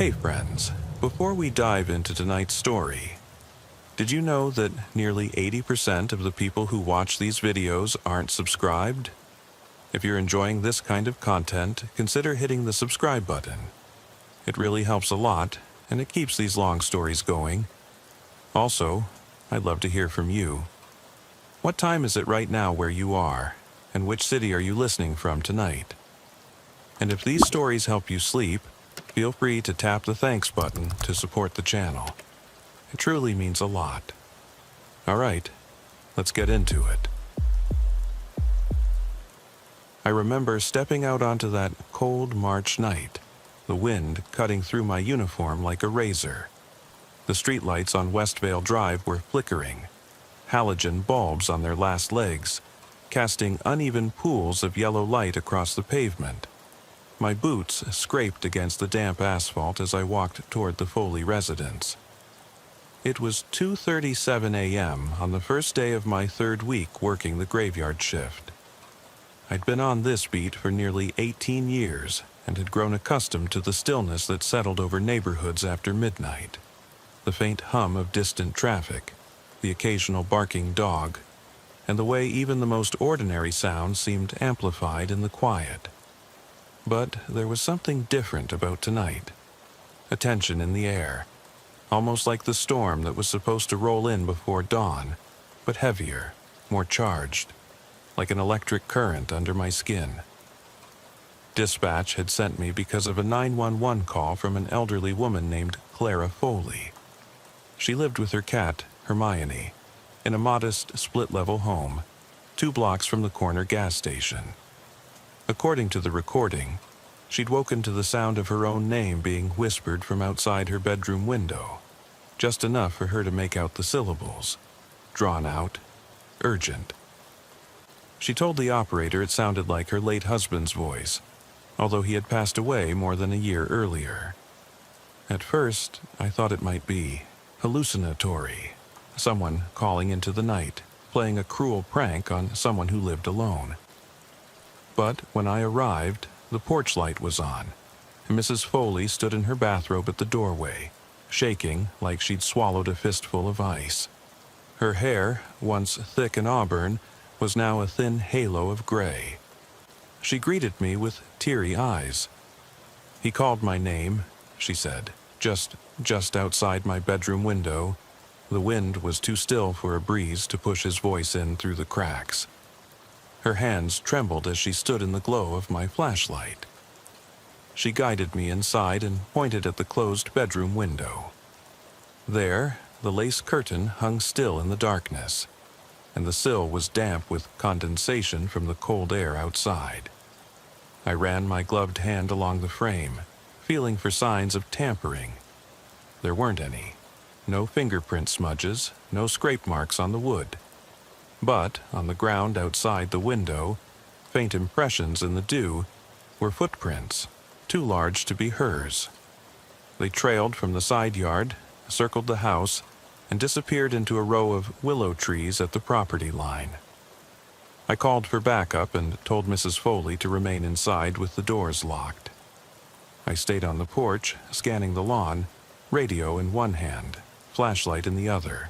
Hey friends, before we dive into tonight's story, did you know that nearly 80% of the people who watch these videos aren't subscribed? If you're enjoying this kind of content, consider hitting the subscribe button. It really helps a lot, and it keeps these long stories going. Also, I'd love to hear from you. What time is it right now where you are, and which city are you listening from tonight? And if these stories help you sleep, feel free to tap the thanks button to support the channel. It truly means a lot. All right, let's get into it. I remember stepping out onto that cold March night, the wind cutting through my uniform like a razor. The streetlights on Westvale Drive were flickering, halogen bulbs on their last legs, casting uneven pools of yellow light across the pavement. My boots scraped against the damp asphalt as I walked toward the Foley residence. It was 2:37 a.m. on the first day of my third week working the graveyard shift. I'd been on this beat for nearly 18 years and had grown accustomed to the stillness that settled over neighborhoods after midnight. The faint hum of distant traffic, the occasional barking dog, and the way even the most ordinary sounds seemed amplified in the quiet. But there was something different about tonight. A tension in the air, almost like the storm that was supposed to roll in before dawn, but heavier, more charged, like an electric current under my skin. Dispatch had sent me because of a 911 call from an elderly woman named Clara Foley. She lived with her cat, Hermione, in a modest split-level home, 2 blocks from the corner gas station. According to the recording, she'd woken to the sound of her own name being whispered from outside her bedroom window, just enough for her to make out the syllables, drawn out, urgent. She told the operator it sounded like her late husband's voice, although he had passed away more than a year earlier. At first, I thought it might be hallucinatory, someone calling into the night, playing a cruel prank on someone who lived alone. But when I arrived, the porch light was on, and Mrs. Foley stood in her bathrobe at the doorway, shaking like she'd swallowed a fistful of ice. Her hair, once thick and auburn, was now a thin halo of gray. She greeted me with teary eyes. "He called my name," she said, just outside my bedroom window. The wind was too still for a breeze to push his voice in through the cracks. Her hands trembled as she stood in the glow of my flashlight. She guided me inside and pointed at the closed bedroom window. There, the lace curtain hung still in the darkness, and the sill was damp with condensation from the cold air outside. I ran my gloved hand along the frame, feeling for signs of tampering. There weren't any. No fingerprint smudges, no scrape marks on the wood. But on the ground outside the window, faint impressions in the dew, were footprints, too large to be hers. They trailed from the side yard, circled the house, and disappeared into a row of willow trees at the property line. I called for backup and told Mrs. Foley to remain inside with the doors locked. I stayed on the porch, scanning the lawn, radio in one hand, flashlight in the other.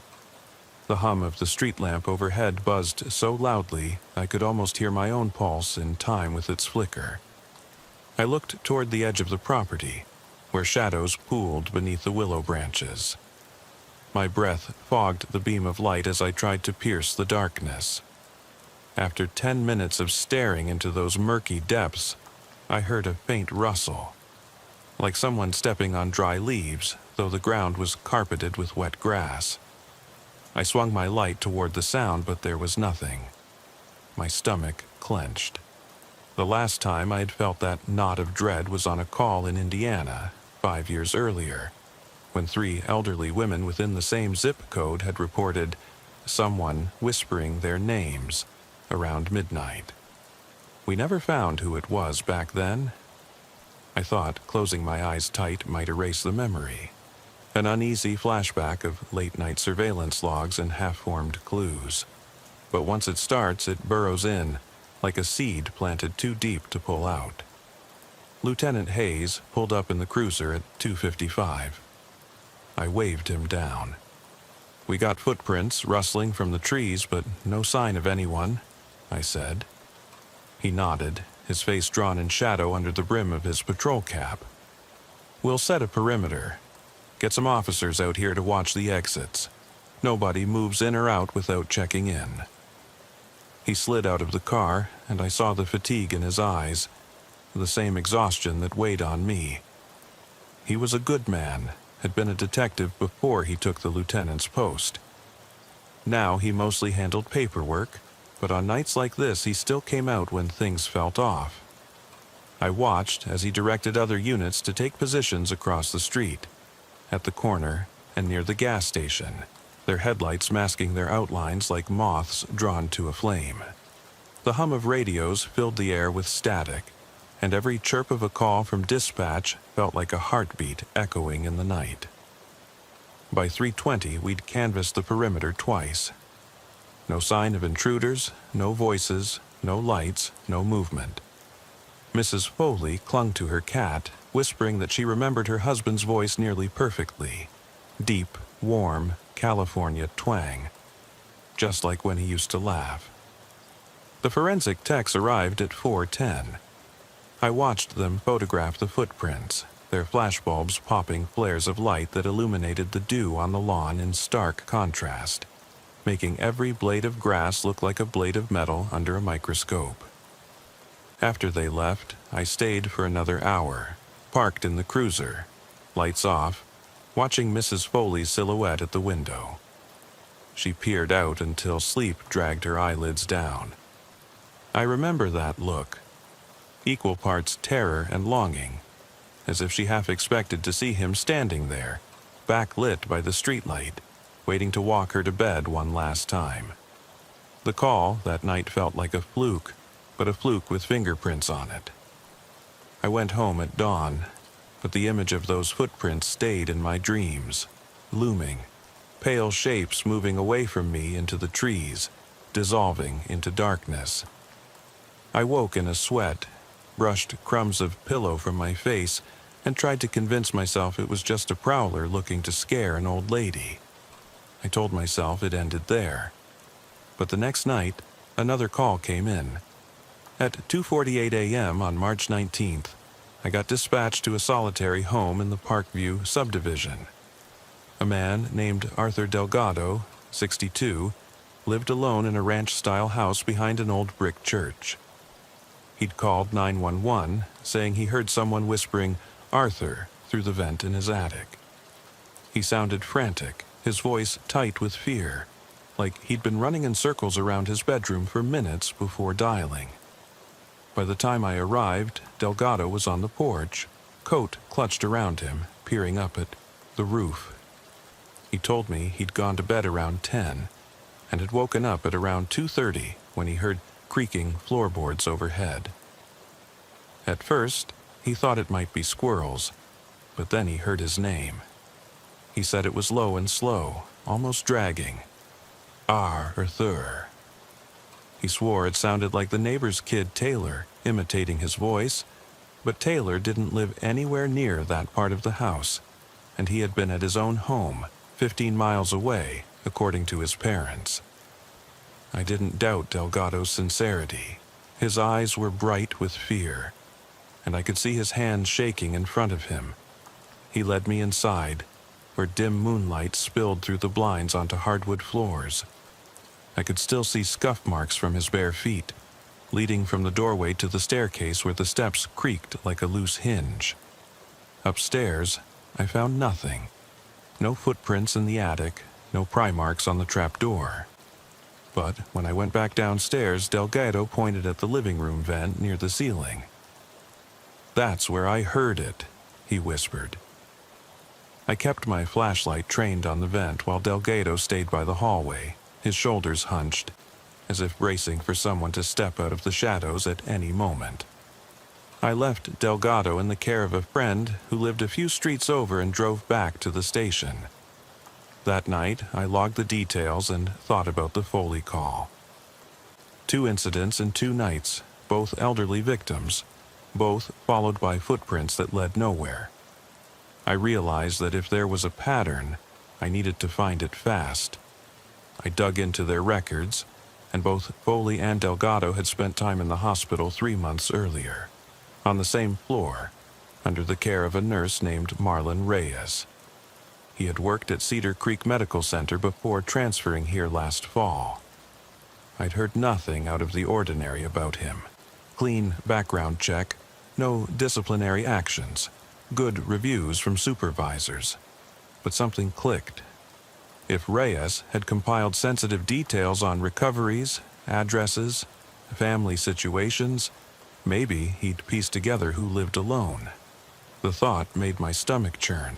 The hum of the street lamp overhead buzzed so loudly I could almost hear my own pulse in time with its flicker. I looked toward the edge of the property, where shadows pooled beneath the willow branches. My breath fogged the beam of light as I tried to pierce the darkness. After 10 minutes of staring into those murky depths, I heard a faint rustle, like someone stepping on dry leaves, though the ground was carpeted with wet grass. I swung my light toward the sound, but there was nothing. My stomach clenched. The last time I had felt that knot of dread was on a call in Indiana, 5 years earlier, when 3 elderly women within the same zip code had reported someone whispering their names around midnight. We never found who it was back then. I thought closing my eyes tight might erase the memory. An uneasy flashback of late-night surveillance logs and half-formed clues. But once it starts, it burrows in, like a seed planted too deep to pull out. Lieutenant Hayes pulled up in the cruiser at 2:55. I waved him down. "We got footprints rustling from the trees, but no sign of anyone," I said. He nodded, his face drawn in shadow under the brim of his patrol cap. "We'll set a perimeter. Get some officers out here to watch the exits. Nobody moves in or out without checking in." He slid out of the car, and I saw the fatigue in his eyes, the same exhaustion that weighed on me. He was a good man, had been a detective before he took the lieutenant's post. Now he mostly handled paperwork, but on nights like this he still came out when things felt off. I watched as he directed other units to take positions across the street, at the corner and near the gas station, their headlights masking their outlines like moths drawn to a flame. The hum of radios filled the air with static, and every chirp of a call from dispatch felt like a heartbeat echoing in the night. By 3:20, we'd canvassed the perimeter twice. No sign of intruders, no voices, no lights, no movement. Mrs. Foley clung to her cat, whispering that she remembered her husband's voice nearly perfectly. Deep, warm, California twang. Just like when he used to laugh. The forensic techs arrived at 4:10. I watched them photograph the footprints, their flashbulbs popping flares of light that illuminated the dew on the lawn in stark contrast, making every blade of grass look like a blade of metal under a microscope. After they left, I stayed for another hour, parked in the cruiser, lights off, watching Mrs. Foley's silhouette at the window. She peered out until sleep dragged her eyelids down. I remember that look. Equal parts terror and longing, as if she half expected to see him standing there, backlit by the streetlight, waiting to walk her to bed one last time. The call that night felt like a fluke, but a fluke with fingerprints on it. I went home at dawn, but the image of those footprints stayed in my dreams, looming, pale shapes moving away from me into the trees, dissolving into darkness. I woke in a sweat, brushed crumbs of pillow from my face, and tried to convince myself it was just a prowler looking to scare an old lady. I told myself it ended there. But the next night, another call came in. At 2:48 a.m. on March 19th, I got dispatched to a solitary home in the Parkview subdivision. A man named Arthur Delgado, 62, lived alone in a ranch-style house behind an old brick church. He'd called 911, saying he heard someone whispering, "Arthur," through the vent in his attic. He sounded frantic, his voice tight with fear, like he'd been running in circles around his bedroom for minutes before dialing. By the time I arrived, Delgado was on the porch, coat clutched around him, peering up at the roof. He told me he'd gone to bed around 10 and had woken up at around 2:30 when he heard creaking floorboards overhead. At first, he thought it might be squirrels, but then he heard his name. He said it was low and slow, almost dragging. Arthur. He swore it sounded like the neighbor's kid Taylor, imitating his voice, but Taylor didn't live anywhere near that part of the house, and he had been at his own home, 15 miles away, according to his parents. I didn't doubt Delgado's sincerity. His eyes were bright with fear, and I could see his hands shaking in front of him. He led me inside, where dim moonlight spilled through the blinds onto hardwood floors. I could still see scuff marks from his bare feet, leading from the doorway to the staircase where the steps creaked like a loose hinge. Upstairs, I found nothing. No footprints in the attic, no pry marks on the trapdoor. But when I went back downstairs, Delgado pointed at the living room vent near the ceiling. "That's where I heard it," he whispered. I kept my flashlight trained on the vent while Delgado stayed by the hallway, his shoulders hunched, as if bracing for someone to step out of the shadows at any moment. I left Delgado in the care of a friend who lived a few streets over and drove back to the station. That night, I logged the details and thought about the Foley call. 2 incidents in 2 nights, both elderly victims. both followed by footprints that led nowhere. I realized that if there was a pattern, I needed to find it fast. I dug into their records, and both Foley and Delgado had spent time in the hospital 3 months earlier, on the same floor, under the care of a nurse named Marlon Reyes. He had worked at Cedar Creek Medical Center before transferring here last fall. I'd heard nothing out of the ordinary about him. Clean background check, no disciplinary actions, good reviews from supervisors. But something clicked. If Reyes had compiled sensitive details on recoveries, addresses, family situations, maybe he'd pieced together who lived alone. The thought made my stomach churn.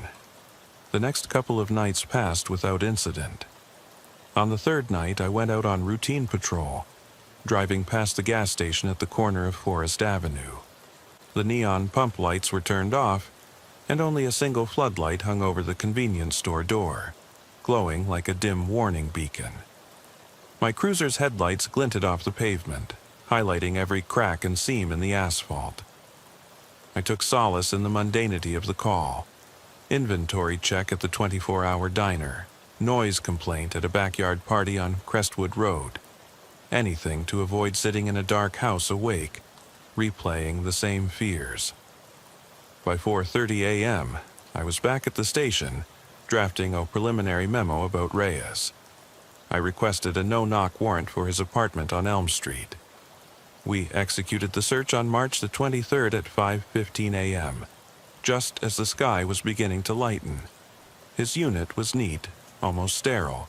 The next couple of nights passed without incident. On the third night, I went out on routine patrol, driving past the gas station at the corner of Forest Avenue. The neon pump lights were turned off, and only a single floodlight hung over the convenience store door, glowing like a dim warning beacon. My cruiser's headlights glinted off the pavement, highlighting every crack and seam in the asphalt. I took solace in the mundanity of the call. Inventory check at the 24-hour diner, noise complaint at a backyard party on Crestwood Road. Anything to avoid sitting in a dark house awake, replaying the same fears. By 4:30 a.m., I was back at the station, drafting a preliminary memo about Reyes. I requested a no-knock warrant for his apartment on Elm Street. We executed the search on March the 23rd at 5:15 a.m., just as the sky was beginning to lighten. His unit was neat, almost sterile,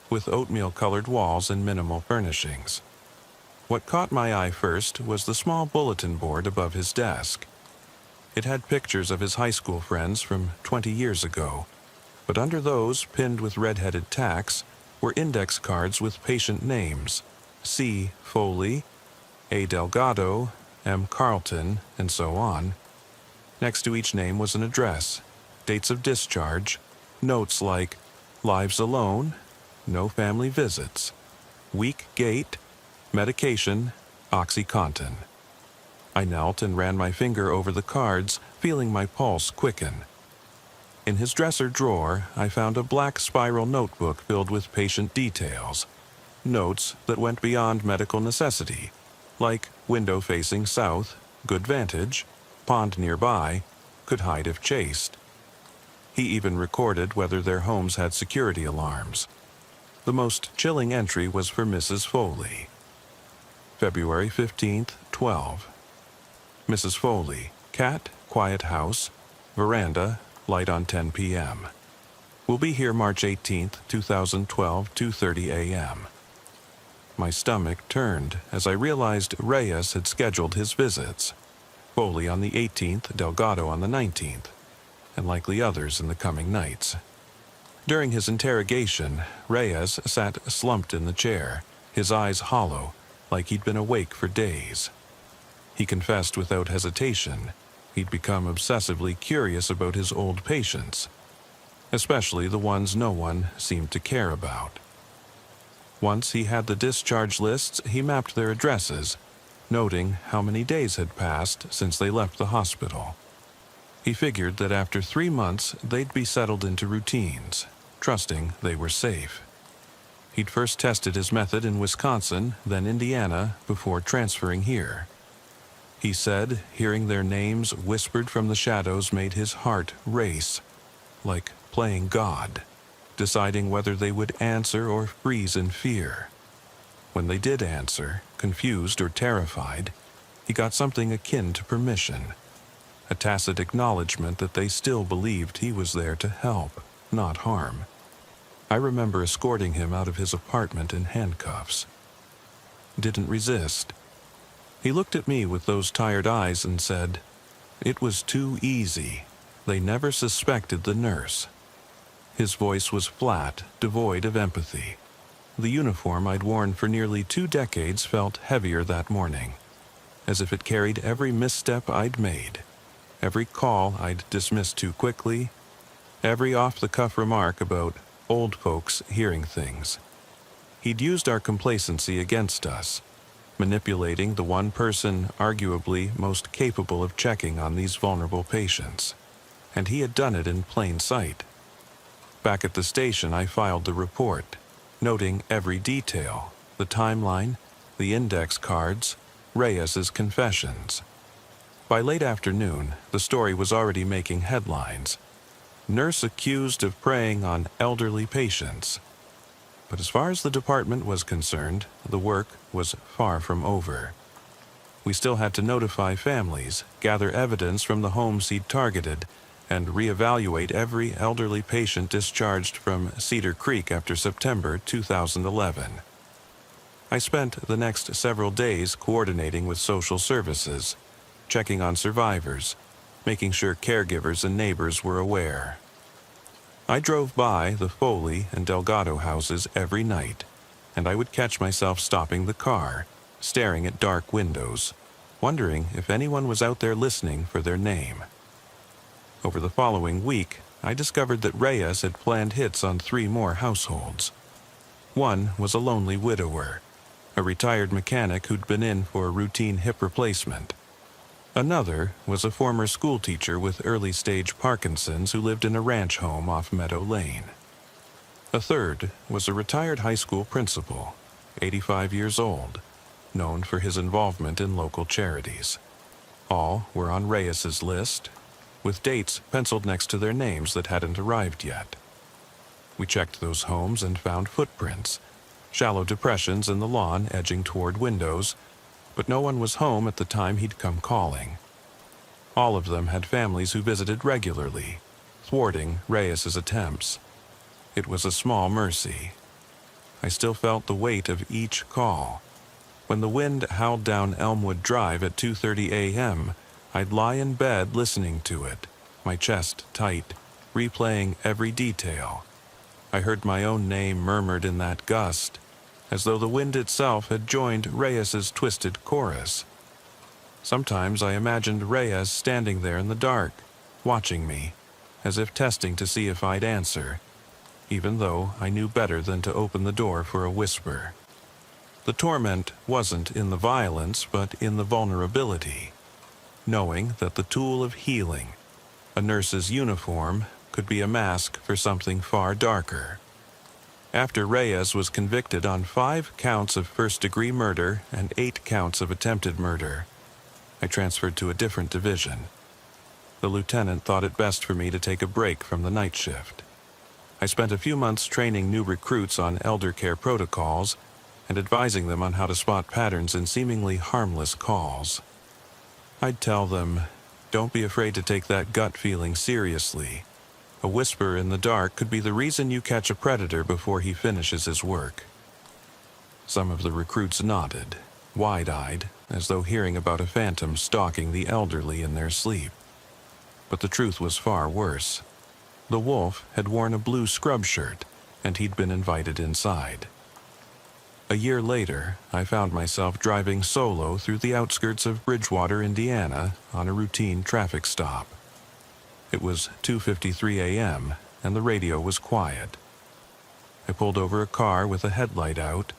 with oatmeal-colored walls and minimal furnishings. What caught my eye first was the small bulletin board above his desk. It had pictures of his high school friends from 20 years ago, but under those, pinned with red-headed tacks, were index cards with patient names: C. Foley, A. Delgado, M. Carlton, and so on. Next to each name was an address, dates of discharge, notes like lives alone, no family visits, weak gait, medication, OxyContin. I knelt and ran my finger over the cards, feeling my pulse quicken. In his dresser drawer, I found a black spiral notebook filled with patient details, notes that went beyond medical necessity, like window facing south, good vantage, pond nearby, could hide if chased. He even recorded whether their homes had security alarms. The most chilling entry was for Mrs. Foley. February 15th, 12. Mrs. Foley, cat, quiet house, veranda, light on 10 p.m. Will be here March 18th, 2012, 2:30 a.m. My stomach turned as I realized Reyes had scheduled his visits. Foley on the 18th, Delgado on the 19th, and likely others in the coming nights. During his interrogation, Reyes sat slumped in the chair, his eyes hollow, like he'd been awake for days. He confessed without hesitation he'd become obsessively curious about his old patients, especially the ones no one seemed to care about. Once he had the discharge lists, he mapped their addresses, noting how many days had passed since they left the hospital. He figured that after 3 months, they'd be settled into routines, trusting they were safe. He'd first tested his method in Wisconsin, then Indiana, before transferring here. He said hearing their names whispered from the shadows made his heart race, like playing God, deciding whether they would answer or freeze in fear. When they did answer, confused or terrified, he got something akin to permission, a tacit acknowledgement that they still believed he was there to help, not harm. I remember escorting him out of his apartment in handcuffs. Didn't resist. He looked at me with those tired eyes and said, "It was too easy. They never suspected the nurse." His voice was flat, devoid of empathy. The uniform I'd worn for nearly 2 decades felt heavier that morning, as if it carried every misstep I'd made, every call I'd dismissed too quickly, every off-the-cuff remark about old folks hearing things. He'd used our complacency against us, manipulating the one person arguably most capable of checking on these vulnerable patients. And he had done it in plain sight. Back at the station, I filed the report, noting every detail, the timeline, the index cards, Reyes's confessions. By late afternoon, the story was already making headlines. Nurse accused of preying on elderly patients. But as far as the department was concerned, the work was far from over. We still had to notify families, gather evidence from the homes he'd targeted, and reevaluate every elderly patient discharged from Cedar Creek after September 2011. I spent the next several days coordinating with social services, checking on survivors, making sure caregivers and neighbors were aware. I drove by the Foley and Delgado houses every night, and I would catch myself stopping the car, staring at dark windows, wondering if anyone was out there listening for their name. Over the following week, I discovered that Reyes had planned hits on 3 more households. One was a lonely widower, a retired mechanic who'd been in for a routine hip replacement. Another was a former schoolteacher with early-stage Parkinson's who lived in a ranch home off Meadow Lane. A third was a retired high school principal, 85 years old, known for his involvement in local charities. All were on Reyes's list, with dates penciled next to their names that hadn't arrived yet. We checked those homes and found footprints, shallow depressions in the lawn edging toward windows, but no one was home at the time he'd come calling. All of them had families who visited regularly, thwarting Reyes's attempts. It was a small mercy. I still felt the weight of each call. When the wind howled down Elmwood Drive at 2:30 a.m., I'd lie in bed listening to it, my chest tight, replaying every detail. I heard my own name murmured in that gust, as though the wind itself had joined Reyes's twisted chorus. Sometimes I imagined Reyes standing there in the dark, watching me, as if testing to see if I'd answer, even though I knew better than to open the door for a whisper. The torment wasn't in the violence, but in the vulnerability. Knowing that the tool of healing, a nurse's uniform, could be a mask for something far darker. After Reyes was convicted on 5 counts of first-degree murder and 8 counts of attempted murder, I transferred to a different division. The lieutenant thought it best for me to take a break from the night shift. I spent a few months training new recruits on elder care protocols and advising them on how to spot patterns in seemingly harmless calls. I'd tell them, don't be afraid to take that gut feeling seriously. A whisper in the dark could be the reason you catch a predator before he finishes his work. Some of the recruits nodded, wide-eyed, as though hearing about a phantom stalking the elderly in their sleep. But the truth was far worse. The wolf had worn a blue scrub shirt, and he'd been invited inside. A year later, I found myself driving solo through the outskirts of Bridgewater, Indiana, on a routine traffic stop. It was 2:53 a.m., and the radio was quiet. I pulled over a car with a headlight out,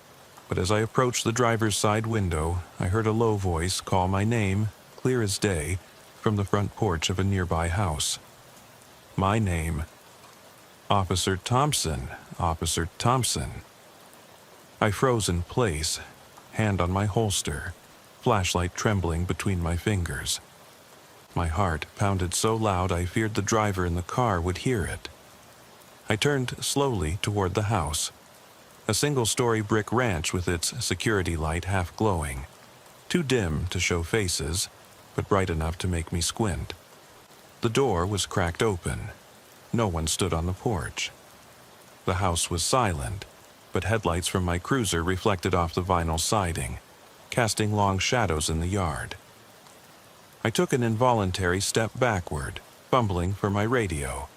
but as I approached the driver's side window, I heard a low voice call my name, clear as day, from the front porch of a nearby house. My name. Officer Thompson, Officer Thompson. I froze in place, hand on my holster, flashlight trembling between my fingers. My heart pounded so loud I feared the driver in the car would hear it. I turned slowly toward the house, a single-story brick ranch with its security light half glowing, too dim to show faces, but bright enough to make me squint. The door was cracked open. No one stood on the porch. The house was silent, but headlights from my cruiser reflected off the vinyl siding, casting long shadows in the yard. I took an involuntary step backward, fumbling for my radio.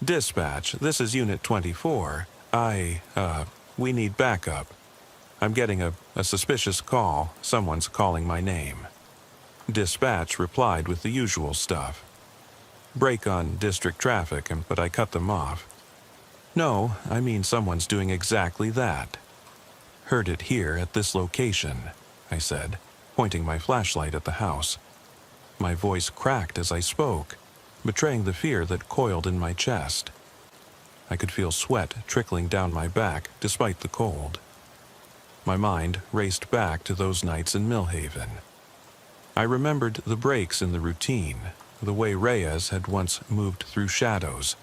Dispatch, this is Unit 24. We need backup. I'm getting a suspicious call. Someone's calling my name. Dispatch replied with the usual stuff. Break on district traffic, but I cut them off. No, I mean someone's doing exactly that. Heard it here at this location. I said, pointing my flashlight at the house. My voice cracked as I spoke, betraying the fear that coiled in my chest. I could feel sweat trickling down my back despite the cold. My mind raced back to those nights in Millhaven. I remembered the breaks in the routine, the way Reyes had once moved through shadows,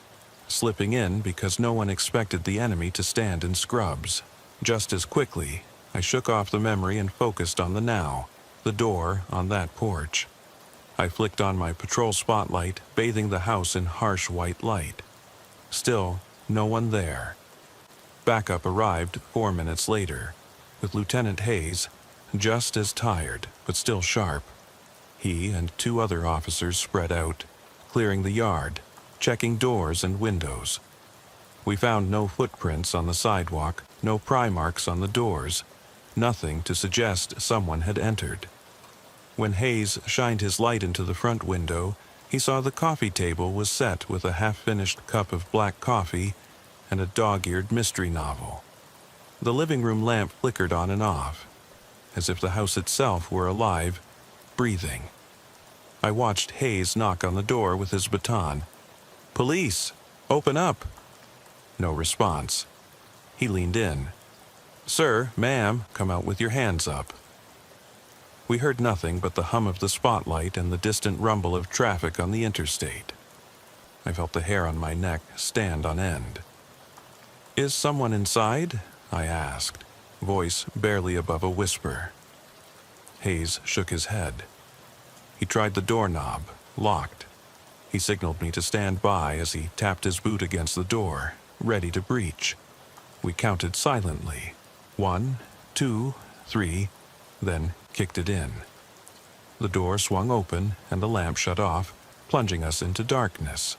slipping in because no one expected the enemy to stand in scrubs. Just as quickly, I shook off the memory and focused on the now, the door on that porch. I flicked on my patrol spotlight, bathing the house in harsh white light. Still, no one there. Backup arrived 4 minutes later, with Lieutenant Hayes, just as tired, but still sharp. He and 2 other officers spread out, clearing the yard, checking doors and windows. We found no footprints on the sidewalk, no pry marks on the doors, nothing to suggest someone had entered. When Hayes shined his light into the front window, he saw the coffee table was set with a half-finished cup of black coffee and a dog-eared mystery novel. The living room lamp flickered on and off, as if the house itself were alive, breathing. I watched Hayes knock on the door with his baton. "Police! Open up!" No response. He leaned in. "Sir, ma'am, come out with your hands up." We heard nothing but the hum of the spotlight and the distant rumble of traffic on the interstate. I felt the hair on my neck stand on end. "Is someone inside?" I asked, voice barely above a whisper. Hayes shook his head. He tried the doorknob, locked. He signaled me to stand by as he tapped his boot against the door, ready to breach. We counted silently. 1, 2, 3, then kicked it in. The door swung open and the lamp shut off, plunging us into darkness.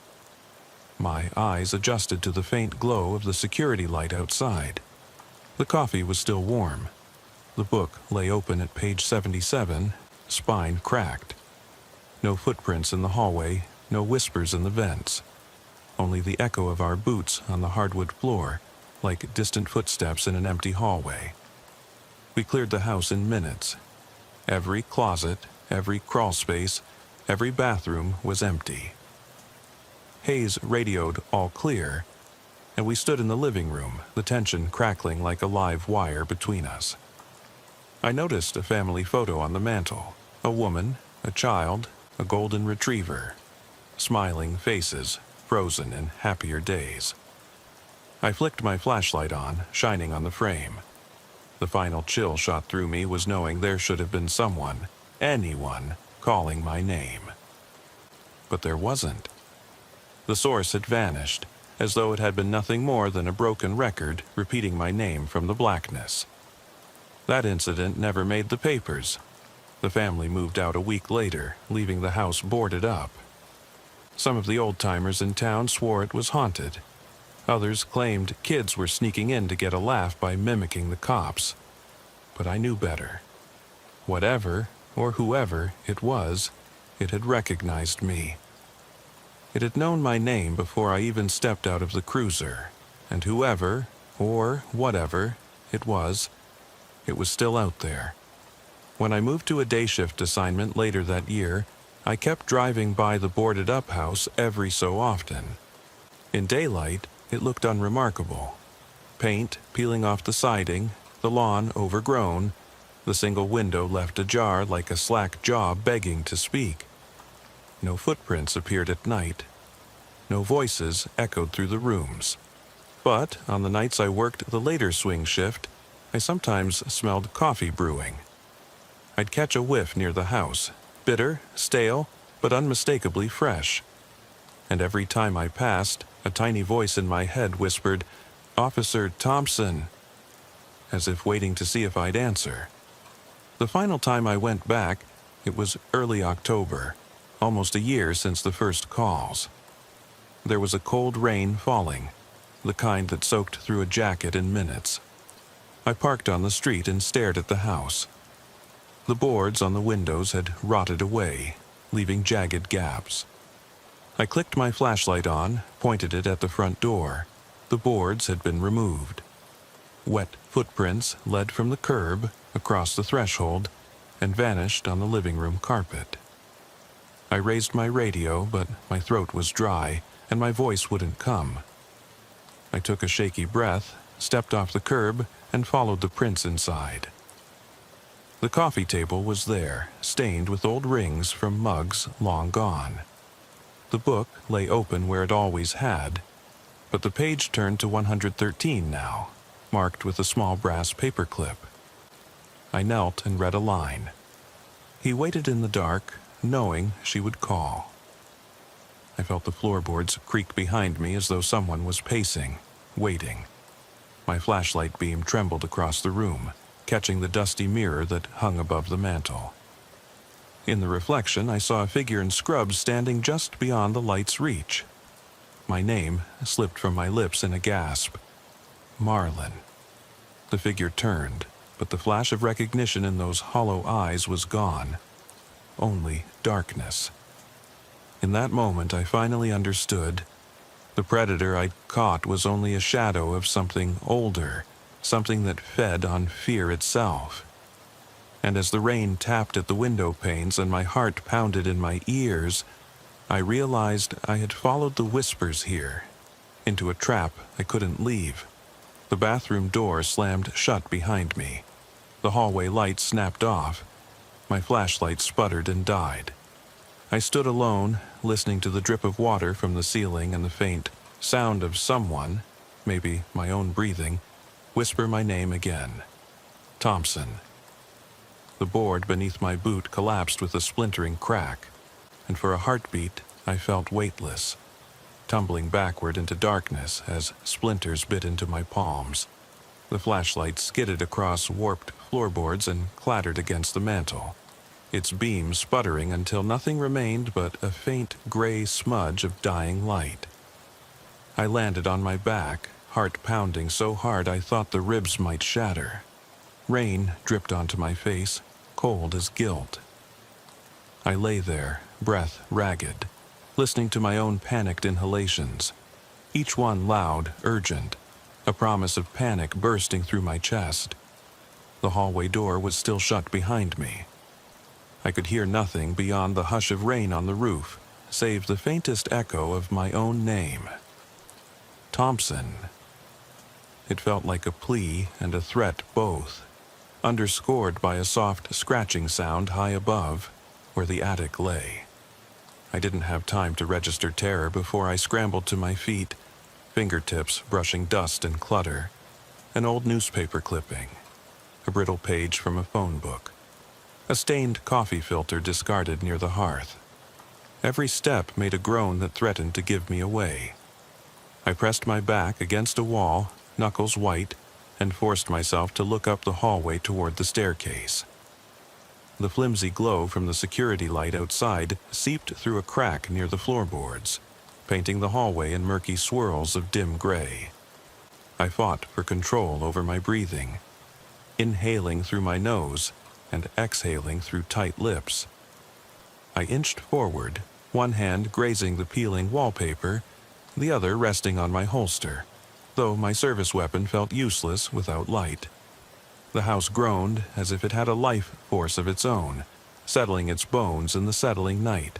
My eyes adjusted to the faint glow of the security light outside. The coffee was still warm. The book lay open at page 77, spine cracked. No footprints in the hallway, no whispers in the vents. Only the echo of our boots on the hardwood floor, like distant footsteps in an empty hallway. We cleared the house in minutes. Every closet, every crawl space, every bathroom was empty. Hayes radioed all clear, and we stood in the living room, the tension crackling like a live wire between us. I noticed a family photo on the mantel, a woman, a child, a golden retriever, smiling faces, frozen in happier days. I flicked my flashlight on, shining on the frame. The final chill shot through me was knowing there should have been someone, anyone, calling my name. But there wasn't. The source had vanished, as though it had been nothing more than a broken record repeating my name from the blackness. That incident never made the papers. The family moved out a week later, leaving the house boarded up. Some of the old-timers in town swore it was haunted. Others claimed kids were sneaking in to get a laugh by mimicking the cops. But I knew better. Whatever, or whoever it was, it had recognized me. It had known my name before I even stepped out of the cruiser, and whoever, or whatever, it was still out there. When I moved to a day shift assignment later that year, I kept driving by the boarded-up house every so often. In daylight, it looked unremarkable. Paint peeling off the siding, the lawn overgrown, the single window left ajar like a slack jaw begging to speak. No footprints appeared at night. No voices echoed through the rooms. But on the nights I worked the later swing shift, I sometimes smelled coffee brewing. I'd catch a whiff near the house, bitter, stale, but unmistakably fresh. And every time I passed, a tiny voice in my head whispered, "Officer Thompson," as if waiting to see if I'd answer. The final time I went back, it was early October, almost a year since the first calls. There was a cold rain falling, the kind that soaked through a jacket in minutes. I parked on the street and stared at the house. The boards on the windows had rotted away, leaving jagged gaps. I clicked my flashlight on, pointed it at the front door. The boards had been removed. Wet footprints led from the curb, across the threshold, and vanished on the living room carpet. I raised my radio, but my throat was dry, and my voice wouldn't come. I took a shaky breath, stepped off the curb, and followed the prints inside. The coffee table was there, stained with old rings from mugs long gone. The book lay open where it always had, but the page turned to 113 now, marked with a small brass paperclip. I knelt and read a line. He waited in the dark, knowing she would call. I felt the floorboards creak behind me as though someone was pacing, waiting. My flashlight beam trembled across the room, catching the dusty mirror that hung above the mantel. In the reflection, I saw a figure in scrubs standing just beyond the light's reach. My name slipped from my lips in a gasp. Marlin. The figure turned, but the flash of recognition in those hollow eyes was gone. Only darkness. In that moment, I finally understood. The predator I'd caught was only a shadow of something older, something that fed on fear itself. And as the rain tapped at the window panes and my heart pounded in my ears, I realized I had followed the whispers here, into a trap I couldn't leave. The bathroom door slammed shut behind me. The hallway light snapped off. My flashlight sputtered and died. I stood alone, listening to the drip of water from the ceiling and the faint sound of someone, maybe my own breathing, whisper my name again. Thompson. The board beneath my boot collapsed with a splintering crack, and for a heartbeat I felt weightless, tumbling backward into darkness as splinters bit into my palms. The flashlight skidded across warped floorboards and clattered against the mantel, its beam sputtering until nothing remained but a faint gray smudge of dying light. I landed on my back, heart pounding so hard I thought the ribs might shatter. Rain dripped onto my face, cold as guilt. I lay there, breath ragged, listening to my own panicked inhalations, each one loud, urgent, a promise of panic bursting through my chest. The hallway door was still shut behind me. I could hear nothing beyond the hush of rain on the roof, save the faintest echo of my own name. Thompson. It felt like a plea and a threat both, underscored by a soft scratching sound high above, where the attic lay. I didn't have time to register terror before I scrambled to my feet, fingertips brushing dust and clutter, an old newspaper clipping, a brittle page from a phone book, a stained coffee filter discarded near the hearth. Every step made a groan that threatened to give me away. I pressed my back against a wall, knuckles white, and forced myself to look up the hallway toward the staircase. The flimsy glow from the security light outside seeped through a crack near the floorboards, painting the hallway in murky swirls of dim gray. I fought for control over my breathing, inhaling through my nose and exhaling through tight lips. I inched forward, one hand grazing the peeling wallpaper, the other resting on my holster, though my service weapon felt useless without light. The house groaned as if it had a life force of its own, settling its bones in the settling night.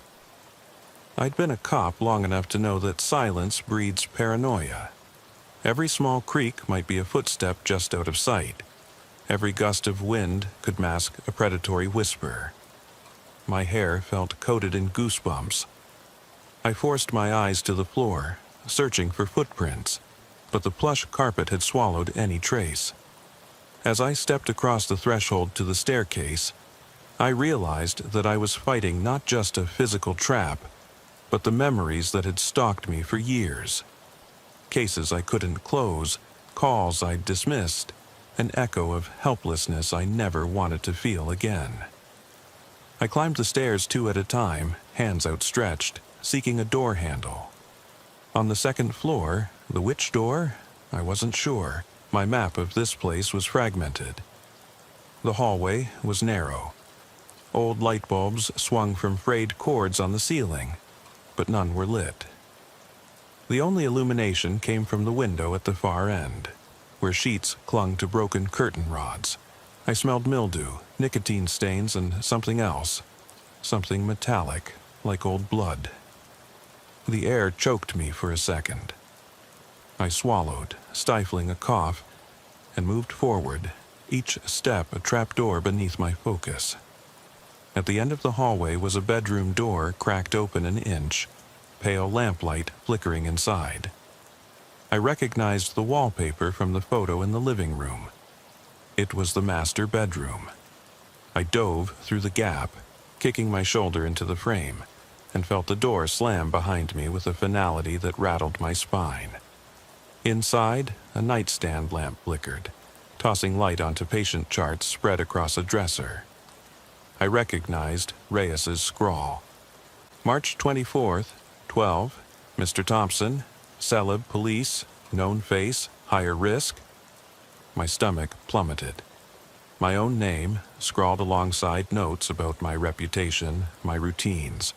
I'd been a cop long enough to know that silence breeds paranoia. Every small creak might be a footstep just out of sight. Every gust of wind could mask a predatory whisper. My hair felt coated in goosebumps. I forced my eyes to the floor, searching for footprints, but the plush carpet had swallowed any trace. As I stepped across the threshold to the staircase, I realized that I was fighting not just a physical trap, but the memories that had stalked me for years. Cases I couldn't close, calls I'd dismissed, an echo of helplessness I never wanted to feel again. I climbed the stairs 2 at a time, hands outstretched, seeking a door handle. On the second floor, the which door? I wasn't sure. My map of this place was fragmented. The hallway was narrow. Old light bulbs swung from frayed cords on the ceiling, but none were lit. The only illumination came from the window at the far end, where sheets clung to broken curtain rods, I smelled mildew, nicotine stains, and something else. Something metallic, like old blood. The air choked me for a second. I swallowed, stifling a cough, and moved forward, each step a trapdoor beneath my focus. At the end of the hallway was a bedroom door cracked open an inch, pale lamplight flickering inside. I recognized the wallpaper from the photo in the living room. It was the master bedroom. I dove through the gap, kicking my shoulder into the frame, and felt the door slam behind me with a finality that rattled my spine. Inside, a nightstand lamp flickered, tossing light onto patient charts spread across a dresser. I recognized Reyes's scrawl. March 24th, 12, Mr. Thompson, celeb police, known face, higher risk. My stomach plummeted. My own name, scrawled alongside notes about my reputation, my routines.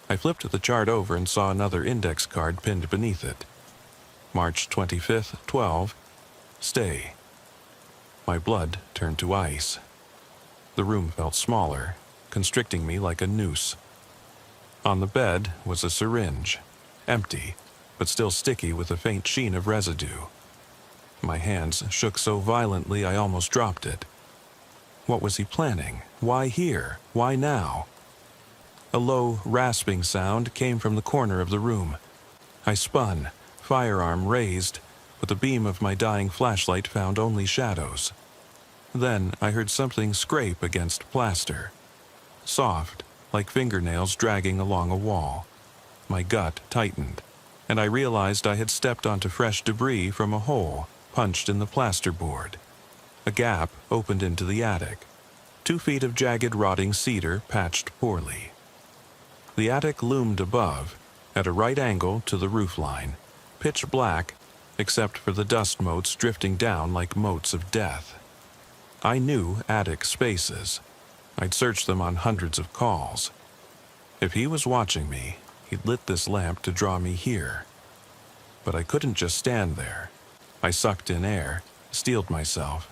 I flipped the chart over and saw another index card pinned beneath it. March 25th, 12, stay. My blood turned to ice. The room felt smaller, constricting me like a noose. On the bed was a syringe, empty, but still sticky with a faint sheen of residue. My hands shook so violently I almost dropped it. What was he planning? Why here? Why now? A low, rasping sound came from the corner of the room. I spun, firearm raised, but the beam of my dying flashlight found only shadows. Then I heard something scrape against plaster. Soft, like fingernails dragging along a wall. My gut tightened, and I realized I had stepped onto fresh debris from a hole punched in the plasterboard. A gap opened into the attic. 2 feet of jagged rotting cedar patched poorly. The attic loomed above, at a right angle to the roofline, pitch black, except for the dust motes drifting down like motes of death. I knew attic spaces. I'd searched them on hundreds of calls. If he was watching me, he'd lit this lamp to draw me here. But I couldn't just stand there. I sucked in air, steeled myself,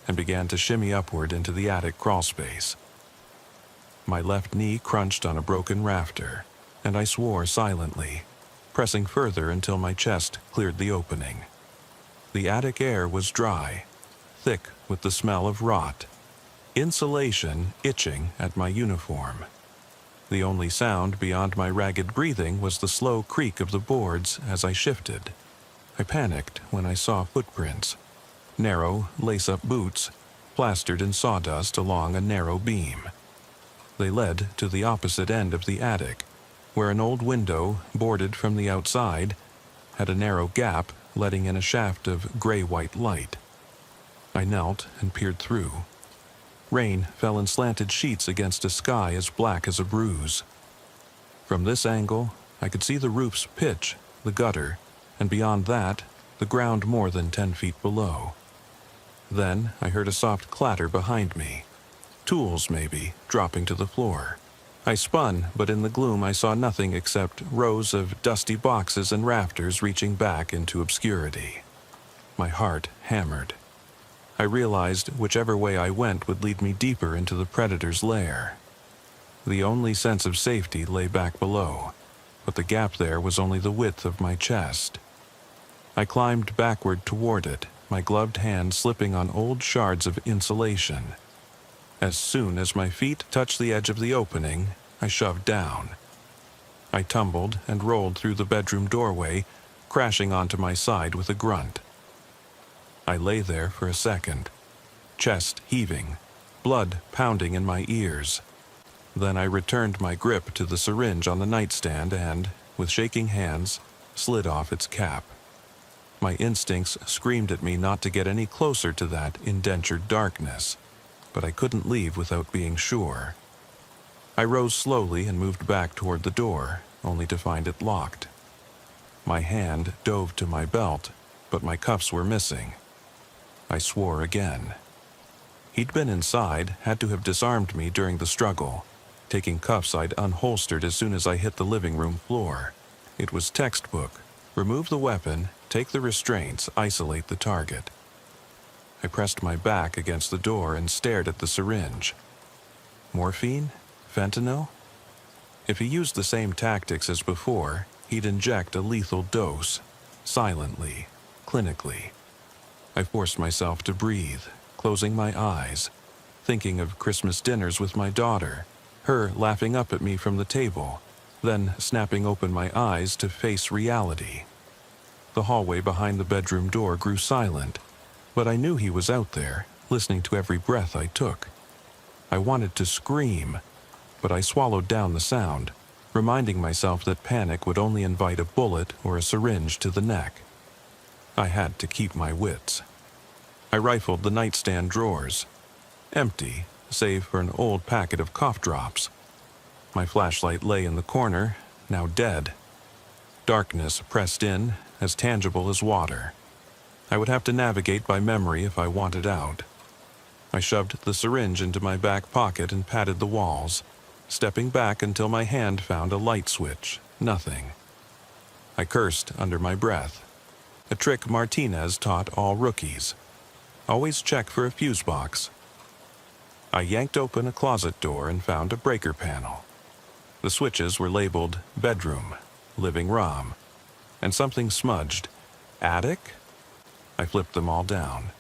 and began to shimmy upward into the attic crawlspace. My left knee crunched on a broken rafter, and I swore silently, pressing further until my chest cleared the opening. The attic air was dry, thick with the smell of rot, insulation itching at my uniform. The only sound beyond my ragged breathing was the slow creak of the boards as I shifted. I panicked when I saw footprints, narrow, lace-up boots, plastered in sawdust along a narrow beam. They led to the opposite end of the attic, where an old window, boarded from the outside, had a narrow gap letting in a shaft of gray-white light. I knelt and peered through. Rain fell in slanted sheets against a sky as black as a bruise. From this angle, I could see the roof's pitch, the gutter, and beyond that, the ground more than 10 feet below. Then I heard a soft clatter behind me. Tools, maybe, dropping to the floor. I spun, but in the gloom I saw nothing except rows of dusty boxes and rafters reaching back into obscurity. My heart hammered. I realized whichever way I went would lead me deeper into the predator's lair. The only sense of safety lay back below, but the gap there was only the width of my chest. I climbed backward toward it, my gloved hand slipping on old shards of insulation. As soon as my feet touched the edge of the opening, I shoved down. I tumbled and rolled through the bedroom doorway, crashing onto my side with a grunt. I lay there for a second, chest heaving, blood pounding in my ears. Then I returned my grip to the syringe on the nightstand and, with shaking hands, slid off its cap. My instincts screamed at me not to get any closer to that indentured darkness, but I couldn't leave without being sure. I rose slowly and moved back toward the door, only to find it locked. My hand dove to my belt, but my cuffs were missing. I swore again. He'd been inside, had to have disarmed me during the struggle, taking cuffs I'd unholstered as soon as I hit the living room floor. It was textbook. Remove the weapon, take the restraints, isolate the target. I pressed my back against the door and stared at the syringe. Morphine? Fentanyl? If he used the same tactics as before, he'd inject a lethal dose, silently, clinically. I forced myself to breathe, closing my eyes, thinking of Christmas dinners with my daughter, her laughing up at me from the table, then snapping open my eyes to face reality. The hallway behind the bedroom door grew silent, but I knew he was out there, listening to every breath I took. I wanted to scream, but I swallowed down the sound, reminding myself that panic would only invite a bullet or a syringe to the neck. I had to keep my wits. I rifled the nightstand drawers. Empty, save for an old packet of cough drops. My flashlight lay in the corner, now dead. Darkness pressed in, as tangible as water. I would have to navigate by memory if I wanted out. I shoved the syringe into my back pocket and patted the walls, stepping back until my hand found a light switch. Nothing. I cursed under my breath. A trick Martinez taught all rookies. Always check for a fuse box. I yanked open a closet door and found a breaker panel. The switches were labeled bedroom, living room, and something smudged. Attic? I flipped them all down.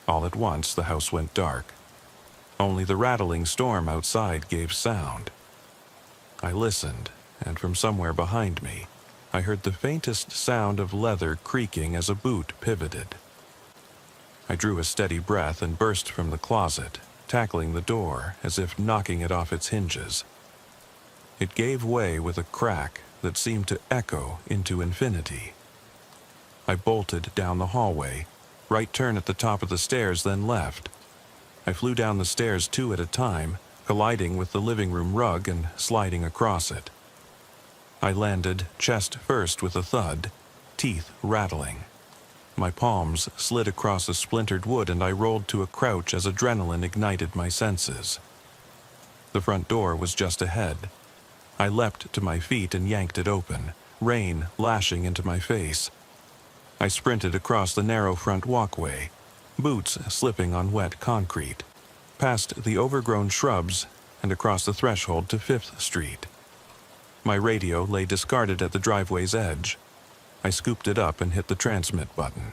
All at once, the house went dark. Only the rattling storm outside gave sound. I listened, and from somewhere behind me, I heard the faintest sound of leather creaking as a boot pivoted. I drew a steady breath and burst from the closet, tackling the door as if knocking it off its hinges. It gave way with a crack that seemed to echo into infinity. I bolted down the hallway, right turn at the top of the stairs, then left. I flew down the stairs 2 at a time, colliding with the living room rug and sliding across it. I landed chest first with a thud, teeth rattling. My palms slid across the splintered wood and I rolled to a crouch as adrenaline ignited my senses. The front door was just ahead. I leapt to my feet and yanked it open, rain lashing into my face. I sprinted across the narrow front walkway, boots slipping on wet concrete, past the overgrown shrubs and across the threshold to 5th Street. My radio lay discarded at the driveway's edge. I scooped it up and hit the transmit button.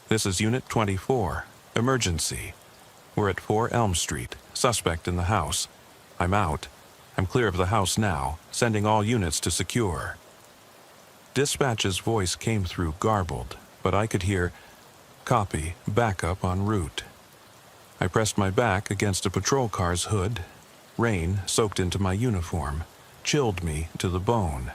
This is Unit 24. Emergency. We're at 4 Elm Street. Suspect in the house. I'm out. I'm clear of the house now, sending all units to secure. Dispatch's voice came through garbled, but I could hear, copy, backup en route. I pressed my back against a patrol car's hood. Rain soaked into my uniform, chilled me to the bone.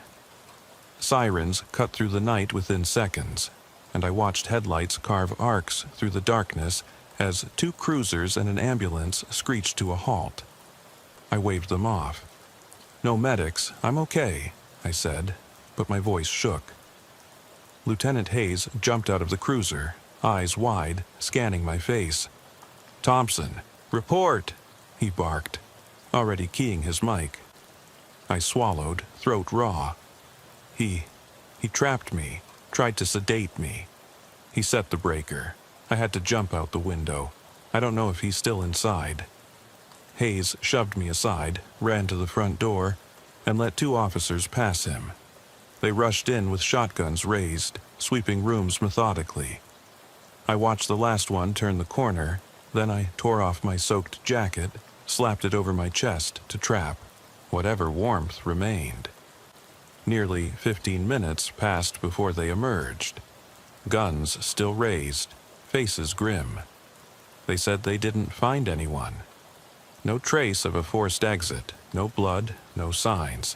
Sirens cut through the night within seconds, and I watched headlights carve arcs through the darkness as 2 cruisers and an ambulance screeched to a halt. I waved them off. "No medics, I'm okay," I said, but my voice shook. Lieutenant Hayes jumped out of the cruiser, eyes wide, scanning my face. "Thompson, report!" he barked, already keying his mic. I swallowed, throat raw. He trapped me, tried to sedate me. He set the breaker. I had to jump out the window. I don't know if he's still inside. Hayes shoved me aside, ran to the front door, and let 2 officers pass him. They rushed in with shotguns raised, sweeping rooms methodically. I watched the last one turn the corner, then I tore off my soaked jacket, slapped it over my chest to trap whatever warmth remained. Nearly 15 minutes passed before they emerged. Guns still raised, faces grim. They said they didn't find anyone. No trace of a forced exit, no blood, no signs.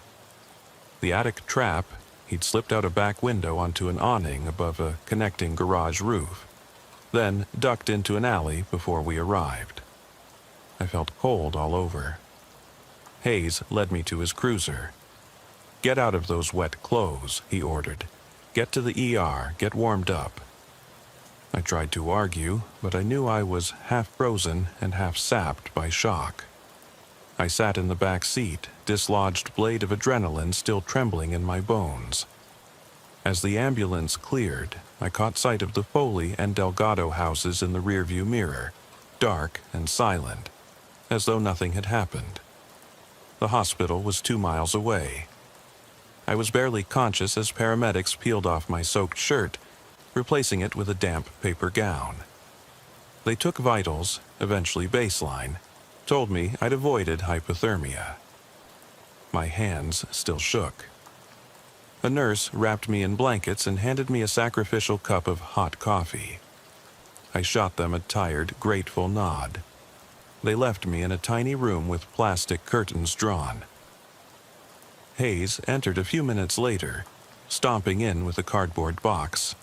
The attic trap, he'd slipped out a back window onto an awning above a connecting garage roof, then ducked into an alley before we arrived. I felt cold all over. Hayes led me to his cruiser. "Get out of those wet clothes," he ordered. "Get to the ER, get warmed up." I tried to argue, but I knew I was half frozen and half sapped by shock. I sat in the back seat, dislodged blade of adrenaline still trembling in my bones. As the ambulance cleared, I caught sight of the Foley and Delgado houses in the rearview mirror, dark and silent, as though nothing had happened. The hospital was 2 miles away. I was barely conscious as paramedics peeled off my soaked shirt, replacing it with a damp paper gown. They took vitals, eventually baseline, told me I'd avoided hypothermia. My hands still shook. A nurse wrapped me in blankets and handed me a sacrificial cup of hot coffee. I shot them a tired, grateful nod. They left me in a tiny room with plastic curtains drawn. Hayes entered a few minutes later, stomping in with a cardboard box.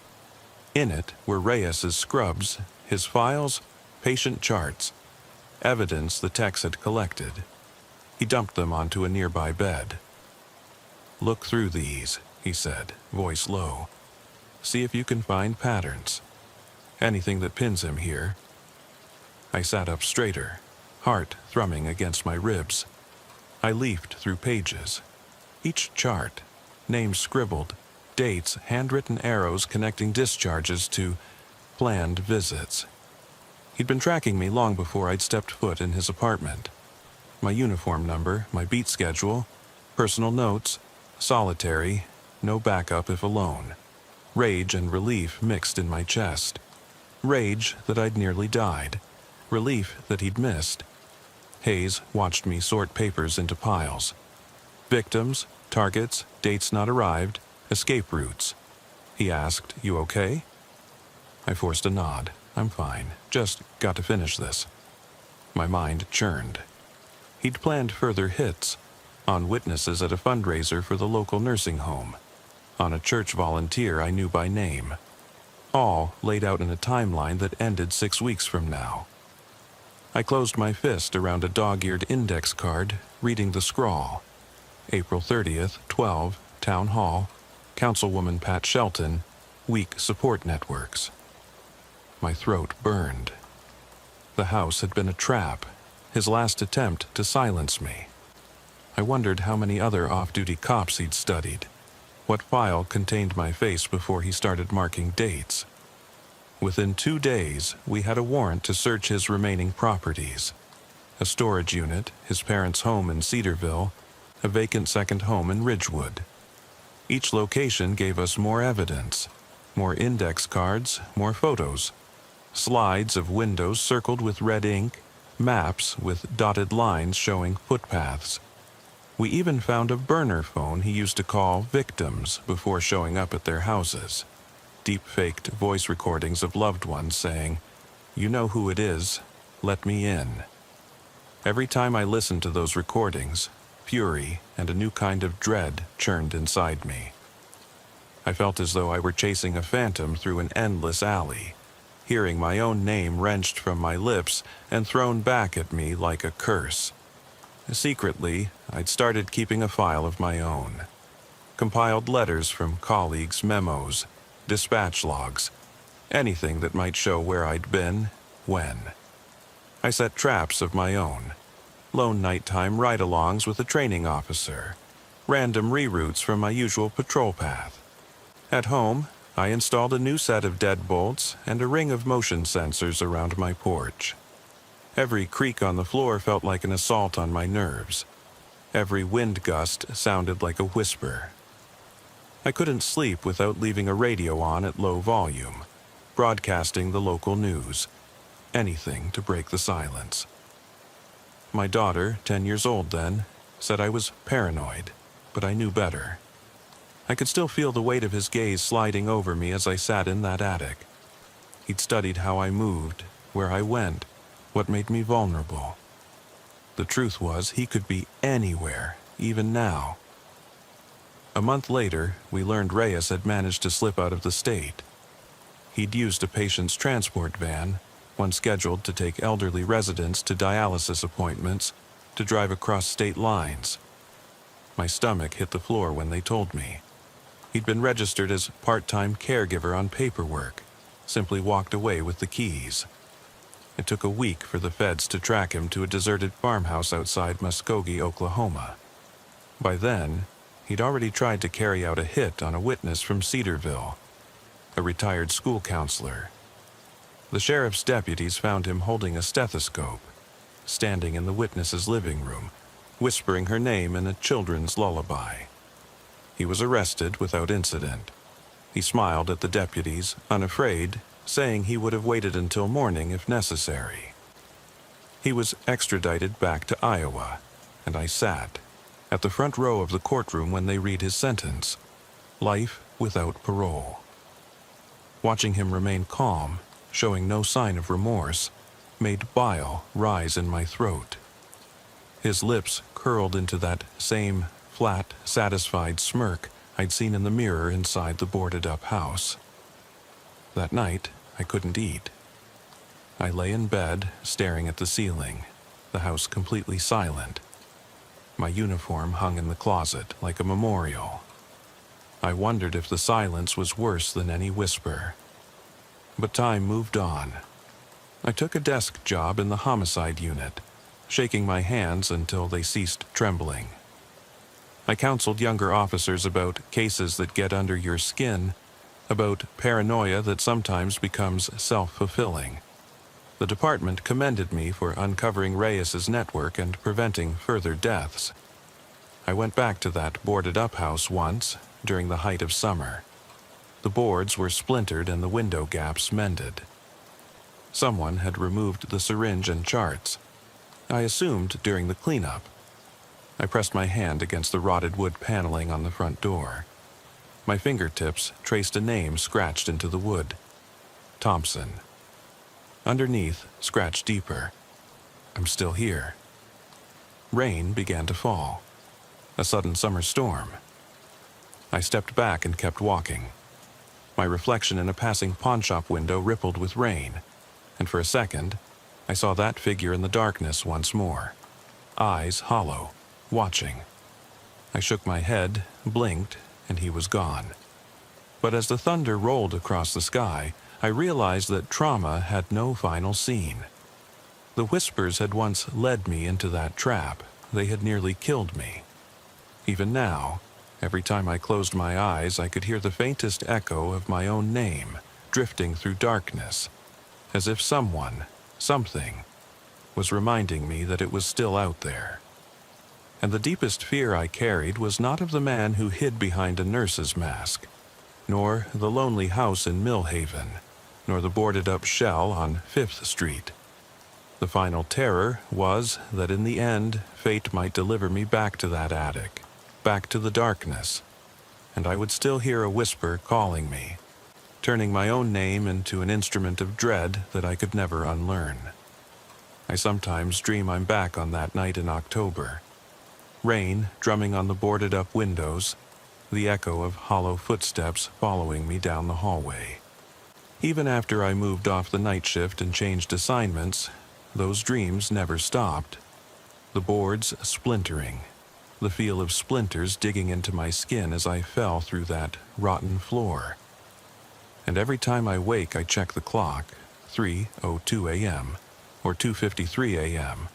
In it were Reyes's scrubs, his files, patient charts, evidence the techs had collected. He dumped them onto a nearby bed. "Look through these," he said, voice low. "See if you can find patterns. Anything that pins him here." I sat up straighter, heart thrumming against my ribs. I leafed through pages. Each chart, names scribbled, dates, handwritten arrows connecting discharges to planned visits. He'd been tracking me long before I'd stepped foot in his apartment. My uniform number, my beat schedule, personal notes, solitary, no backup if alone. Rage and relief mixed in my chest. Rage that I'd nearly died. Relief that he'd missed. Hayes watched me sort papers into piles. Victims, targets, dates not arrived, escape routes. He asked, "You okay?" I forced a nod. "I'm fine. Just got to finish this." My mind churned. He'd planned further hits, on witnesses at a fundraiser for the local nursing home, on a church volunteer I knew by name, all laid out in a timeline that ended 6 weeks from now. I closed my fist around a dog-eared index card, reading the scrawl. April 30th, 12, Town Hall, Councilwoman Pat Shelton, Weak Support Networks. My throat burned. The house had been a trap, his last attempt to silence me. I wondered how many other off-duty cops he'd studied, what file contained my face before he started marking dates. Within 2 days, we had a warrant to search his remaining properties. A storage unit, his parents' home in Cedarville, a vacant second home in Ridgewood. Each location gave us more evidence, more index cards, more photos, slides of windows circled with red ink, maps with dotted lines showing footpaths. We even found a burner phone he used to call victims before showing up at their houses. Deep-faked voice recordings of loved ones saying, "You know who it is, let me in." Every time I listened to those recordings, fury and a new kind of dread churned inside me. I felt as though I were chasing a phantom through an endless alley, hearing my own name wrenched from my lips and thrown back at me like a curse. Secretly, I'd started keeping a file of my own. Compiled letters from colleagues, memos, dispatch logs, anything that might show where I'd been, when. I set traps of my own. Lone nighttime ride-alongs with a training officer. Random reroutes from my usual patrol path. At home, I installed a new set of deadbolts and a ring of motion sensors around my porch. Every creak on the floor felt like an assault on my nerves. Every wind gust sounded like a whisper. I couldn't sleep without leaving a radio on at low volume, broadcasting the local news. Anything to break the silence. My daughter, 10 years old then, said I was paranoid, but I knew better. I could still feel the weight of his gaze sliding over me as I sat in that attic. He'd studied how I moved, where I went, what made me vulnerable. The truth was, he could be anywhere, even now. A month later, we learned Reyes had managed to slip out of the state. He'd used a patient's transport van, one scheduled to take elderly residents to dialysis appointments, to drive across state lines. My stomach hit the floor when they told me. He'd been registered as part-time caregiver on paperwork, simply walked away with the keys. It took a week for the feds to track him to a deserted farmhouse outside Muskogee, Oklahoma. By then, he'd already tried to carry out a hit on a witness from Cedarville. a retired school counselor. The sheriff's deputies found him holding a stethoscope, standing in the witness's living room, whispering her name in a children's lullaby. He was arrested without incident. He smiled at the deputies, unafraid, saying he would have waited until morning if necessary. He was extradited back to Iowa, and I sat at the front row of the courtroom when they read his sentence, life without parole. Watching him remain calm, showing no sign of remorse, made bile rise in my throat. His lips curled into that same flat, satisfied smirk I'd seen in the mirror inside the boarded-up house. That night, I couldn't eat. I lay in bed, staring at the ceiling, the house completely silent. My uniform hung in the closet like a memorial. I wondered if the silence was worse than any whisper. But time moved on. I took a desk job in the homicide unit, shaking my hands until they ceased trembling. I counseled younger officers about cases that get under your skin, about paranoia that sometimes becomes self-fulfilling. The department commended me for uncovering Reyes's network and preventing further deaths. I went back to that boarded-up house once, during the height of summer. The boards were splintered and the window gaps mended. Someone had removed the syringe and charts. I assumed during the cleanup. I pressed my hand against the rotted wood paneling on the front door. My fingertips traced a name scratched into the wood. Thompson. Underneath, scratched deeper. I'm still here. Rain began to fall. A sudden summer storm. I stepped back and kept walking. My reflection in a passing pawnshop window rippled with rain, and for a second, I saw that figure in the darkness once more. Eyes hollow, watching. I shook my head, blinked, and he was gone. But as the thunder rolled across the sky, I realized that trauma had no final scene. The whispers had once led me into that trap. They had nearly killed me. Even now, every time I closed my eyes, I could hear the faintest echo of my own name, drifting through darkness, as if someone, something, was reminding me that it was still out there. And the deepest fear I carried was not of the man who hid behind a nurse's mask, nor the lonely house in Millhaven, nor the boarded-up shell on 5th Street. The final terror was that in the end, fate might deliver me back to that attic, back to the darkness, and I would still hear a whisper calling me, turning my own name into an instrument of dread that I could never unlearn. I sometimes dream I'm back on that night in October. Rain drumming on the boarded-up windows, the echo of hollow footsteps following me down the hallway. Even after I moved off the night shift and changed assignments, those dreams never stopped. The boards splintering, the feel of splinters digging into my skin as I fell through that rotten floor. And every time I wake, I check the clock, 3:02 a.m. or 2:53 a.m.,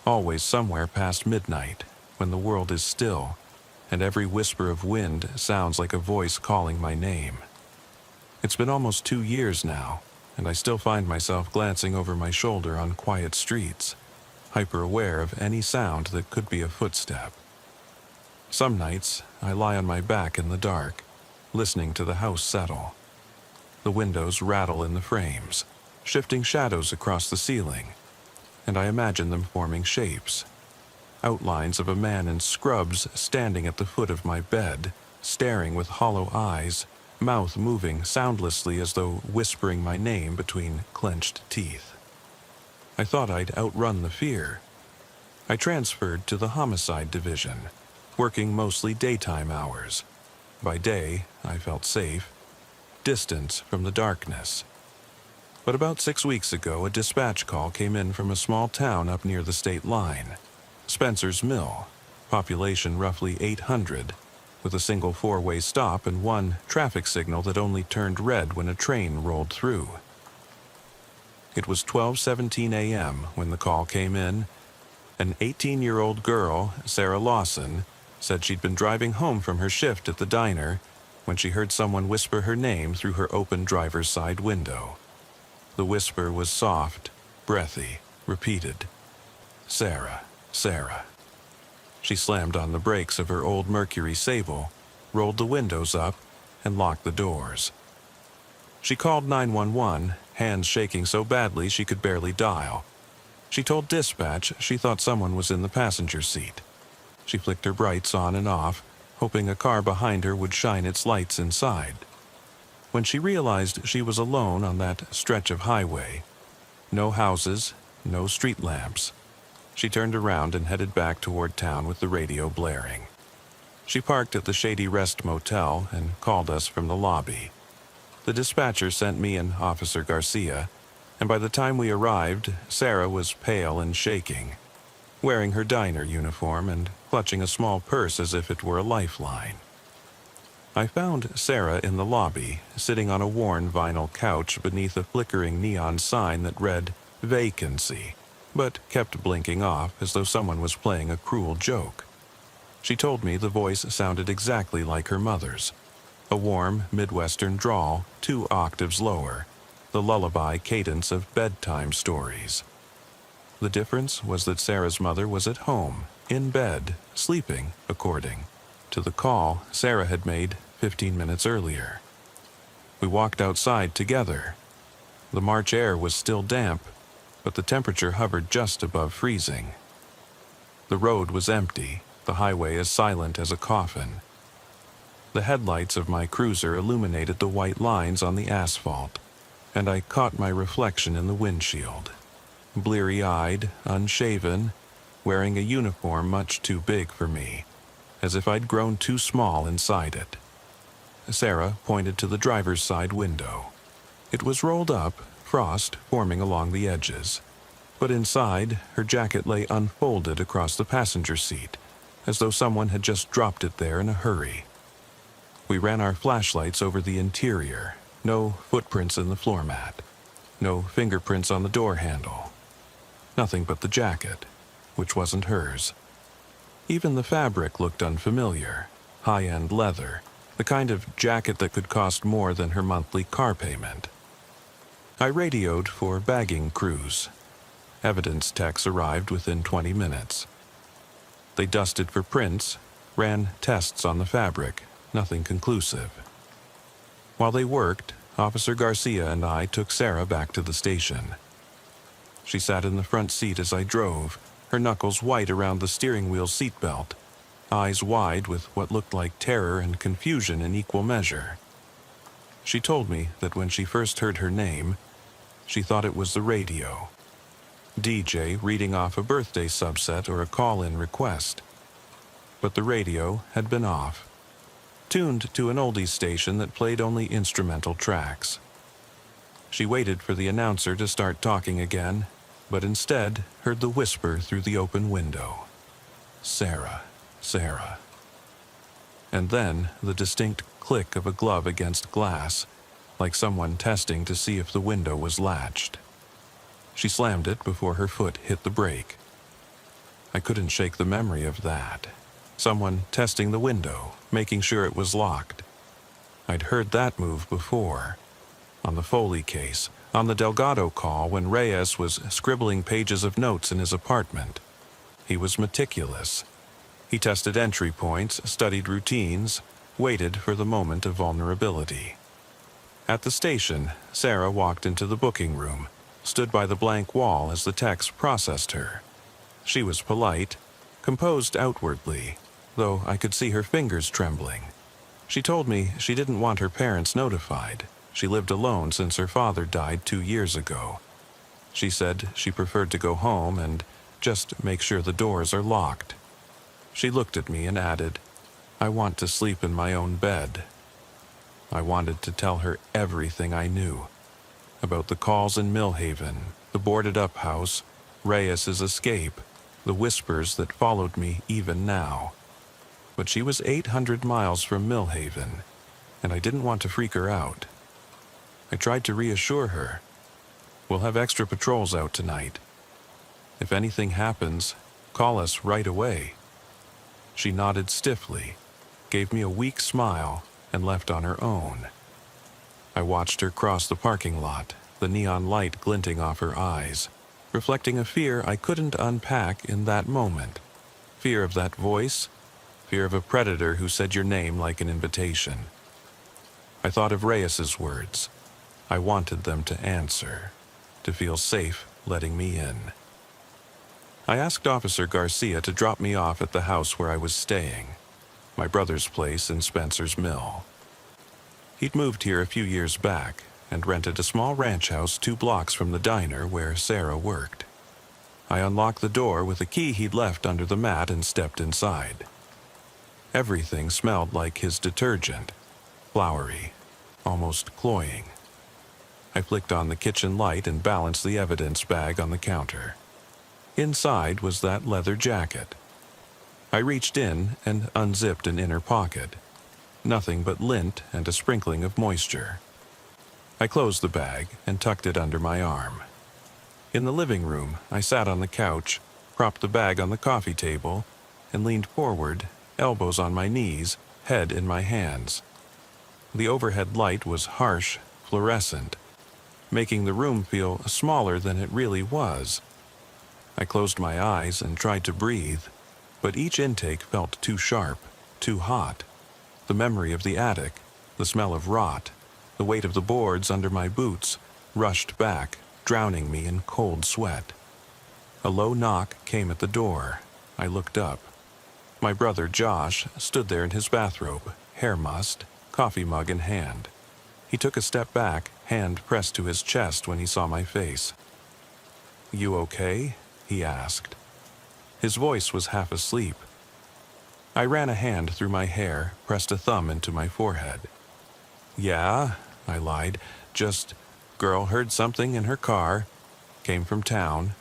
always somewhere past midnight, when the world is still, and every whisper of wind sounds like a voice calling my name. It's been almost 2 years now, and I still find myself glancing over my shoulder on quiet streets, hyper-aware of any sound that could be a footstep. Some nights, I lie on my back in the dark, listening to the house settle. The windows rattle in the frames, shifting shadows across the ceiling, and I imagine them forming shapes. Outlines of a man in scrubs standing at the foot of my bed, staring with hollow eyes, mouth moving soundlessly as though whispering my name between clenched teeth. I thought I'd outrun the fear. I transferred to the homicide division, working mostly daytime hours. By day, I felt safe, distance from the darkness. But about 6 weeks ago, a dispatch call came in from a small town up near the state line, Spencer's Mill, population roughly 800, with a single four-way stop and one traffic signal that only turned red when a train rolled through. It was 12:17 a.m. when the call came in. An 18-year-old girl, Sarah Lawson, said she'd been driving home from her shift at the diner when she heard someone whisper her name through her open driver's side window. The whisper was soft, breathy, repeated. "Sarah, Sarah." She slammed on the brakes of her old Mercury Sable, rolled the windows up, and locked the doors. She called 911, hands shaking so badly she could barely dial. She told dispatch she thought someone was in the passenger seat. She flicked her brights on and off, hoping a car behind her would shine its lights inside. When she realized she was alone on that stretch of highway, no houses, no street lamps, she turned around and headed back toward town with the radio blaring. She parked at the Shady Rest Motel and called us from the lobby. The dispatcher sent me and Officer Garcia, and by the time we arrived, Sarah was pale and shaking, wearing her diner uniform and clutching a small purse as if it were a lifeline. I found Sarah in the lobby, sitting on a worn vinyl couch beneath a flickering neon sign that read "Vacancy," but kept blinking off as though someone was playing a cruel joke. She told me the voice sounded exactly like her mother's, a warm Midwestern drawl 2 octaves lower, the lullaby cadence of bedtime stories. The difference was that Sarah's mother was at home, in bed, sleeping, according to the call Sarah had made 15 minutes earlier. We walked outside together. The March air was still damp, but the temperature hovered just above freezing. The road was empty, the highway as silent as a coffin. The headlights of my cruiser illuminated the white lines on the asphalt, and I caught my reflection in the windshield. Bleary-eyed, unshaven, wearing a uniform much too big for me, as if I'd grown too small inside it. Sarah pointed to the driver's side window. It was rolled up, frost forming along the edges, but inside, her jacket lay unfolded across the passenger seat, as though someone had just dropped it there in a hurry. We ran our flashlights over the interior. No footprints in the floor mat. No fingerprints on the door handle. Nothing but the jacket, which wasn't hers. Even the fabric looked unfamiliar. High-end leather, the kind of jacket that could cost more than her monthly car payment. I radioed for bagging crews. Evidence techs arrived within 20 minutes. They dusted for prints, ran tests on the fabric, nothing conclusive. While they worked, Officer Garcia and I took Sarah back to the station. She sat in the front seat as I drove, her knuckles white around the steering wheel seatbelt, eyes wide with what looked like terror and confusion in equal measure. She told me that when she first heard her name, she thought it was the radio. DJ reading off a birthday subset or a call-in request. But the radio had been off, tuned to an oldies station that played only instrumental tracks. She waited for the announcer to start talking again, but instead heard the whisper through the open window. "Sarah, Sarah." And then the distinct click of a glove against glass, like someone testing to see if the window was latched. She slammed it before her foot hit the brake. I couldn't shake the memory of that. Someone testing the window, making sure it was locked. I'd heard that move before. On the Foley case, on the Delgado call when Reyes was scribbling pages of notes in his apartment. He was meticulous. He tested entry points, studied routines, waited for the moment of vulnerability. At the station, Sarah walked into the booking room, stood by the blank wall as the techs processed her. She was polite, composed outwardly, though I could see her fingers trembling. She told me she didn't want her parents notified. She lived alone since her father died 2 years ago. She said she preferred to go home and just make sure the doors are locked. She looked at me and added, "I want to sleep in my own bed." I wanted to tell her everything I knew. About the calls in Millhaven, the boarded-up house, Reyes's escape, the whispers that followed me even now. But she was 800 miles from Millhaven, and I didn't want to freak her out. I tried to reassure her. "We'll have extra patrols out tonight. If anything happens, call us right away." She nodded stiffly, gave me a weak smile, and left on her own. I watched her cross the parking lot, the neon light glinting off her eyes, reflecting a fear I couldn't unpack in that moment. Fear of that voice, fear of a predator who said your name like an invitation. I thought of Reyes's words. I wanted them to answer, to feel safe letting me in. I asked Officer Garcia to drop me off at the house where I was staying, my brother's place in Spencer's Mill. He'd moved here a few years back and rented a small ranch house 2 blocks from the diner where Sarah worked. I unlocked the door with a key he'd left under the mat and stepped inside. Everything smelled like his detergent, flowery, almost cloying. I flicked on the kitchen light and balanced the evidence bag on the counter. Inside was that leather jacket. I reached in and unzipped an inner pocket. Nothing but lint and a sprinkling of moisture. I closed the bag and tucked it under my arm. In the living room, I sat on the couch, propped the bag on the coffee table, and leaned forward, elbows on my knees, head in my hands. The overhead light was harsh, fluorescent, making the room feel smaller than it really was. I closed my eyes and tried to breathe, but each intake felt too sharp, too hot. The memory of the attic, the smell of rot, the weight of the boards under my boots, rushed back, drowning me in cold sweat. A low knock came at the door. I looked up. My brother Josh stood there in his bathrobe, hair mussed, coffee mug in hand. He took a step back, hand pressed to his chest when he saw my face. "You okay?" he asked. His voice was half asleep. I ran a hand through my hair, pressed a thumb into my forehead. "Yeah," I lied. "Just, girl heard something in her car. Came from town."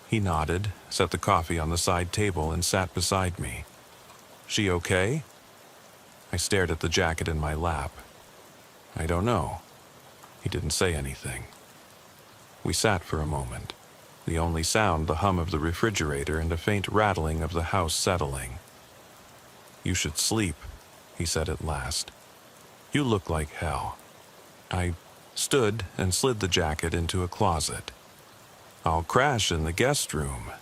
He nodded, set the coffee on the side table, and sat beside me. "She okay?" I stared at the jacket in my lap. "I don't know." He didn't say anything. We sat for a moment. The only sound the hum of the refrigerator and a faint rattling of the house settling. "You should sleep," he said at last. "You look like hell." I stood and slid the jacket into a closet. "I'll crash in the guest room."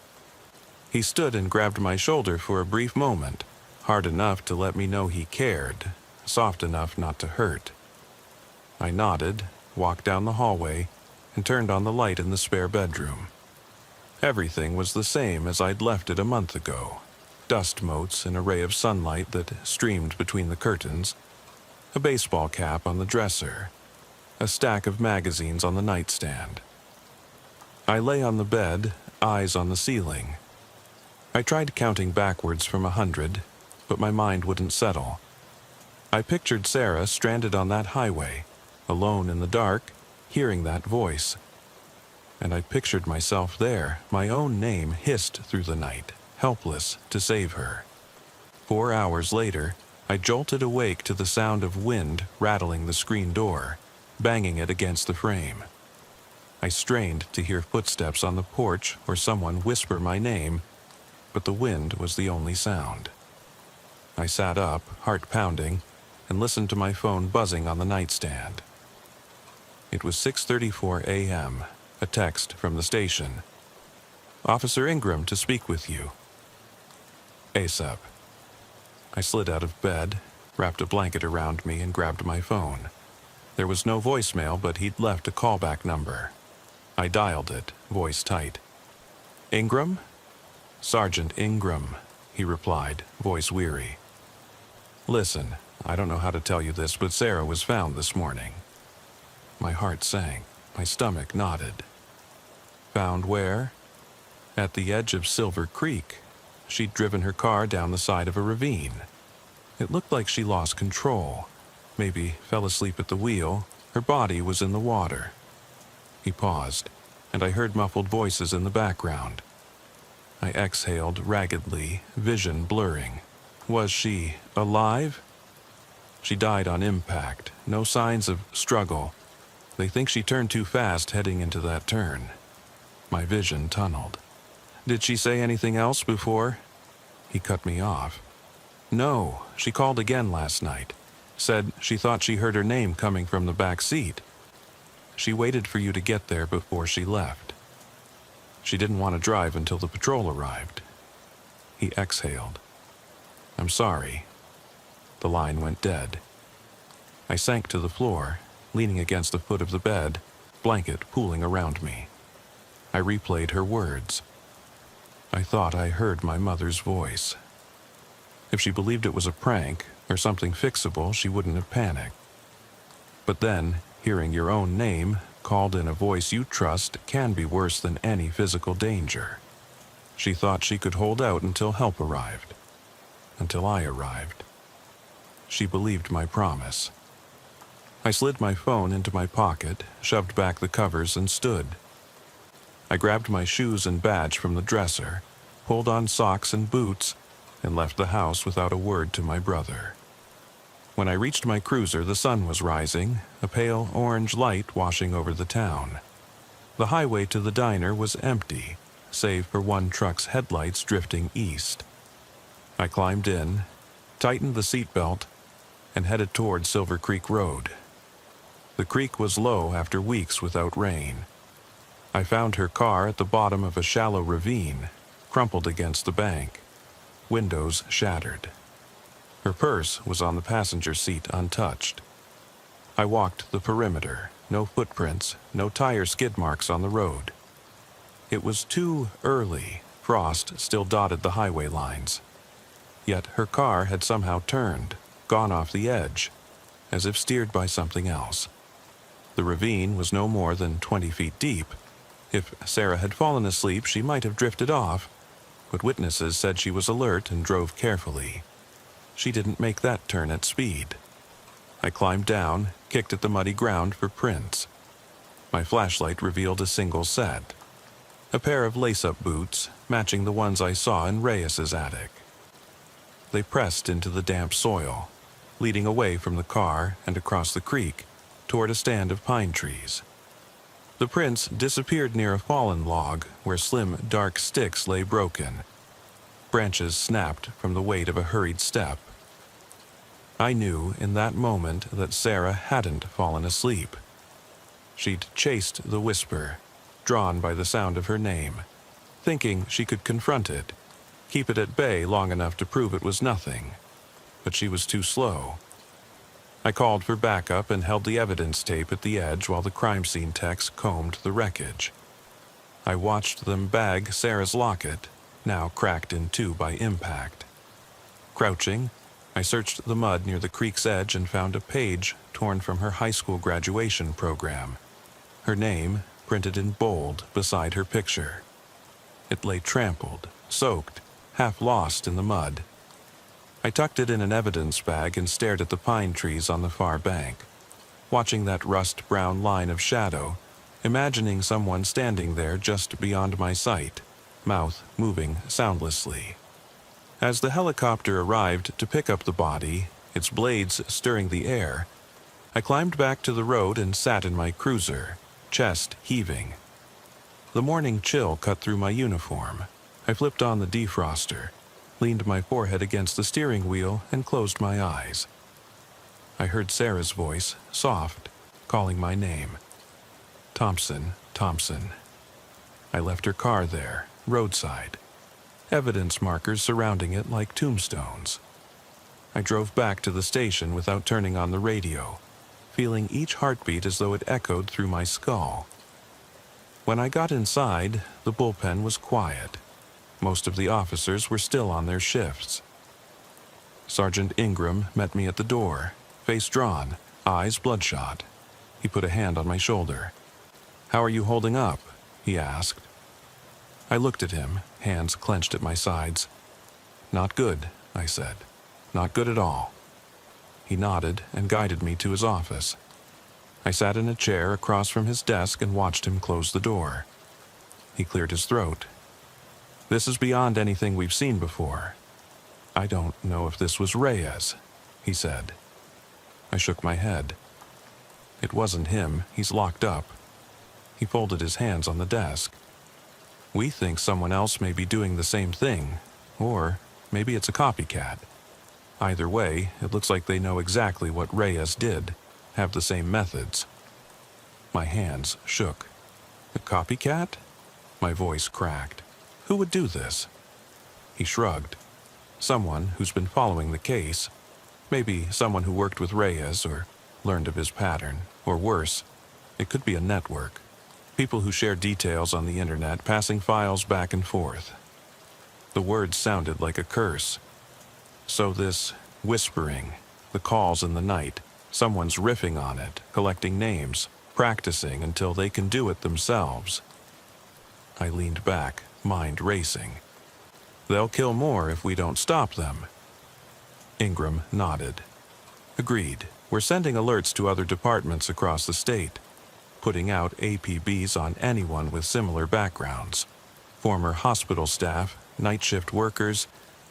He stood and grabbed my shoulder for a brief moment, hard enough to let me know he cared, soft enough not to hurt. I nodded, walked down the hallway, and turned on the light in the spare bedroom. Everything was the same as I'd left it a month ago. Dust motes, an array of sunlight that streamed between the curtains, a baseball cap on the dresser, a stack of magazines on the nightstand. I lay on the bed, eyes on the ceiling. I tried counting backwards from 100, but my mind wouldn't settle. I pictured Sarah stranded on that highway, alone in the dark, hearing that voice. And I pictured myself there, my own name hissed through the night, helpless to save her. 4 hours later, I jolted awake to the sound of wind rattling the screen door, banging it against the frame. I strained to hear footsteps on the porch or someone whisper my name, but the wind was the only sound. I sat up, heart pounding, and listened to my phone buzzing on the nightstand. It was 6:34 a.m., a text from the station. "Officer Ingram to speak with you. ASAP." I slid out of bed, wrapped a blanket around me, and grabbed my phone. There was no voicemail, but he'd left a callback number. I dialed it, voice tight. "Ingram?" "Sergeant Ingram," he replied, voice weary. "Listen, I don't know how to tell you this, but Sarah was found this morning." My heart sank. My stomach knotted. "Found where?" "At the edge of Silver Creek. She'd driven her car down the side of a ravine. It looked like she lost control. Maybe fell asleep at the wheel. Her body was in the water." He paused, and I heard muffled voices in the background. I exhaled raggedly, vision blurring. "Was she alive?" "She died on impact. No signs of struggle. They think she turned too fast heading into that turn." My vision tunneled. "Did she say anything else before?" He cut me off. "No, she called again last night. Said she thought she heard her name coming from the back seat. She waited for you to get there before she left. She didn't want to drive until the patrol arrived. He exhaled. I'm sorry. The line went dead. I sank to the floor, leaning against the foot of the bed, blanket pooling around me. I replayed her words. I thought I heard my mother's voice. If she believed it was a prank or something fixable, she wouldn't have panicked. But then, hearing your own name called in a voice you trust can be worse than any physical danger. She thought she could hold out until help arrived. Until I arrived. She believed my promise. I slid my phone into my pocket, shoved back the covers, and stood. I grabbed my shoes and badge from the dresser, pulled on socks and boots, and left the house without a word to my brother. When I reached my cruiser, the sun was rising, a pale orange light washing over the town. The highway to the diner was empty, save for one truck's headlights drifting east. I climbed in, tightened the seatbelt, and headed toward Silver Creek Road. The creek was low after weeks without rain. I found her car at the bottom of a shallow ravine, crumpled against the bank, windows shattered. Her purse was on the passenger seat untouched. I walked the perimeter, no footprints, no tire skid marks on the road. It was too early, frost still dotted the highway lines. Yet her car had somehow turned, gone off the edge, as if steered by something else. The ravine was no more than 20 feet deep. If Sarah had fallen asleep, she might have drifted off, but witnesses said she was alert and drove carefully. She didn't make that turn at speed. I climbed down, kicked at the muddy ground for prints. My flashlight revealed a single set. A pair of lace-up boots, matching the ones I saw in Reyes's attic. They pressed into the damp soil, leading away from the car and across the creek, toward a stand of pine trees. The prints disappeared near a fallen log where slim, dark sticks lay broken. Branches snapped from the weight of a hurried step. I knew in that moment that Sarah hadn't fallen asleep. She'd chased the whisper, drawn by the sound of her name, thinking she could confront it, keep it at bay long enough to prove it was nothing. But she was too slow. I called for backup and held the evidence tape at the edge while the crime scene techs combed the wreckage. I watched them bag Sarah's locket, now cracked in two by impact. Crouching, I searched the mud near the creek's edge and found a page torn from her high school graduation program. Her name printed in bold beside her picture. It lay trampled, soaked, half lost in the mud. I tucked it in an evidence bag and stared at the pine trees on the far bank, watching that rust-brown line of shadow, imagining someone standing there just beyond my sight, mouth moving soundlessly. As the helicopter arrived to pick up the body, its blades stirring the air, I climbed back to the road and sat in my cruiser, chest heaving. The morning chill cut through my uniform. I flipped on the defroster, leaned my forehead against the steering wheel, and closed my eyes. I heard Sarah's voice, soft, calling my name. Thompson, Thompson. I left her car there, roadside. Evidence markers surrounding it like tombstones. I drove back to the station without turning on the radio, feeling each heartbeat as though it echoed through my skull. When I got inside, the bullpen was quiet. Most of the officers were still on their shifts. Sergeant Ingram met me at the door, face drawn, eyes bloodshot. He put a hand on my shoulder. "How are you holding up?" he asked. I looked at him, hands clenched at my sides. "Not good," I said. "Not good at all." He nodded and guided me to his office. I sat in a chair across from his desk and watched him close the door. He cleared his throat. "This is beyond anything we've seen before. I don't know if this was Reyes," he said. I shook my head. "It wasn't him. He's locked up." He folded his hands on the desk. "We think someone else may be doing the same thing, or maybe it's a copycat." Either way, it looks like they know exactly what Reyes did, have the same methods. My hands shook. A copycat? My voice cracked. Who would do this? He shrugged. Someone who's been following the case. Maybe someone who worked with Reyes or learned of his pattern. Or worse, it could be a network. People who share details on the internet, passing files back and forth. The words sounded like a curse. So this whispering, the calls in the night, someone's riffing on it, collecting names, practicing until they can do it themselves. I leaned back, mind racing. They'll kill more if we don't stop them. Ingram nodded. Agreed. We're sending alerts to other departments across the state, putting out APBs on anyone with similar backgrounds. Former hospital staff, night shift workers,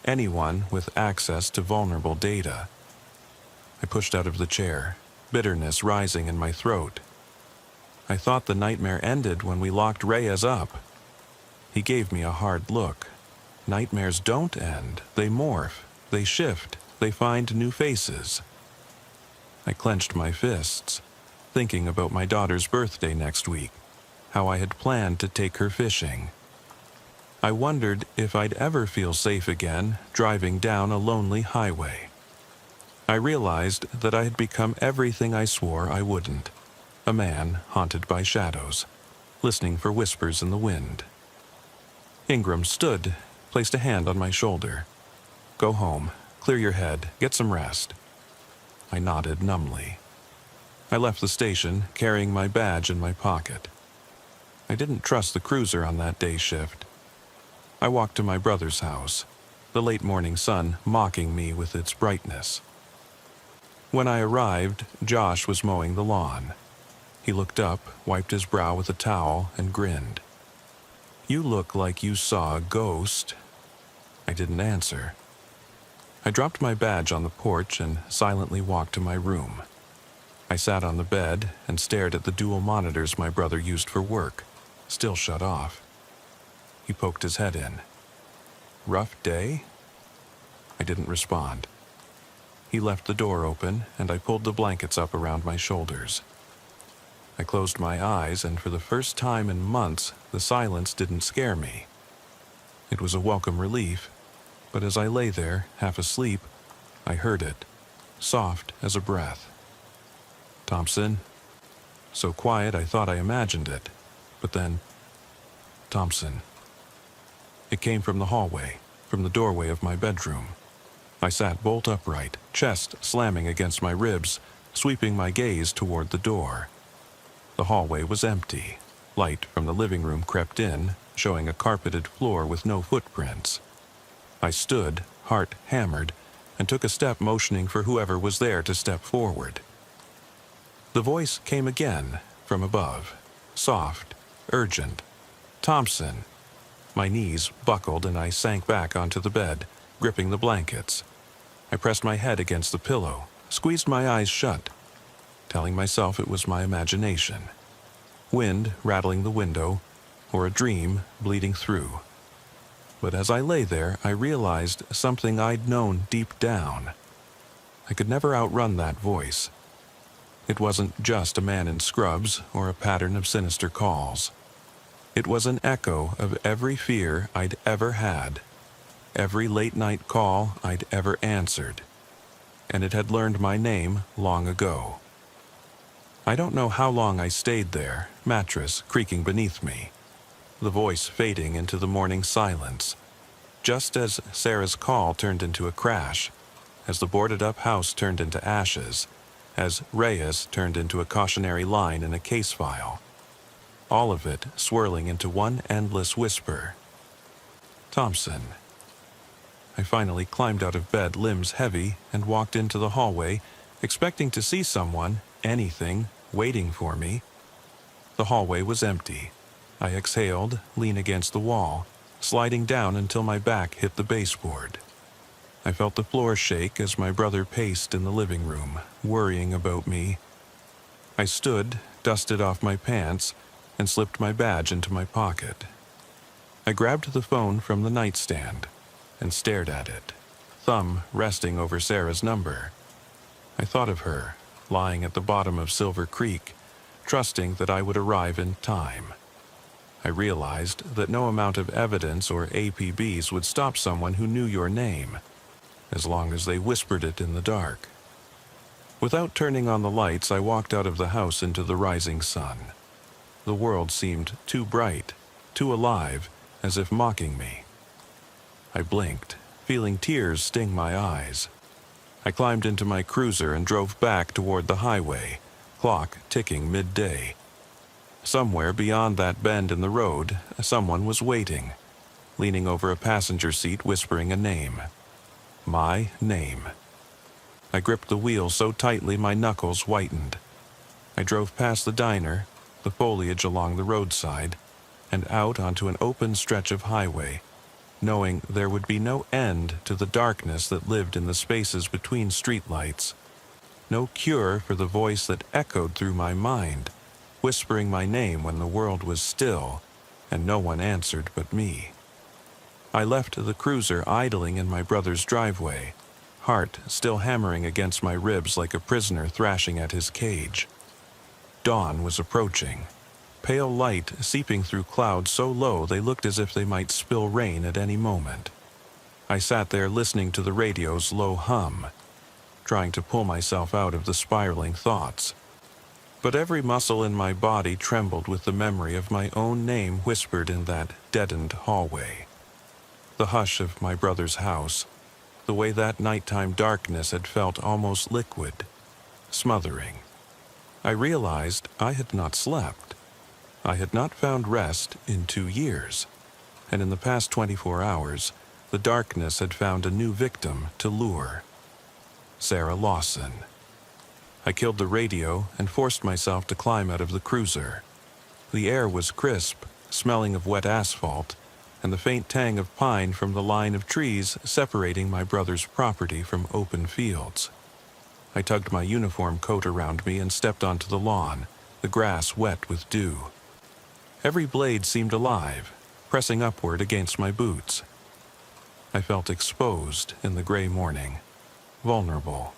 anyone with access to vulnerable data. I pushed out of the chair, bitterness rising in my throat. I thought the nightmare ended when we locked Reyes up. He gave me a hard look. Nightmares don't end. They morph. They shift. They find new faces. I clenched my fists, thinking about my daughter's birthday next week, how I had planned to take her fishing. I wondered if I'd ever feel safe again driving down a lonely highway. I realized that I had become everything I swore I wouldn't. A man haunted by shadows, listening for whispers in the wind. Ingram stood, placed a hand on my shoulder. Go home, clear your head, get some rest. I nodded numbly. I left the station, carrying my badge in my pocket. I didn't trust the cruiser on that day shift. I walked to my brother's house, the late morning sun mocking me with its brightness. When I arrived, Josh was mowing the lawn. He looked up, wiped his brow with a towel, and grinned. You look like you saw a ghost. I didn't answer. I dropped my badge on the porch and silently walked to my room. I sat on the bed and stared at the dual monitors my brother used for work, still shut off. He poked his head in. Rough day? I didn't respond. He left the door open, and I pulled the blankets up around my shoulders. I closed my eyes, and for the first time in months, the silence didn't scare me. It was a welcome relief, but as I lay there, half asleep, I heard it, soft as a breath. Thompson. So quiet I thought I imagined it, but then, Thompson. It came from the hallway, from the doorway of my bedroom. I sat bolt upright, chest slamming against my ribs, sweeping my gaze toward the door. The hallway was empty. Light from the living room crept in, showing a carpeted floor with no footprints. I stood, heart hammered, and took a step motioning for whoever was there to step forward. The voice came again, from above, soft, urgent. Thompson. My knees buckled and I sank back onto the bed, gripping the blankets. I pressed my head against the pillow, squeezed my eyes shut, telling myself it was my imagination. Wind rattling the window, or a dream bleeding through. But as I lay there, I realized something I'd known deep down. I could never outrun that voice. It wasn't just a man in scrubs or a pattern of sinister calls. It was an echo of every fear I'd ever had, every late-night call I'd ever answered, and it had learned my name long ago. I don't know how long I stayed there, mattress creaking beneath me, the voice fading into the morning silence, just as Sarah's call turned into a crash, as the boarded-up house turned into ashes, as Reyes turned into a cautionary line in a case file. All of it swirling into one endless whisper. Thompson. I finally climbed out of bed, limbs heavy, and walked into the hallway, expecting to see someone, anything, waiting for me. The hallway was empty. I exhaled, leaned against the wall, sliding down until my back hit the baseboard. I felt the floor shake as my brother paced in the living room, worrying about me. I stood, dusted off my pants, and slipped my badge into my pocket. I grabbed the phone from the nightstand and stared at it, thumb resting over Sarah's number. I thought of her, lying at the bottom of Silver Creek, trusting that I would arrive in time. I realized that no amount of evidence or APBs would stop someone who knew your name, as long as they whispered it in the dark. Without turning on the lights, I walked out of the house into the rising sun. The world seemed too bright, too alive, as if mocking me. I blinked, feeling tears sting my eyes. I climbed into my cruiser and drove back toward the highway, clock ticking midday. Somewhere beyond that bend in the road, someone was waiting, leaning over a passenger seat whispering a name. My name. I gripped the wheel so tightly my knuckles whitened. I drove past the diner, the foliage along the roadside, and out onto an open stretch of highway, knowing there would be no end to the darkness that lived in the spaces between streetlights. No cure for the voice that echoed through my mind, whispering my name when the world was still and no one answered but me. I left the cruiser idling in my brother's driveway, heart still hammering against my ribs like a prisoner thrashing at his cage. Dawn was approaching, pale light seeping through clouds so low they looked as if they might spill rain at any moment. I sat there listening to the radio's low hum, trying to pull myself out of the spiraling thoughts. But every muscle in my body trembled with the memory of my own name whispered in that deadened hallway. The hush of my brother's house, the way that nighttime darkness had felt almost liquid, smothering. I realized I had not slept. I had not found rest in 2 years, and in the past 24 hours, the darkness had found a new victim to lure. Sarah Lawson. I killed the radio and forced myself to climb out of the cruiser. The air was crisp, smelling of wet asphalt, and the faint tang of pine from the line of trees separating my brother's property from open fields. I tugged my uniform coat around me and stepped onto the lawn, the grass wet with dew. Every blade seemed alive, pressing upward against my boots. I felt exposed in the gray morning, vulnerable.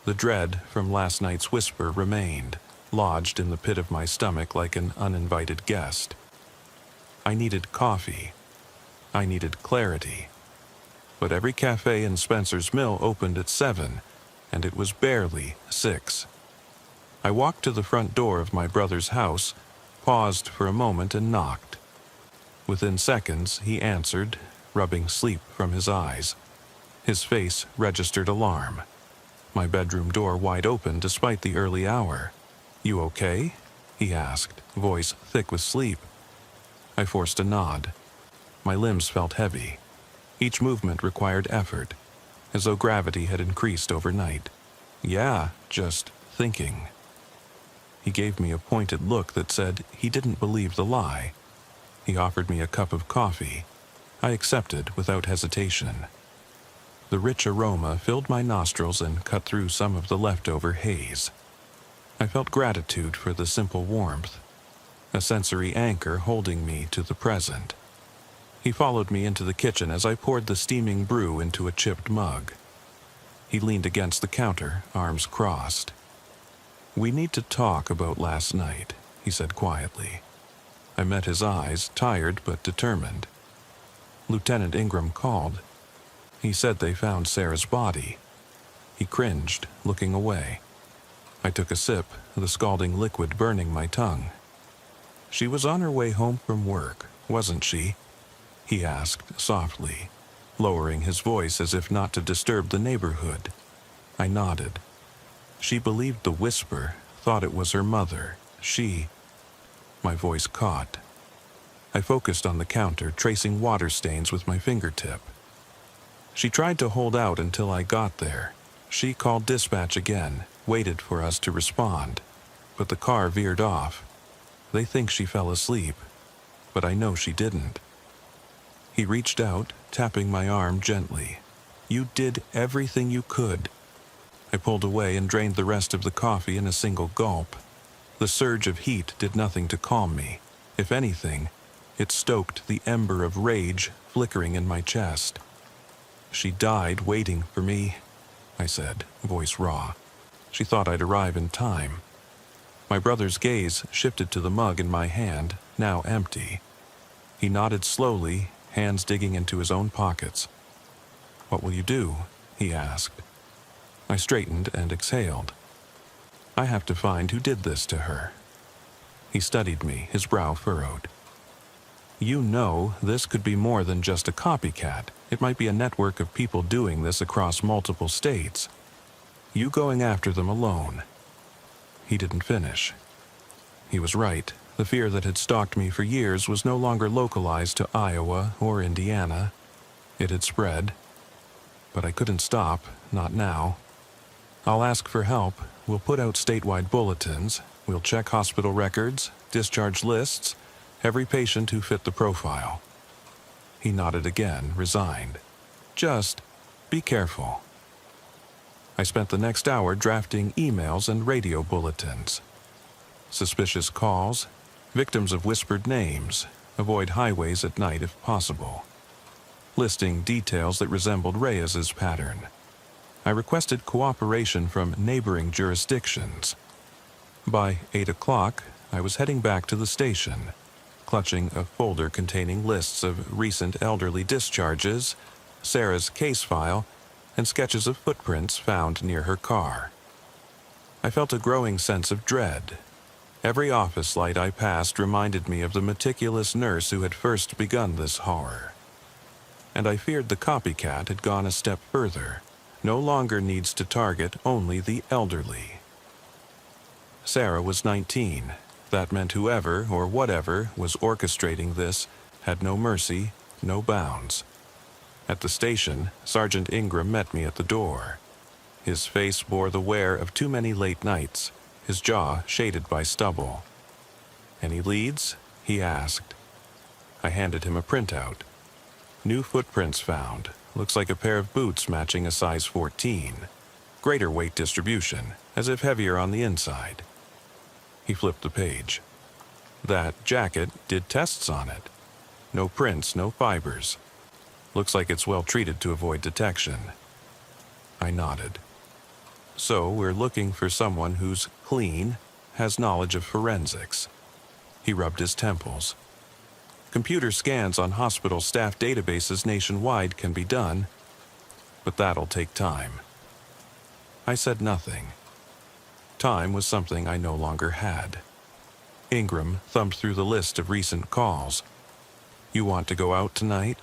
The dread from last night's whisper remained, lodged in the pit of my stomach like an uninvited guest. I needed coffee. I needed clarity. But every cafe in Spencer's Mill opened at 7, and it was barely 6. I walked to the front door of my brother's house, paused for a moment and knocked. Within seconds, he answered, rubbing sleep from his eyes. His face registered alarm. My bedroom door wide open despite the early hour. "You okay?" he asked, voice thick with sleep. I forced a nod. My limbs felt heavy. Each movement required effort, as though gravity had increased overnight. "Yeah, just thinking." He gave me a pointed look that said he didn't believe the lie. He offered me a cup of coffee. I accepted without hesitation. The rich aroma filled my nostrils and cut through some of the leftover haze. I felt gratitude for the simple warmth, a sensory anchor holding me to the present. He followed me into the kitchen as I poured the steaming brew into a chipped mug. He leaned against the counter, arms crossed. "We need to talk about last night," he said quietly. I met his eyes, tired but determined. "Lieutenant Ingram called. He said they found Sarah's body." He cringed, looking away. I took a sip, the scalding liquid burning my tongue. "She was on her way home from work, wasn't she?" he asked softly, lowering his voice as if not to disturb the neighborhood. I nodded. She believed the whisper, thought it was her mother. My voice caught. I focused on the counter, tracing water stains with my fingertip. "She tried to hold out until I got there. She called dispatch again, waited for us to respond. But the car veered off. They think she fell asleep, but I know she didn't." He reached out, tapping my arm gently. "You did everything you could." I pulled away and drained the rest of the coffee in a single gulp. The surge of heat did nothing to calm me. If anything, it stoked the ember of rage flickering in my chest. She died waiting for me, I said, voice raw. She thought I'd arrive in time. My brother's gaze shifted to the mug in my hand, now empty. He nodded slowly, hands digging into his own pockets. "What will you do?" he asked. I straightened and exhaled. "I have to find who did this to her." He studied me, his brow furrowed. "You know, this could be more than just a copycat. It might be a network of people doing this across multiple states. You going after them alone." He didn't finish. He was right. The fear that had stalked me for years was no longer localized to Iowa or Indiana. It had spread. But I couldn't stop, not now. "I'll ask for help. We'll put out statewide bulletins. We'll check hospital records, discharge lists, every patient who fit the profile." He nodded again, resigned. "Just be careful." I spent the next hour drafting emails and radio bulletins. Suspicious calls, victims of whispered names, avoid highways at night if possible. Listing details that resembled Reyes's pattern. I requested cooperation from neighboring jurisdictions. By 8 o'clock, I was heading back to the station, clutching a folder containing lists of recent elderly discharges, Sarah's case file, and sketches of footprints found near her car. I felt a growing sense of dread. Every office light I passed reminded me of the meticulous nurse who had first begun this horror. And I feared the copycat had gone a step further, no longer needs to target only the elderly. Sarah was 19. That meant whoever or whatever was orchestrating this had no mercy, no bounds. At the station, Sergeant Ingram met me at the door. His face bore the wear of too many late nights, his jaw shaded by stubble. "Any leads?" he asked. I handed him a printout. "New footprints found. Looks like a pair of boots matching a size 14. Greater weight distribution, as if heavier on the inside." He flipped the page. "That jacket did tests on it. No prints, no fibers. Looks like it's well treated to avoid detection." I nodded. "So we're looking for someone who's clean, has knowledge of forensics." He rubbed his temples. "Computer scans on hospital staff databases nationwide can be done, but that'll take time." I said nothing. Time was something I no longer had. Ingram thumbed through the list of recent calls. "You want to go out tonight?"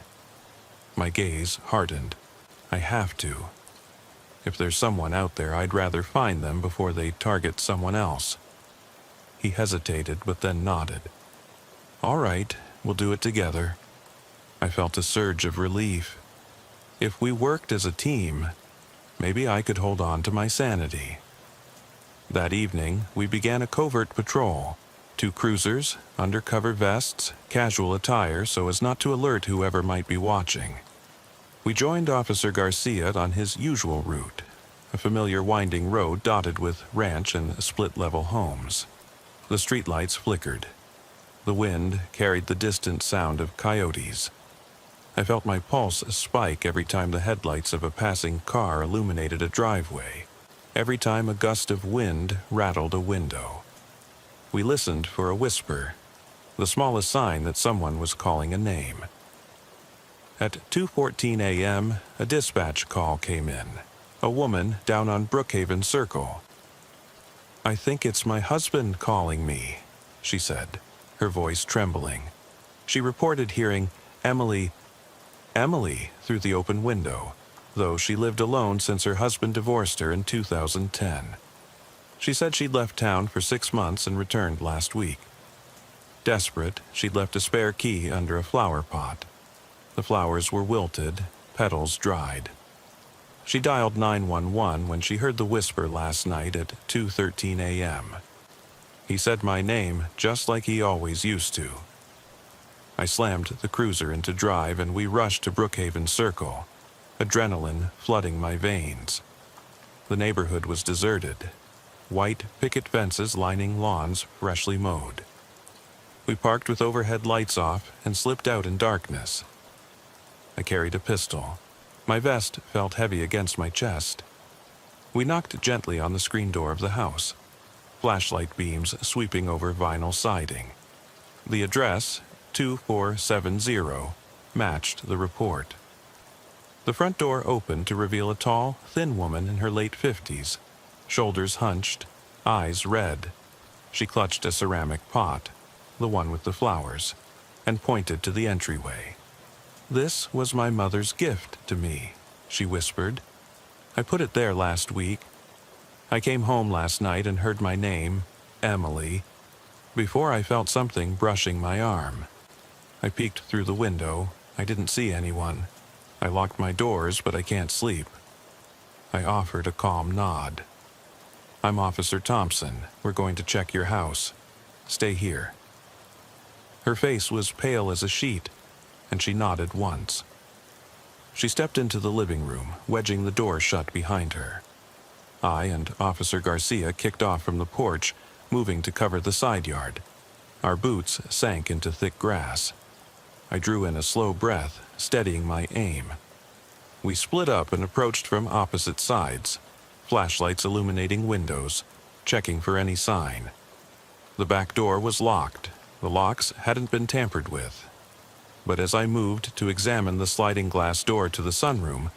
My gaze hardened. I have to. If there's someone out there, I'd rather find them before they target someone else. He hesitated, but then nodded. "All right, we'll do it together." I felt a surge of relief. If we worked as a team, maybe I could hold on to my sanity. That evening, we began a covert patrol. 2 cruisers, undercover vests, casual attire so as not to alert whoever might be watching. We joined Officer Garcia on his usual route, a familiar winding road dotted with ranch and split-level homes. The streetlights flickered. The wind carried the distant sound of coyotes. I felt my pulse spike every time the headlights of a passing car illuminated a driveway, every time a gust of wind rattled a window. We listened for a whisper, the smallest sign that someone was calling a name. At 2:14 a.m., a dispatch call came in. A woman down on Brookhaven Circle. "I think it's my husband calling me," she said, her voice trembling. She reported hearing Emily through the open window, though she lived alone since her husband divorced her in 2010. She said she'd left town for 6 months and returned last week. Desperate, she'd left a spare key under a flower pot. The flowers were wilted, petals dried. She dialed 911 when she heard the whisper last night at 2:13 a.m. He said my name just like he always used to. I slammed the cruiser into drive and we rushed to Brookhaven Circle, adrenaline flooding my veins. The neighborhood was deserted. White picket fences lining lawns freshly mowed. We parked with overhead lights off and slipped out in darkness. I carried a pistol. My vest felt heavy against my chest. We knocked gently on the screen door of the house, flashlight beams sweeping over vinyl siding. The address, 2470, matched the report. The front door opened to reveal a tall, thin woman in her late 50s, shoulders hunched, eyes red. She clutched a ceramic pot, the one with the flowers, and pointed to the entryway. "This was my mother's gift to me," she whispered. "I put it there last week. I came home last night and heard my name, Emily, before I felt something brushing my arm. I peeked through the window. I didn't see anyone. I locked my doors, but I can't sleep." I offered a calm nod. "I'm Officer Thompson. We're going to check your house. Stay here." Her face was pale as a sheet, and she nodded once. She stepped into the living room, wedging the door shut behind her. I and Officer Garcia kicked off from the porch, moving to cover the side yard. Our boots sank into thick grass. I drew in a slow breath, steadying my aim. We split up and approached from opposite sides, flashlights illuminating windows, checking for any sign. The back door was locked. The locks hadn't been tampered with. But as I moved to examine the sliding glass door to the sunroom,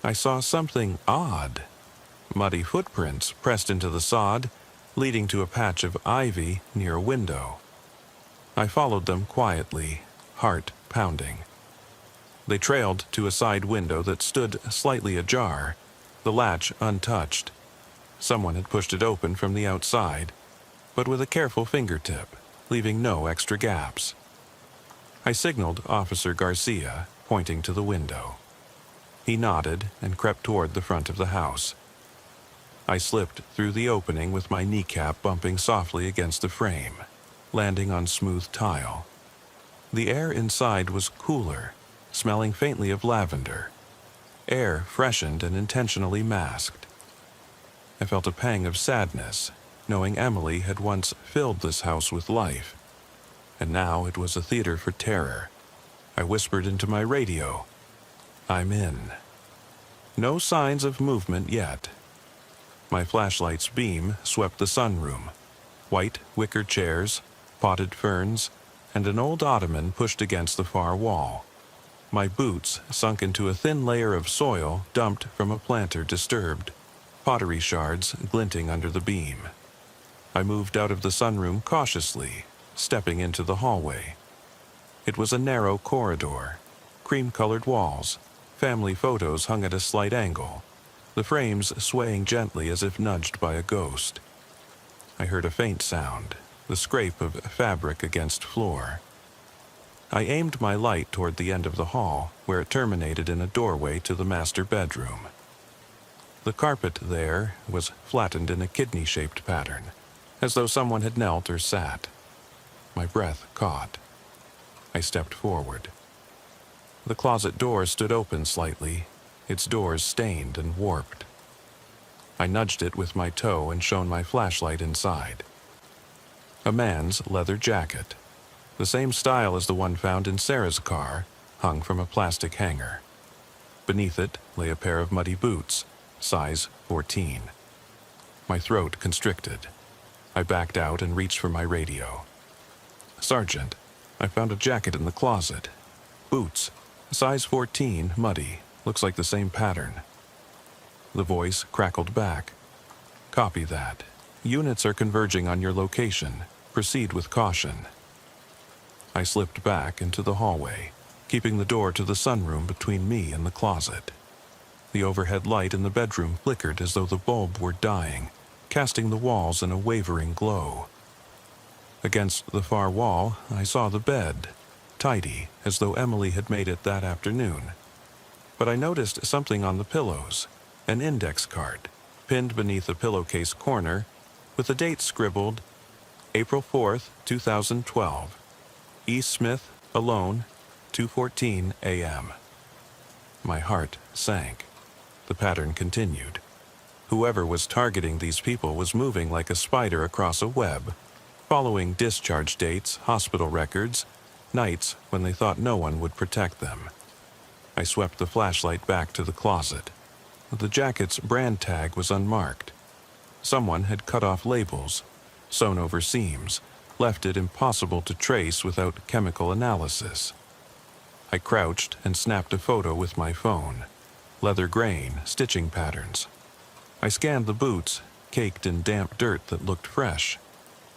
I saw something odd. Muddy footprints pressed into the sod, leading to a patch of ivy near a window. I followed them quietly, heart pounding. They trailed to a side window that stood slightly ajar, the latch untouched. Someone had pushed it open from the outside, but with a careful fingertip, leaving no extra gaps. I signaled Officer Garcia, pointing to the window. He nodded and crept toward the front of the house. I slipped through the opening with my kneecap bumping softly against the frame, landing on smooth tile. The air inside was cooler, smelling faintly of lavender. Air freshened and intentionally masked. I felt a pang of sadness, knowing Emily had once filled this house with life, and now it was a theater for terror. I whispered into my radio, "I'm in." No signs of movement yet. My flashlight's beam swept the sunroom. White wicker chairs, potted ferns, and an old ottoman pushed against the far wall. My boots sunk into a thin layer of soil dumped from a planter disturbed, pottery shards glinting under the beam. I moved out of the sunroom cautiously, stepping into the hallway. It was a narrow corridor, cream-colored walls, family photos hung at a slight angle, the frames swaying gently as if nudged by a ghost. I heard a faint sound, the scrape of fabric against floor. I aimed my light toward the end of the hall, where it terminated in a doorway to the master bedroom. The carpet there was flattened in a kidney-shaped pattern, as though someone had knelt or sat. My breath caught. I stepped forward. The closet door stood open slightly, its doors stained and warped. I nudged it with my toe and shone my flashlight inside. A man's leather jacket, the same style as the one found in Sarah's car, hung from a plastic hanger. Beneath it lay a pair of muddy boots, size 14. My throat constricted. I backed out and reached for my radio. "Sergeant, I found a jacket in the closet. Boots, size 14, muddy, looks like the same pattern." The voice crackled back. "Copy that. Units are converging on your location. Proceed with caution." I slipped back into the hallway, keeping the door to the sunroom between me and the closet. The overhead light in the bedroom flickered as though the bulb were dying, casting the walls in a wavering glow. Against the far wall, I saw the bed, tidy, as though Emily had made it that afternoon. But I noticed something on the pillows, an index card, pinned beneath a pillowcase corner, with a date scribbled, April 4th, 2012. E. Smith, alone, 2:14 a.m. My heart sank. The pattern continued. Whoever was targeting these people was moving like a spider across a web, following discharge dates, hospital records, nights when they thought no one would protect them. I swept the flashlight back to the closet. The jacket's brand tag was unmarked. Someone had cut off labels, sewn over seams, left it impossible to trace without chemical analysis. I crouched and snapped a photo with my phone. Leather grain, stitching patterns. I scanned the boots, caked in damp dirt that looked fresh.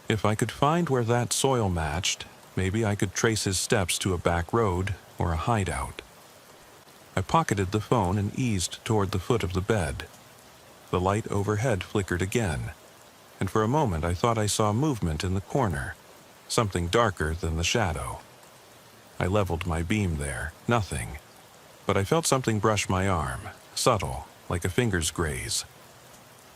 If I could find where that soil matched, maybe I could trace his steps to a back road or a hideout. I pocketed the phone and eased toward the foot of the bed. The light overhead flickered again, and for a moment I thought I saw movement in the corner, something darker than the shadow. I leveled my beam there, nothing, but I felt something brush my arm, subtle, like a finger's graze.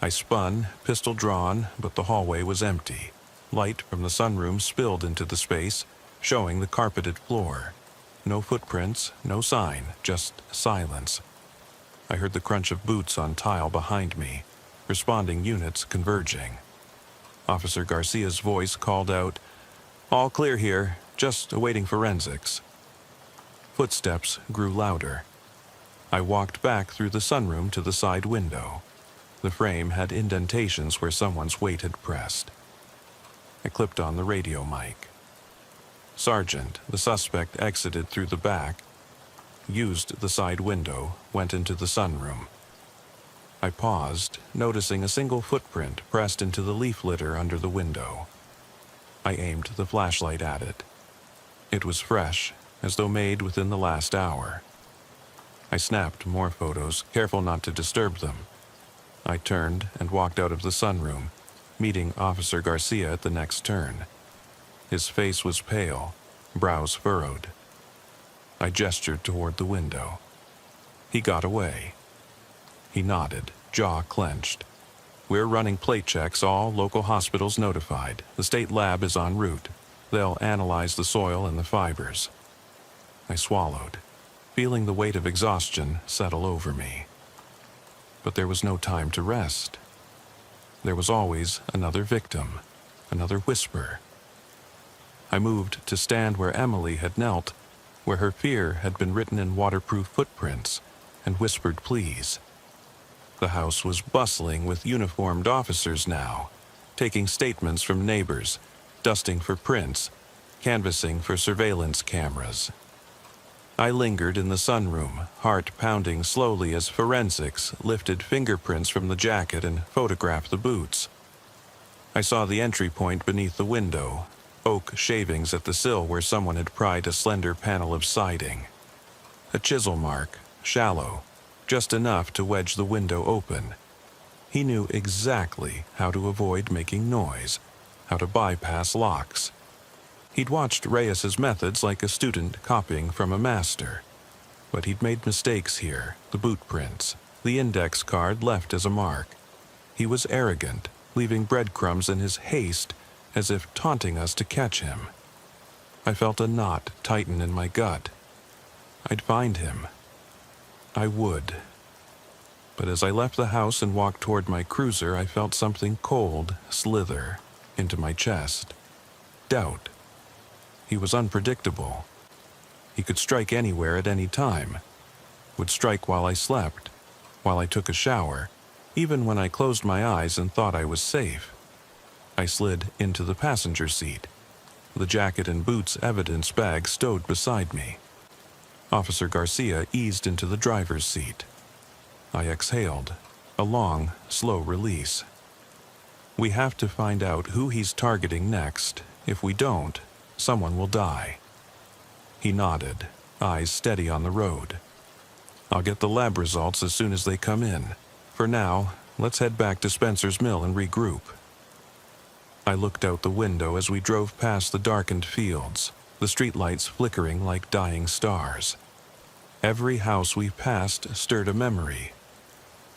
I spun, pistol drawn, but the hallway was empty. Light from the sunroom spilled into the space, showing the carpeted floor. No footprints, no sign, just silence. I heard the crunch of boots on tile behind me, responding units converging. Officer Garcia's voice called out, "All clear here, just awaiting forensics." Footsteps grew louder. I walked back through the sunroom to the side window. The frame had indentations where someone's weight had pressed. I clipped on the radio mic. Sergeant, the suspect, exited through the back, used the side window, went into the sunroom. I paused, noticing a single footprint pressed into the leaf litter under the window. I aimed the flashlight at it. It was fresh, as though made within the last hour. I snapped more photos, careful not to disturb them. I turned and walked out of the sunroom, meeting Officer Garcia at the next turn. His face was pale, brows furrowed. I gestured toward the window. He got away. He nodded, jaw clenched. "We're running plate checks, all local hospitals notified. The state lab is en route. They'll analyze the soil and the fibers." I swallowed, feeling the weight of exhaustion settle over me. But there was no time to rest. There was always another victim, another whisper. I moved to stand where Emily had knelt, where her fear had been written in waterproof footprints, and whispered please. The house was bustling with uniformed officers now, taking statements from neighbors, dusting for prints, canvassing for surveillance cameras. I lingered in the sunroom, heart pounding slowly as forensics lifted fingerprints from the jacket and photographed the boots. I saw the entry point beneath the window, oak shavings at the sill where someone had pried a slender panel of siding. A chisel mark, shallow, just enough to wedge the window open. He knew exactly how to avoid making noise, how to bypass locks. He'd watched Reyes's methods like a student copying from a master. But he'd made mistakes here, the boot prints, the index card left as a mark. He was arrogant, leaving breadcrumbs in his haste as if taunting us to catch him. I felt a knot tighten in my gut. I'd find him. I would. But as I left the house and walked toward my cruiser, I felt something cold slither into my chest. Doubt. He was unpredictable. He could strike anywhere at any time. Would strike while I slept, while I took a shower, even when I closed my eyes and thought I was safe. I slid into the passenger seat, the jacket and boots evidence bag stowed beside me. Officer Garcia eased into the driver's seat. I exhaled, a long, slow release. We have to find out who he's targeting next. If we don't, someone will die. He nodded, eyes steady on the road. I'll get the lab results as soon as they come in. For now, let's head back to Spencer's Mill and regroup. I looked out the window as we drove past the darkened fields, the streetlights flickering like dying stars. Every house we passed stirred a memory.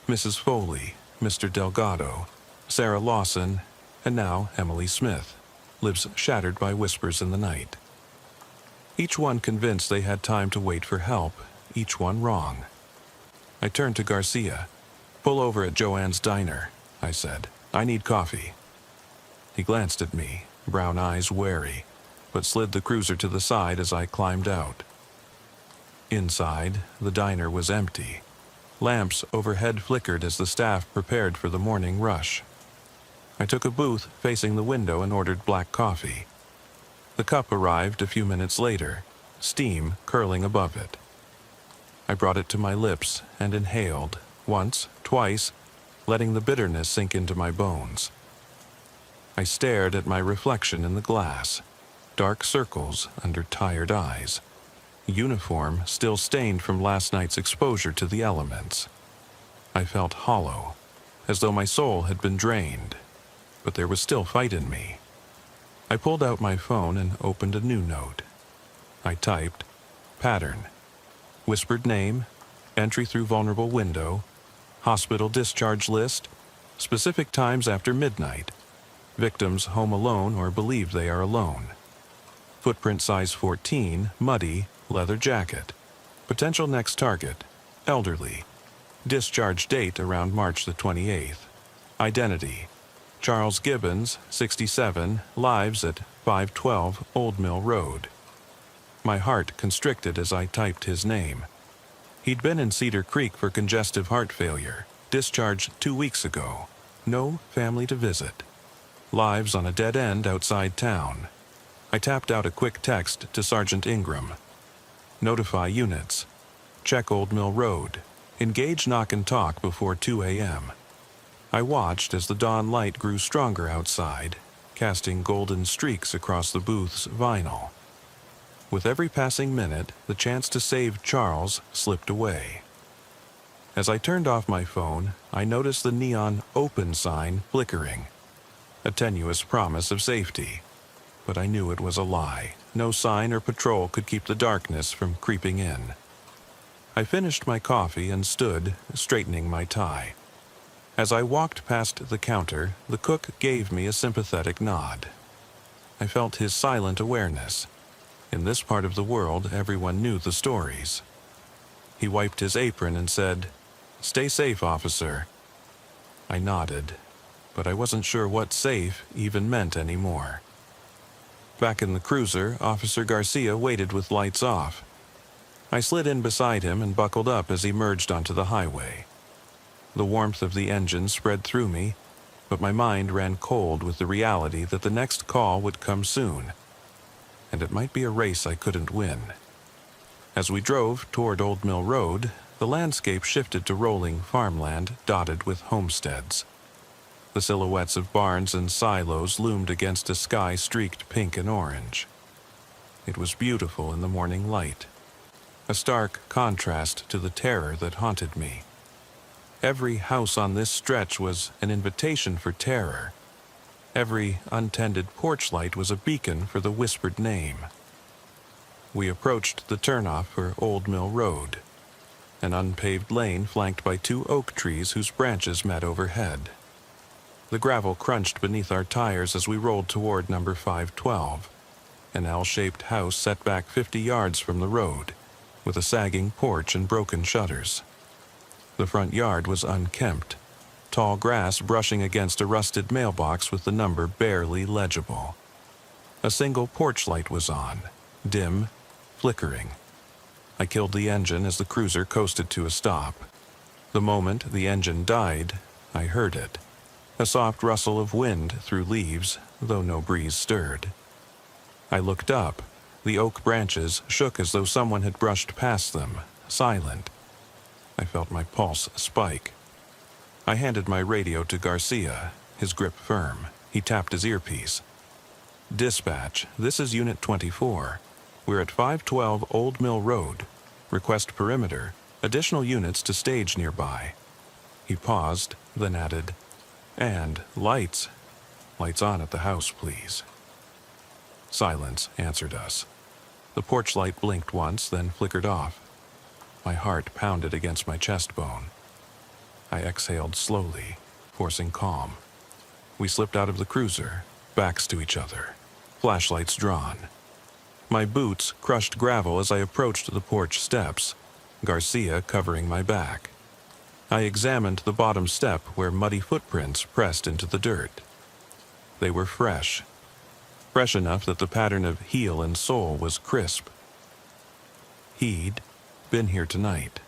Mrs. Foley, Mr. Delgado, Sarah Lawson, and now Emily Smith, lives shattered by whispers in the night. Each one convinced they had time to wait for help, each one wrong. I turned to Garcia. "Pull over at Joanne's diner," I said. "I need coffee." He glanced at me, brown eyes wary, but slid the cruiser to the side as I climbed out. Inside, the diner was empty. Lamps overhead flickered as the staff prepared for the morning rush. I took a booth facing the window and ordered black coffee. The cup arrived a few minutes later, steam curling above it. I brought it to my lips and inhaled, once, twice, letting the bitterness sink into my bones. I stared at my reflection in the glass, dark circles under tired eyes, uniform still stained from last night's exposure to the elements. I felt hollow, as though my soul had been drained, but there was still fight in me. I pulled out my phone and opened a new note. I typed, pattern, whispered name, entry through vulnerable window, hospital discharge list, specific times after midnight, victims home alone or believe they are alone, footprint size 14, muddy, leather jacket, potential next target, elderly, discharge date around March the 28th, identity, Charles Gibbons, 67, lives at 512 Old Mill Road. My heart constricted as I typed his name. He'd been in Cedar Creek for congestive heart failure, discharged 2 weeks ago. No family to visit. Lives on a dead end outside town. I tapped out a quick text to Sergeant Ingram. Notify units. Check Old Mill Road. Engage knock and talk before 2 a.m. I watched as the dawn light grew stronger outside, casting golden streaks across the booth's vinyl. With every passing minute, the chance to save Charles slipped away. As I turned off my phone, I noticed the neon open sign flickering, a tenuous promise of safety. But I knew it was a lie. No sign or patrol could keep the darkness from creeping in. I finished my coffee and stood, straightening my tie. As I walked past the counter, the cook gave me a sympathetic nod. I felt his silent awareness. In this part of the world, everyone knew the stories. He wiped his apron and said, "Stay safe, officer." I nodded, but I wasn't sure what safe even meant anymore. Back in the cruiser, Officer Garcia waited with lights off. I slid in beside him and buckled up as he merged onto the highway. The warmth of the engine spread through me, but my mind ran cold with the reality that the next call would come soon, and it might be a race I couldn't win. As we drove toward Old Mill Road, the landscape shifted to rolling farmland dotted with homesteads. The silhouettes of barns and silos loomed against a sky streaked pink and orange. It was beautiful in the morning light, a stark contrast to the terror that haunted me. Every house on this stretch was an invitation for terror. Every untended porch light was a beacon for the whispered name. We approached the turnoff for Old Mill Road, an unpaved lane flanked by 2 oak trees whose branches met overhead. The gravel crunched beneath our tires as we rolled toward number 512, an L-shaped house set back 50 yards from the road, with a sagging porch and broken shutters. The front yard was unkempt, tall grass brushing against a rusted mailbox with the number barely legible. A single porch light was on, dim, flickering. I killed the engine as the cruiser coasted to a stop. The moment the engine died, I heard it. A soft rustle of wind through leaves, though no breeze stirred. I looked up. The oak branches shook as though someone had brushed past them, silent. I felt my pulse spike. I handed my radio to Garcia, his grip firm. He tapped his earpiece. "Dispatch, this is Unit 24. We're at 512 Old Mill Road. Request perimeter. Additional units to stage nearby." He paused, then added, "And lights. Lights on at the house, please." Silence answered us. The porch light blinked once, then flickered off. My heart pounded against my chest bone. I exhaled slowly, forcing calm. We slipped out of the cruiser, backs to each other, flashlights drawn. My boots crushed gravel as I approached the porch steps, Garcia covering my back. I examined the bottom step where muddy footprints pressed into the dirt. They were fresh enough that the pattern of heel and sole was crisp. He'd been here tonight.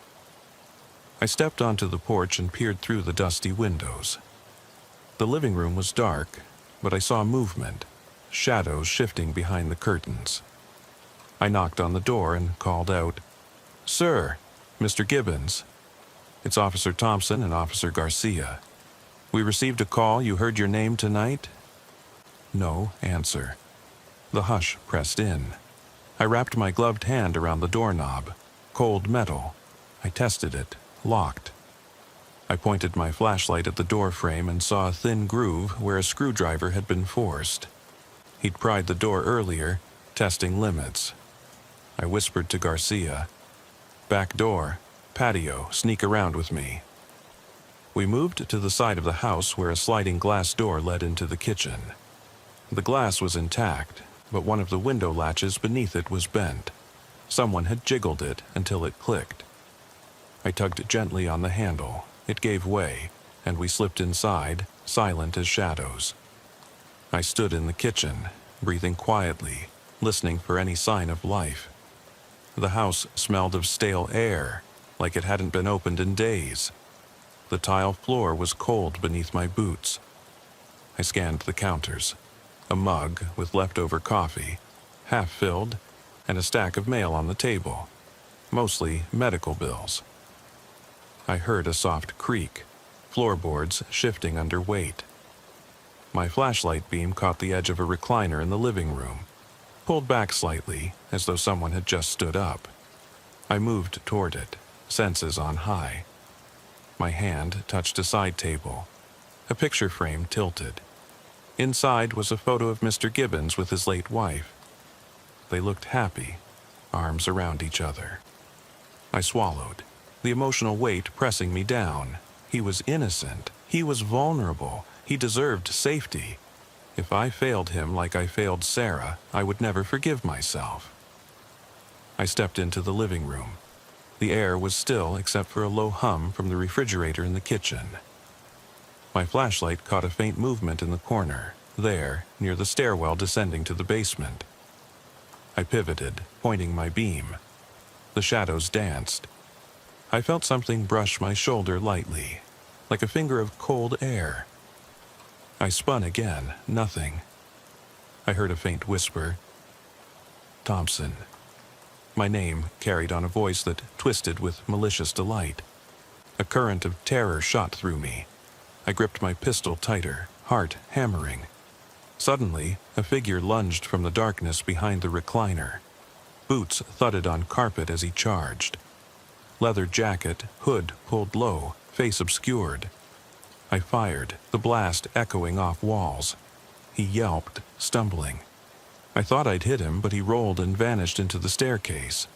I stepped onto the porch and peered through the dusty windows. The living room was dark, but I saw movement, shadows shifting behind the curtains. I knocked on the door and called out, "Sir, Mr. Gibbons. It's Officer Thompson and Officer Garcia. We received a call. You heard your name tonight?" No answer. The hush pressed in. I wrapped my gloved hand around the doorknob. Cold metal. I tested it. Locked. I pointed my flashlight at the door frame and saw a thin groove where a screwdriver had been forced. He'd pried the door earlier, testing limits. I whispered to Garcia, "Back door, patio, sneak around with me." We moved to the side of the house where a sliding glass door led into the kitchen. The glass was intact, but one of the window latches beneath it was bent. Someone had jiggled it until it clicked. I tugged gently on the handle. It gave way, and we slipped inside, silent as shadows. I stood in the kitchen, breathing quietly, listening for any sign of life. The house smelled of stale air, like it hadn't been opened in days. The tile floor was cold beneath my boots. I scanned the counters. A mug with leftover coffee, half filled, and a stack of mail on the table, mostly medical bills. I heard a soft creak, floorboards shifting under weight. My flashlight beam caught the edge of a recliner in the living room, pulled back slightly as though someone had just stood up. I moved toward it, senses on high. My hand touched a side table. A picture frame tilted. Inside was a photo of Mr. Gibbons with his late wife. They looked happy, arms around each other. I swallowed, the emotional weight pressing me down. He was innocent. He was vulnerable. He deserved safety. If I failed him like I failed Sarah, I would never forgive myself. I stepped into the living room. The air was still except for a low hum from the refrigerator in the kitchen. My flashlight caught a faint movement in the corner, there, near the stairwell descending to the basement. I pivoted, pointing my beam. The shadows danced. I felt something brush my shoulder lightly, like a finger of cold air. I spun again, nothing. I heard a faint whisper, "Thompson." My name carried on a voice that twisted with malicious delight. A current of terror shot through me. I gripped my pistol tighter, heart hammering. Suddenly, a figure lunged from the darkness behind the recliner. Boots thudded on carpet as he charged. Leather jacket, hood pulled low, face obscured. I fired, the blast echoing off walls. He yelped, stumbling. I thought I'd hit him, but he rolled and vanished into the staircase.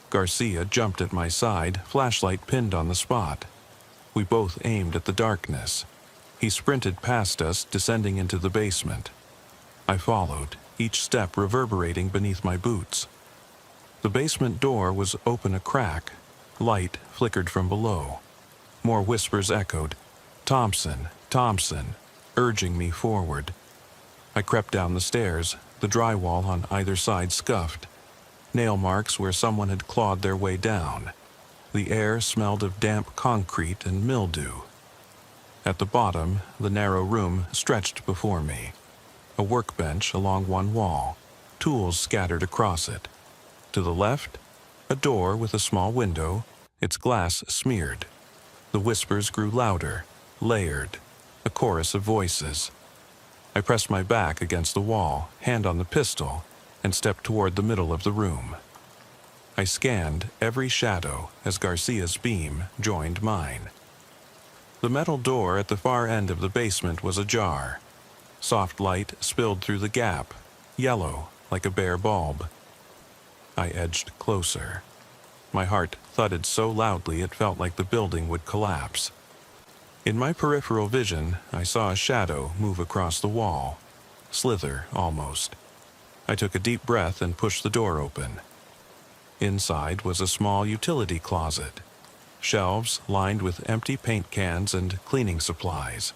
Garcia jumped at my side, flashlight pinned on the spot. We both aimed at the darkness. He sprinted past us, descending into the basement. I followed, each step reverberating beneath my boots. The basement door was open a crack. Light flickered from below. More whispers echoed, "Thompson, Thompson," urging me forward. I crept down the stairs, the drywall on either side scuffed. Nail marks where someone had clawed their way down. The air smelled of damp concrete and mildew. At the bottom, the narrow room stretched before me. A workbench along one wall, tools scattered across it. To the left, a door with a small window, its glass smeared. The whispers grew louder, layered, a chorus of voices. I pressed my back against the wall, hand on the pistol, and stepped toward the middle of the room. I scanned every shadow as Garcia's beam joined mine. The metal door at the far end of the basement was ajar. Soft light spilled through the gap, yellow like a bare bulb. I edged closer. My heart thudded so loudly it felt like the building would collapse. In my peripheral vision, I saw a shadow move across the wall, slither almost. I took a deep breath and pushed the door open. Inside was a small utility closet, shelves lined with empty paint cans and cleaning supplies.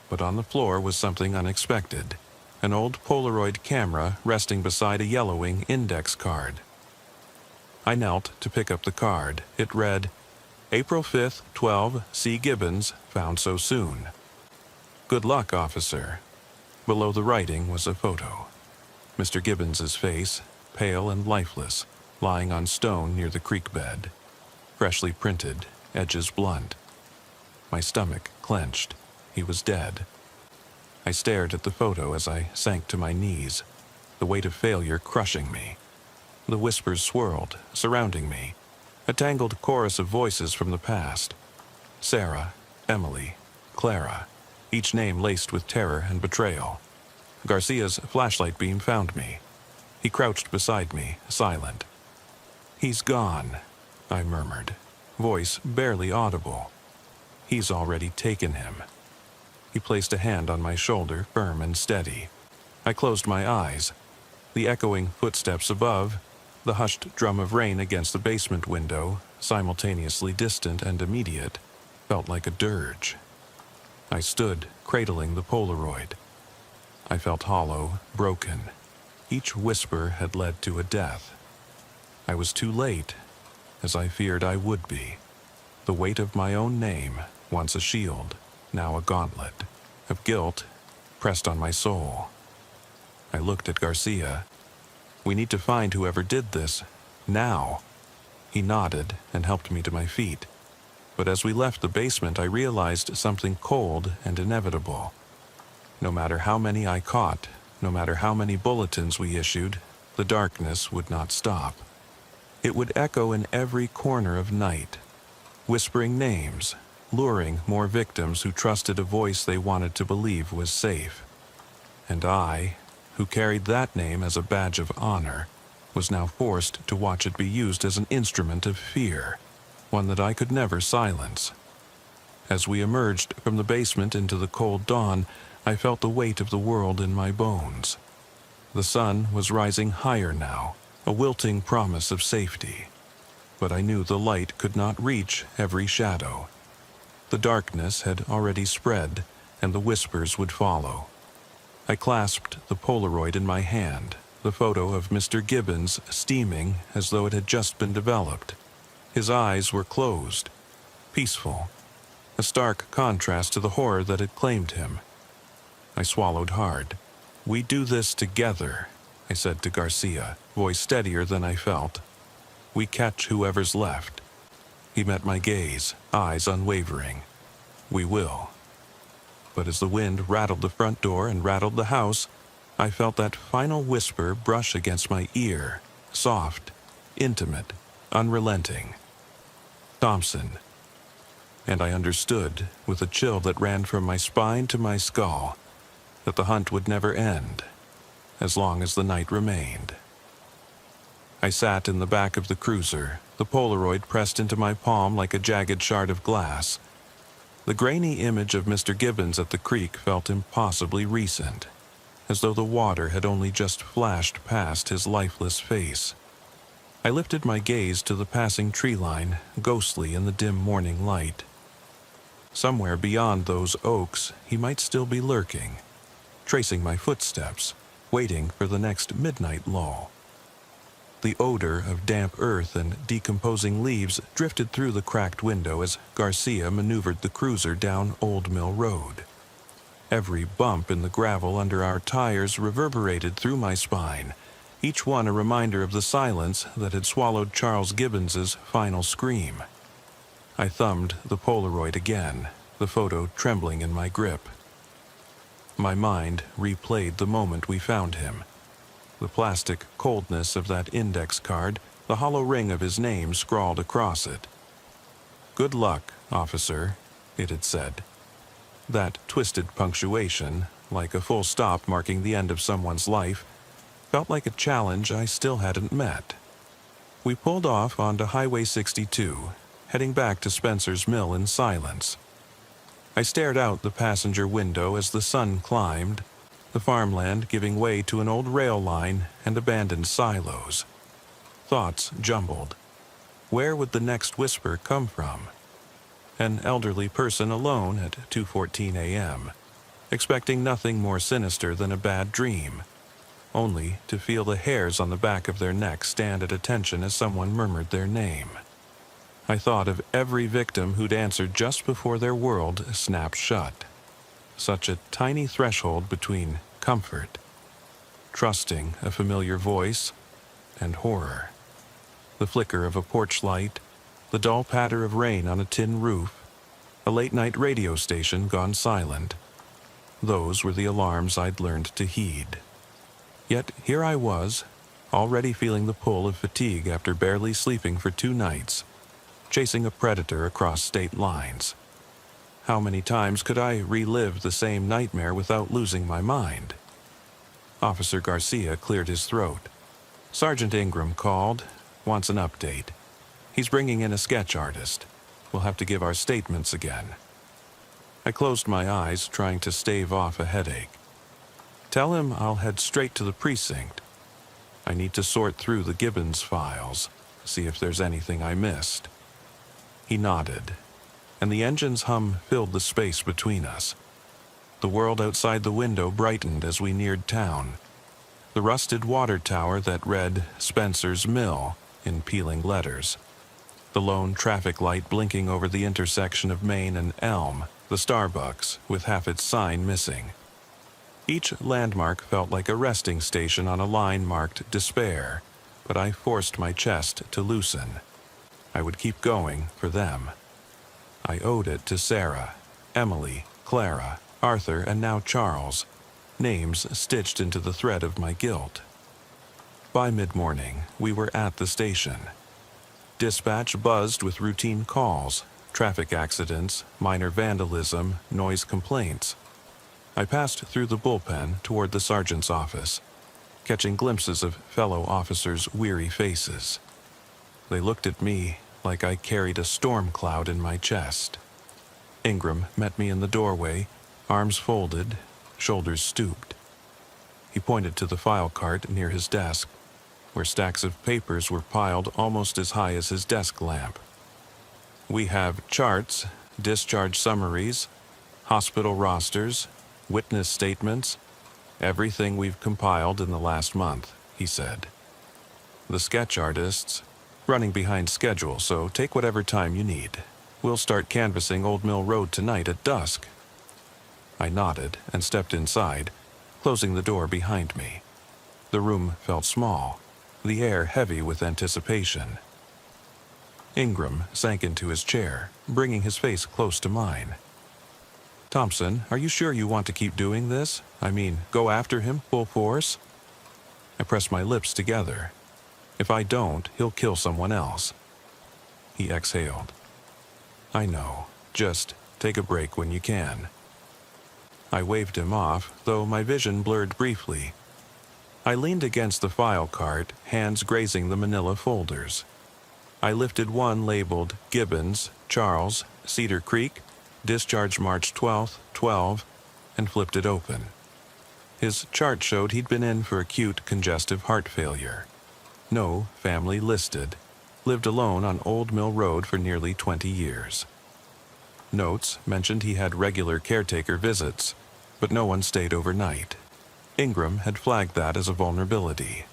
But on the floor was something unexpected, an old Polaroid camera resting beside a yellowing index card. I knelt to pick up the card. It read, April 5th, 12, C. Gibbons, found so soon. Good luck, officer. Below the writing was a photo. Mr. Gibbons's face, pale and lifeless, lying on stone near the creek bed. Freshly printed, edges blunt. My stomach clenched. He was dead. I stared at the photo as I sank to my knees, the weight of failure crushing me. The whispers swirled, surrounding me, a tangled chorus of voices from the past. Sarah, Emily, Clara, each name laced with terror and betrayal. Garcia's flashlight beam found me. He crouched beside me, silent. He's gone, I murmured, voice barely audible. He's already taken him. He placed a hand on my shoulder, firm and steady. I closed my eyes. The echoing footsteps above, the hushed drum of rain against the basement window, simultaneously distant and immediate, felt like a dirge. I stood, cradling the Polaroid. I felt hollow, broken. Each whisper had led to a death. I was too late, as I feared I would be. The weight of my own name, once a shield, now a gauntlet, of guilt, pressed on my soul. I looked at Garcia. We need to find whoever did this, now. He nodded and helped me to my feet. But as we left the basement, I realized something cold and inevitable. No matter how many I caught, no matter how many bulletins we issued, the darkness would not stop. It would echo in every corner of night, whispering names, luring more victims who trusted a voice they wanted to believe was safe. And I, who carried that name as a badge of honor, was now forced to watch it be used as an instrument of fear, one that I could never silence. As we emerged from the basement into the cold dawn, I felt the weight of the world in my bones. The sun was rising higher now, a wilting promise of safety. But I knew the light could not reach every shadow. The darkness had already spread, and the whispers would follow. I clasped the Polaroid in my hand, the photo of Mr. Gibbons steaming as though it had just been developed. His eyes were closed, peaceful, a stark contrast to the horror that had claimed him. I swallowed hard. We do this together, I said to Garcia, voice steadier than I felt. We catch whoever's left. He met my gaze, eyes unwavering. We will. But as the wind rattled the front door and rattled the house, I felt that final whisper brush against my ear, soft, intimate, unrelenting. Thompson. And I understood, with a chill that ran from my spine to my skull, that the hunt would never end, as long as the night remained. I sat in the back of the cruiser, the Polaroid pressed into my palm like a jagged shard of glass. The grainy image of Mr. Gibbons at the creek felt impossibly recent, as though the water had only just flashed past his lifeless face. I lifted my gaze to the passing tree line, ghostly in the dim morning light. Somewhere beyond those oaks, he might still be lurking, tracing my footsteps, waiting for the next midnight lull. The odor of damp earth and decomposing leaves drifted through the cracked window as Garcia maneuvered the cruiser down Old Mill Road. Every bump in the gravel under our tires reverberated through my spine, each one a reminder of the silence that had swallowed Charles Gibbons's final scream. I thumbed the Polaroid again, the photo trembling in my grip. My mind replayed the moment we found him. The plastic coldness of that index card, the hollow ring of his name scrawled across it. Good luck, officer, it had said. That twisted punctuation, like a full stop marking the end of someone's life, felt like a challenge I still hadn't met. We pulled off onto Highway 62, heading back to Spencer's Mill in silence. I stared out the passenger window as the sun climbed, the farmland giving way to an old rail line and abandoned silos. Thoughts jumbled. Where would the next whisper come from? An elderly person alone at 2:14 a.m., expecting nothing more sinister than a bad dream, only to feel the hairs on the back of their neck stand at attention as someone murmured their name. I thought of every victim who'd answered just before their world snapped shut. Such a tiny threshold between comfort, trusting a familiar voice, and horror. The flicker of a porch light, the dull patter of rain on a tin roof, a late-night radio station gone silent. Those were the alarms I'd learned to heed. Yet here I was, already feeling the pull of fatigue after barely sleeping for 2 nights, chasing a predator across state lines. How many times could I relive the same nightmare without losing my mind? Officer Garcia cleared his throat. Sergeant Ingram called, wants an update. He's bringing in a sketch artist. We'll have to give our statements again. I closed my eyes, trying to stave off a headache. Tell him I'll head straight to the precinct. I need to sort through the Gibbons files, see if there's anything I missed. He nodded, and the engine's hum filled the space between us. The world outside the window brightened as we neared town. The rusted water tower that read Spencer's Mill in peeling letters. The lone traffic light blinking over the intersection of Main and Elm, the Starbucks with half its sign missing. Each landmark felt like a resting station on a line marked Despair, but I forced my chest to loosen. I would keep going for them. I owed it to Sarah, Emily, Clara, Arthur, and now Charles, names stitched into the thread of my guilt. By mid-morning, we were at the station. Dispatch buzzed with routine calls, traffic accidents, minor vandalism, noise complaints. I passed through the bullpen toward the sergeant's office, catching glimpses of fellow officers' weary faces. They looked at me like I carried a storm cloud in my chest. Ingram met me in the doorway, arms folded, shoulders stooped. He pointed to the file cart near his desk, where stacks of papers were piled almost as high as his desk lamp. We have charts, discharge summaries, hospital rosters, witness statements, everything we've compiled in the last month, he said. The sketch artists, running behind schedule, so take whatever time you need. We'll start canvassing Old Mill Road tonight at dusk. I nodded and stepped inside, closing the door behind me. The room felt small, the air heavy with anticipation. Ingram sank into his chair, bringing his face close to mine. Thompson, are you sure you want to keep doing this? I mean, go after him full force? I pressed my lips together. If I don't, he'll kill someone else. He exhaled. I know. Just take a break when you can. I waved him off, though my vision blurred briefly. I leaned against the file cart, hands grazing the manila folders. I lifted one labeled Gibbons, Charles, Cedar Creek, discharged March 12th, 12, and flipped it open. His chart showed he'd been in for acute congestive heart failure. No family listed. Lived alone on Old Mill Road for nearly 20 years. Notes mentioned he had regular caretaker visits, but no one stayed overnight. Ingram had flagged that as a vulnerability.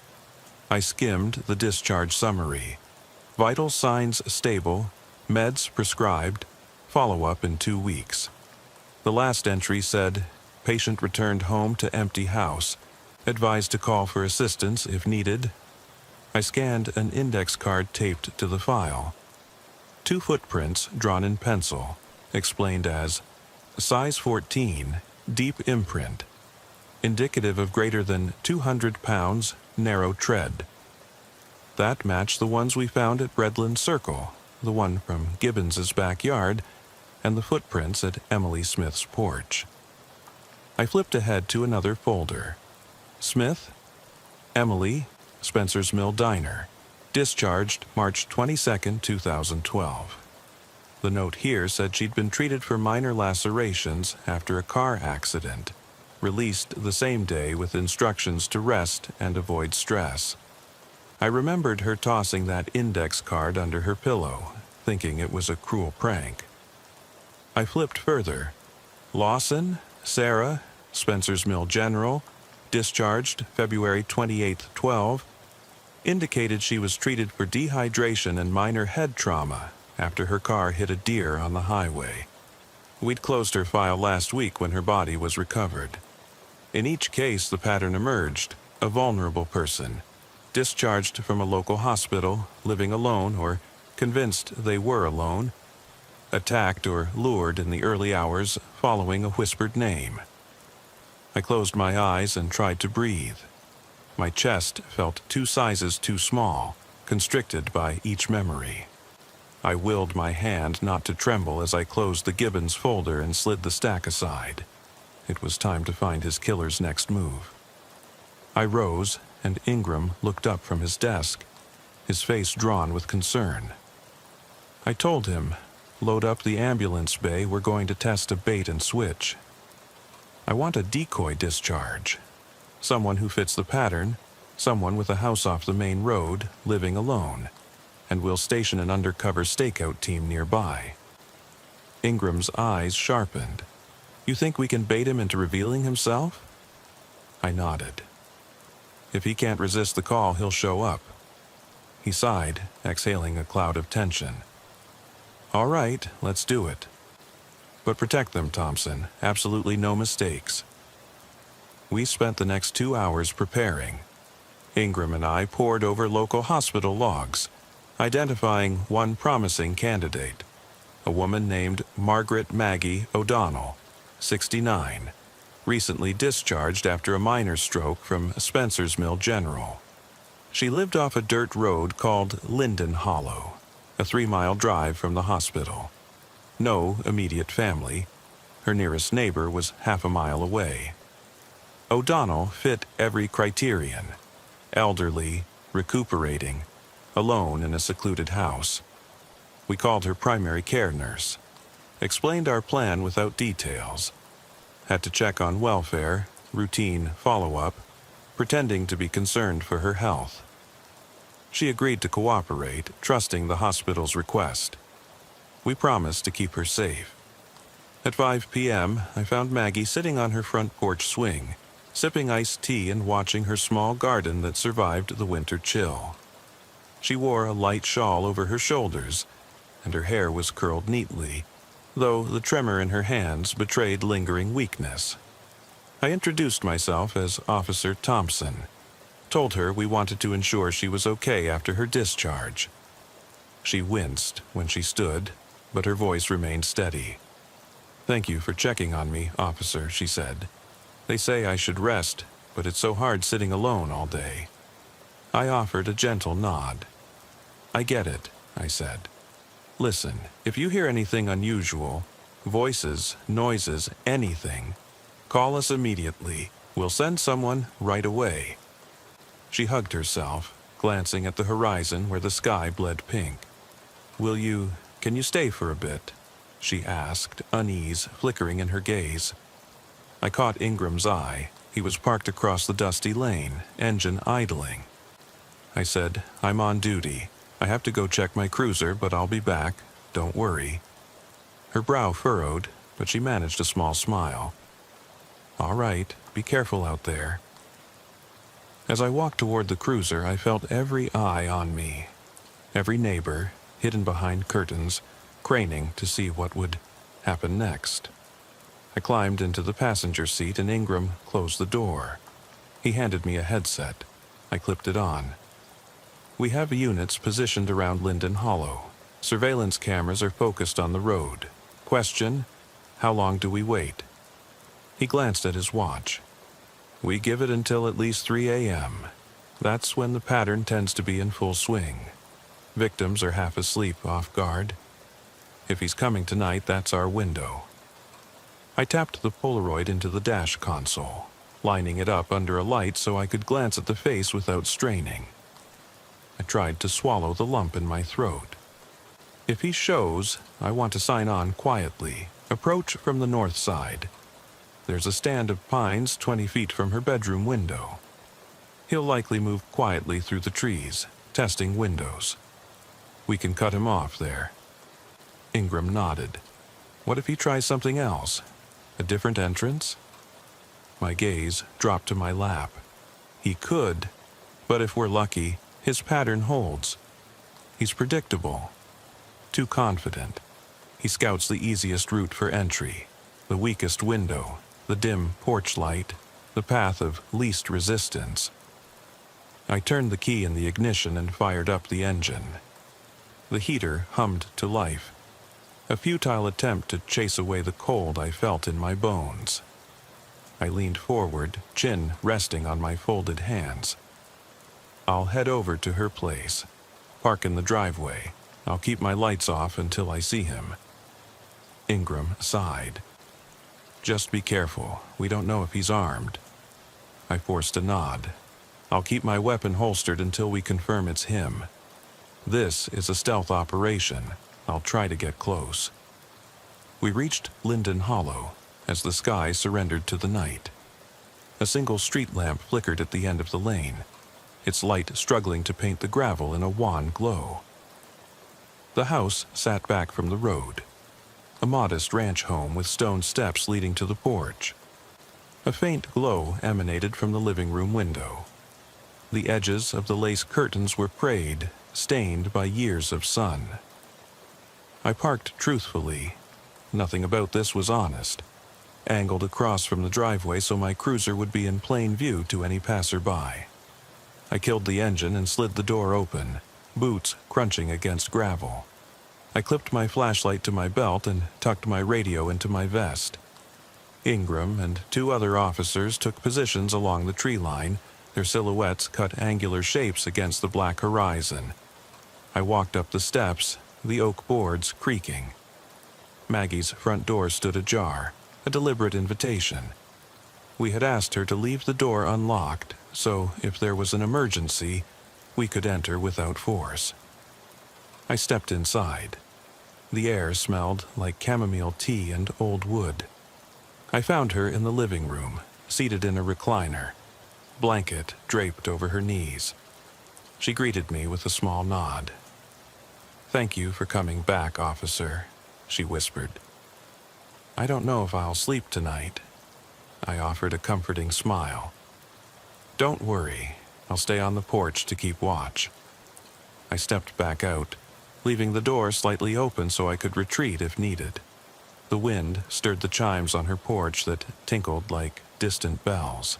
I skimmed the discharge summary. Vital signs stable, meds prescribed, follow-up in 2 weeks. The last entry said, patient returned home to empty house, advised to call for assistance if needed. I scanned an index card taped to the file. 2 footprints drawn in pencil, explained as size 14, deep imprint, indicative of greater than 200 pounds, narrow tread. That matched the ones we found at Redland Circle, the one from Gibbons's backyard, and the footprints at Emily Smith's porch. I flipped ahead to another folder. Smith, Emily, Spencer's Mill Diner, discharged March 22, 2012. The note here said she'd been treated for minor lacerations after a car accident, released the same day with instructions to rest and avoid stress. I remembered her tossing that index card under her pillow, thinking it was a cruel prank. I flipped further. Lawson, Sarah, Spencer's Mill General, discharged February 28, 12, indicated she was treated for dehydration and minor head trauma after her car hit a deer on the highway. We'd closed her file last week when her body was recovered. In each case, the pattern emerged: a vulnerable person, discharged from a local hospital, living alone or convinced they were alone, attacked or lured in the early hours following a whispered name. I closed my eyes and tried to breathe. My chest felt 2 sizes too small, constricted by each memory. I willed my hand not to tremble as I closed the Gibbons folder and slid the stack aside. It was time to find his killer's next move. I rose, and Ingram looked up from his desk, his face drawn with concern. I told him, "Load up the ambulance bay, we're going to test a bait and switch. I want a decoy discharge. Someone who fits the pattern, someone with a house off the main road, living alone, and we'll station an undercover stakeout team nearby." Ingram's eyes sharpened. "You think we can bait him into revealing himself?" I nodded. "If he can't resist the call, he'll show up." He sighed, exhaling a cloud of tension. "All right, let's do it. But protect them, Thompson. Absolutely no mistakes." We spent the next 2 hours preparing. Ingram and I pored over local hospital logs, identifying one promising candidate, a woman named Margaret Maggie O'Donnell, 69, recently discharged after a minor stroke from Spencer's Mill General. She lived off a dirt road called Linden Hollow, a 3-mile drive from the hospital. No immediate family. Her nearest neighbor was half a mile away. O'Donnell fit every criterion: elderly, recuperating, alone in a secluded house. We called her primary care nurse, explained our plan without details, had to check on welfare, routine follow-up, pretending to be concerned for her health. She agreed to cooperate, trusting the hospital's request. We promised to keep her safe. At 5 p.m., I found Maggie sitting on her front porch swing, sipping iced tea and watching her small garden that survived the winter chill. She wore a light shawl over her shoulders, and her hair was curled neatly, though the tremor in her hands betrayed lingering weakness. I introduced myself as Officer Thompson, told her we wanted to ensure she was okay after her discharge. She winced when she stood, but her voice remained steady. "Thank you for checking on me, officer," she said. "They say I should rest, but it's so hard sitting alone all day." I offered a gentle nod. "I get it," I said. "Listen, if you hear anything unusual, voices, noises, anything, call us immediately. We'll send someone right away." She hugged herself, glancing at the horizon where the sky bled pink. Can you stay for a bit?" she asked, unease flickering in her gaze. I caught Ingram's eye. He was parked across the dusty lane, engine idling. I said, "I'm on duty. I have to go check my cruiser, but I'll be back. Don't worry." Her brow furrowed, but she managed a small smile. "All right, be careful out there." As I walked toward the cruiser, I felt every eye on me. Every neighbor, hidden behind curtains, craning to see what would happen next. I climbed into the passenger seat and Ingram closed the door. He handed me a headset. I clipped it on. "We have units positioned around Linden Hollow. Surveillance cameras are focused on the road. Question: how long do we wait?" He glanced at his watch. "We give it until at least 3 a.m. That's when the pattern tends to be in full swing. Victims are half asleep off guard. If he's coming tonight, that's our window." I tapped the Polaroid into the dash console, lining it up under a light so I could glance at the face without straining. I tried to swallow the lump in my throat. If he shows, I want to sign on quietly. Approach from the north side. There's a stand of pines 20 feet from her bedroom window. He'll likely move quietly through the trees, testing windows. We can cut him off there. Ingram nodded. What if he tries something else? A different entrance? My gaze dropped to my lap. He could, but if we're lucky, his pattern holds. He's predictable, too confident. He scouts the easiest route for entry, the weakest window, the dim porch light, the path of least resistance. I turned the key in the ignition and fired up the engine. The heater hummed to life, a futile attempt to chase away the cold I felt in my bones. I leaned forward, chin resting on my folded hands. I'll head over to her place, park in the driveway. I'll keep my lights off until I see him. Ingram sighed. Just be careful. We don't know if he's armed. I forced a nod. I'll keep my weapon holstered until we confirm it's him. This is a stealth operation. I'll try to get close. We reached Linden Hollow as the sky surrendered to the night. A single street lamp flickered at the end of the lane, its light struggling to paint the gravel in a wan glow. The house sat back from the road, a modest ranch home with stone steps leading to the porch. A faint glow emanated from the living room window. The edges of the lace curtains were frayed, stained by years of sun. I parked truthfully. Nothing about this was honest. Angled across from the driveway so my cruiser would be in plain view to any passerby. I killed the engine and slid the door open, boots crunching against gravel. I clipped my flashlight to my belt and tucked my radio into my vest. Ingram and 2 other officers took positions along the tree line, their silhouettes cut angular shapes against the black horizon. I walked up the steps, the oak boards creaking. Maggie's front door stood ajar, a deliberate invitation. We had asked her to leave the door unlocked, so if there was an emergency, we could enter without force. I stepped inside. The air smelled like chamomile tea and old wood. I found her in the living room, seated in a recliner, blanket draped over her knees. She greeted me with a small nod. "Thank you for coming back, officer," she whispered. "I don't know if I'll sleep tonight." I offered a comforting smile. "Don't worry, I'll stay on the porch to keep watch." I stepped back out, leaving the door slightly open so I could retreat if needed. The wind stirred the chimes on her porch that tinkled like distant bells.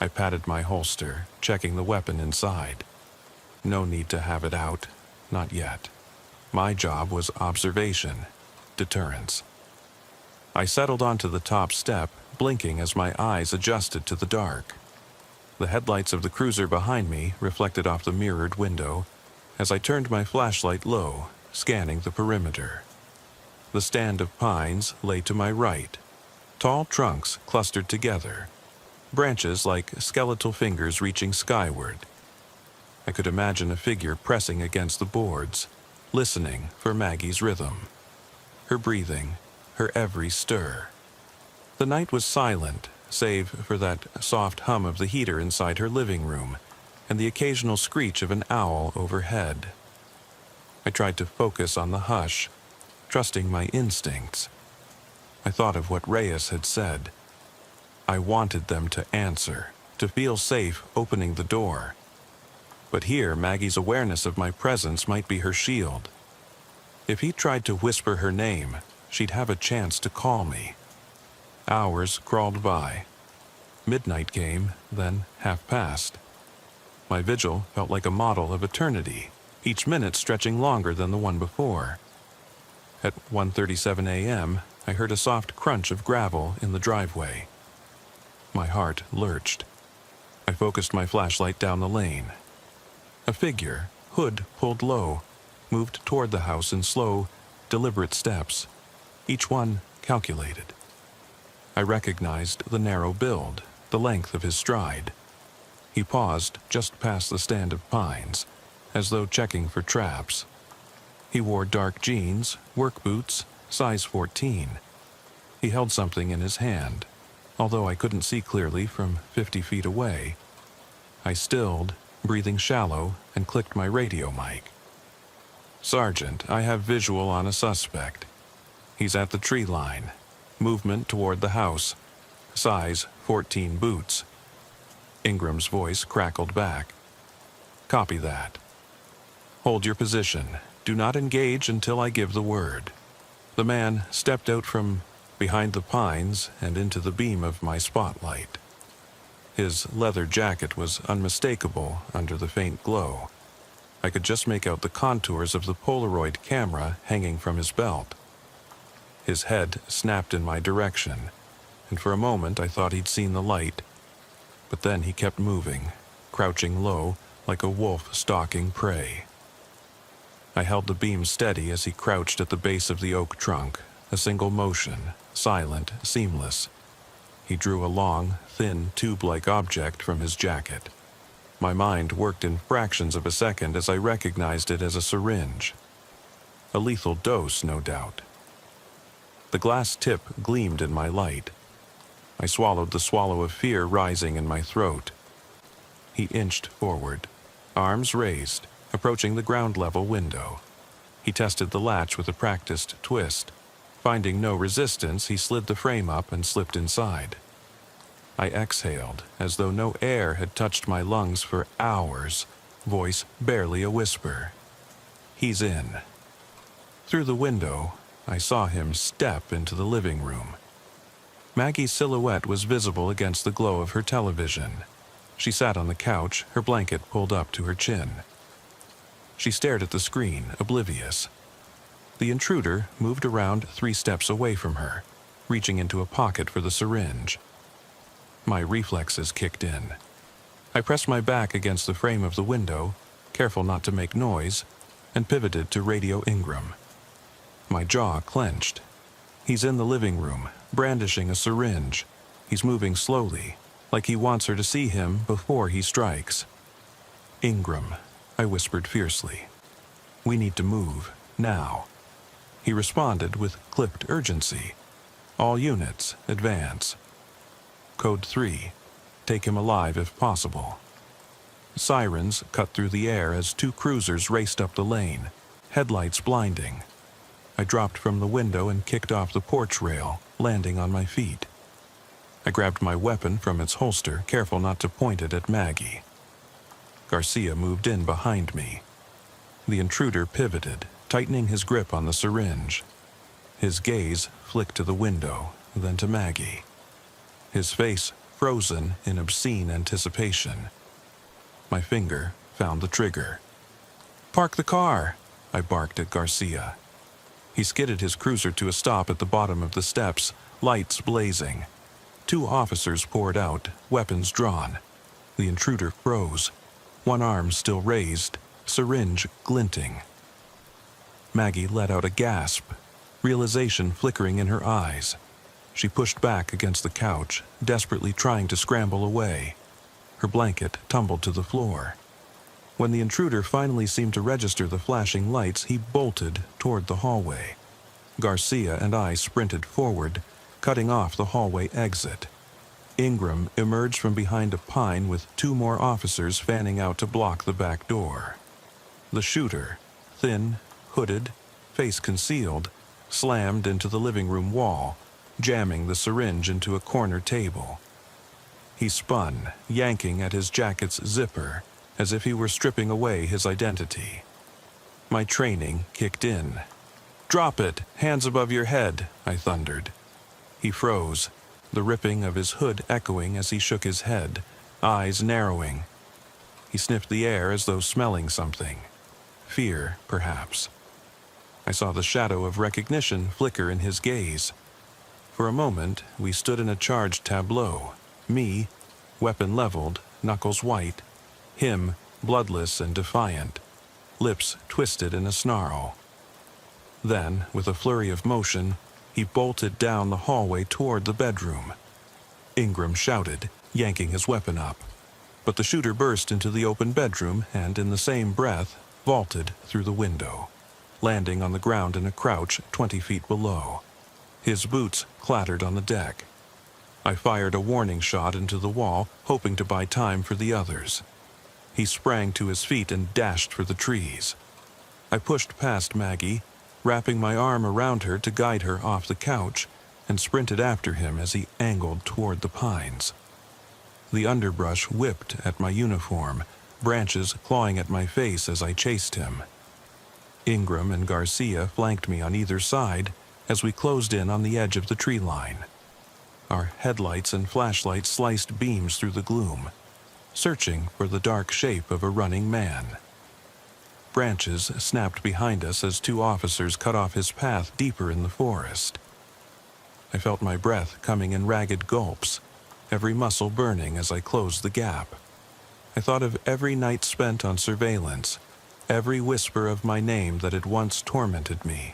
I patted my holster, checking the weapon inside. No need to have it out, not yet. My job was observation, deterrence. I settled onto the top step, blinking as my eyes adjusted to the dark. The headlights of the cruiser behind me reflected off the mirrored window as I turned my flashlight low, scanning the perimeter. The stand of pines lay to my right, tall trunks clustered together, branches like skeletal fingers reaching skyward. I could imagine a figure pressing against the boards, listening for Maggie's rhythm, her breathing, her every stir. The night was silent, save for that soft hum of the heater inside her living room and the occasional screech of an owl overhead. I tried to focus on the hush, trusting my instincts. I thought of what Reyes had said. I wanted them to answer, to feel safe opening the door. But here, Maggie's awareness of my presence might be her shield. If he tried to whisper her name, she'd have a chance to call me. Hours crawled by. Midnight came, then 1:30. My vigil felt like a model of eternity, each minute stretching longer than the one before. At 1:37 a.m., I heard a soft crunch of gravel in the driveway. My heart lurched. I focused my flashlight down the lane. A figure, hood pulled low, moved toward the house in slow, deliberate steps, each one calculated. I recognized the narrow build, the length of his stride. He paused just past the stand of pines, as though checking for traps. He wore dark jeans, work boots, size 14. He held something in his hand, although I couldn't see clearly from 50 feet away. I stilled, breathing shallow, and clicked my radio mic. "Sergeant, I have visual on a suspect. He's at the tree line. Movement toward the house. Size 14 boots. Ingram's voice crackled back. Copy that. Hold your position. Do not engage until I give the word. The man stepped out from behind the pines and into the beam of my spotlight. His leather jacket was unmistakable under the faint glow. I could just make out the contours of the Polaroid camera hanging from his belt. His head snapped in my direction, and for a moment I thought he'd seen the light. But then he kept moving, crouching low like a wolf stalking prey. I held the beam steady as he crouched at the base of the oak trunk, a single motion, silent, seamless. He drew a long, thin, tube-like object from his jacket. My mind worked in fractions of a second as I recognized it as a syringe. A lethal dose, no doubt. The glass tip gleamed in my light. I swallowed the swallow of fear rising in my throat. He inched forward, arms raised, approaching the ground-level window. He tested the latch with a practiced twist. Finding no resistance, he slid the frame up and slipped inside. I exhaled, as though no air had touched my lungs for hours, voice barely a whisper. He's in. Through the window, I saw him step into the living room. Maggie's silhouette was visible against the glow of her television. She sat on the couch, her blanket pulled up to her chin. She stared at the screen, oblivious. The intruder moved around 3 steps away from her, reaching into a pocket for the syringe. My reflexes kicked in. I pressed my back against the frame of the window, careful not to make noise, and pivoted to Radio Ingram. My jaw clenched. He's in the living room, brandishing a syringe. He's moving slowly, like he wants her to see him before he strikes. Ingram, I whispered fiercely. We need to move, now. He responded with clipped urgency. All units, advance. Code 3, take him alive if possible. Sirens cut through the air as 2 cruisers raced up the lane, headlights blinding. I dropped from the window and kicked off the porch rail, landing on my feet. I grabbed my weapon from its holster, careful not to point it at Maggie. Garcia moved in behind me. The intruder pivoted, tightening his grip on the syringe. His gaze flicked to the window, then to Maggie. His face frozen in obscene anticipation. My finger found the trigger. Park the car, I barked at Garcia. He skidded his cruiser to a stop at the bottom of the steps, lights blazing. 2 officers poured out, weapons drawn. The intruder froze, one arm still raised, syringe glinting. Maggie let out a gasp, realization flickering in her eyes. She pushed back against the couch, desperately trying to scramble away. Her blanket tumbled to the floor. When the intruder finally seemed to register the flashing lights, he bolted toward the hallway. Garcia and I sprinted forward, cutting off the hallway exit. Ingram emerged from behind a pine with 2 more officers fanning out to block the back door. The shooter, thin, hooded, face concealed, slammed into the living room wall, jamming the syringe into a corner table. He spun, yanking at his jacket's zipper, as if he were stripping away his identity. My training kicked in. Drop it, hands above your head, I thundered. He froze, the ripping of his hood echoing as he shook his head, eyes narrowing. He sniffed the air as though smelling something. Fear, perhaps. I saw the shadow of recognition flicker in his gaze. For a moment, we stood in a charged tableau. Me, weapon leveled, knuckles white. Him, bloodless and defiant, lips twisted in a snarl. Then, with a flurry of motion, he bolted down the hallway toward the bedroom. Ingram shouted, yanking his weapon up. But the shooter burst into the open bedroom and, in the same breath, vaulted through the window, landing on the ground in a crouch 20 feet below. His boots clattered on the deck. I fired a warning shot into the wall, hoping to buy time for the others. He sprang to his feet and dashed for the trees. I pushed past Maggie, wrapping my arm around her to guide her off the couch, and sprinted after him as he angled toward the pines. The underbrush whipped at my uniform, branches clawing at my face as I chased him. Ingram and Garcia flanked me on either side as we closed in on the edge of the tree line. Our headlights and flashlights sliced beams through the gloom, searching for the dark shape of a running man. Branches snapped behind us as two officers cut off his path deeper in the forest. I felt my breath coming in ragged gulps, every muscle burning as I closed the gap. I thought of every night spent on surveillance, every whisper of my name that had once tormented me.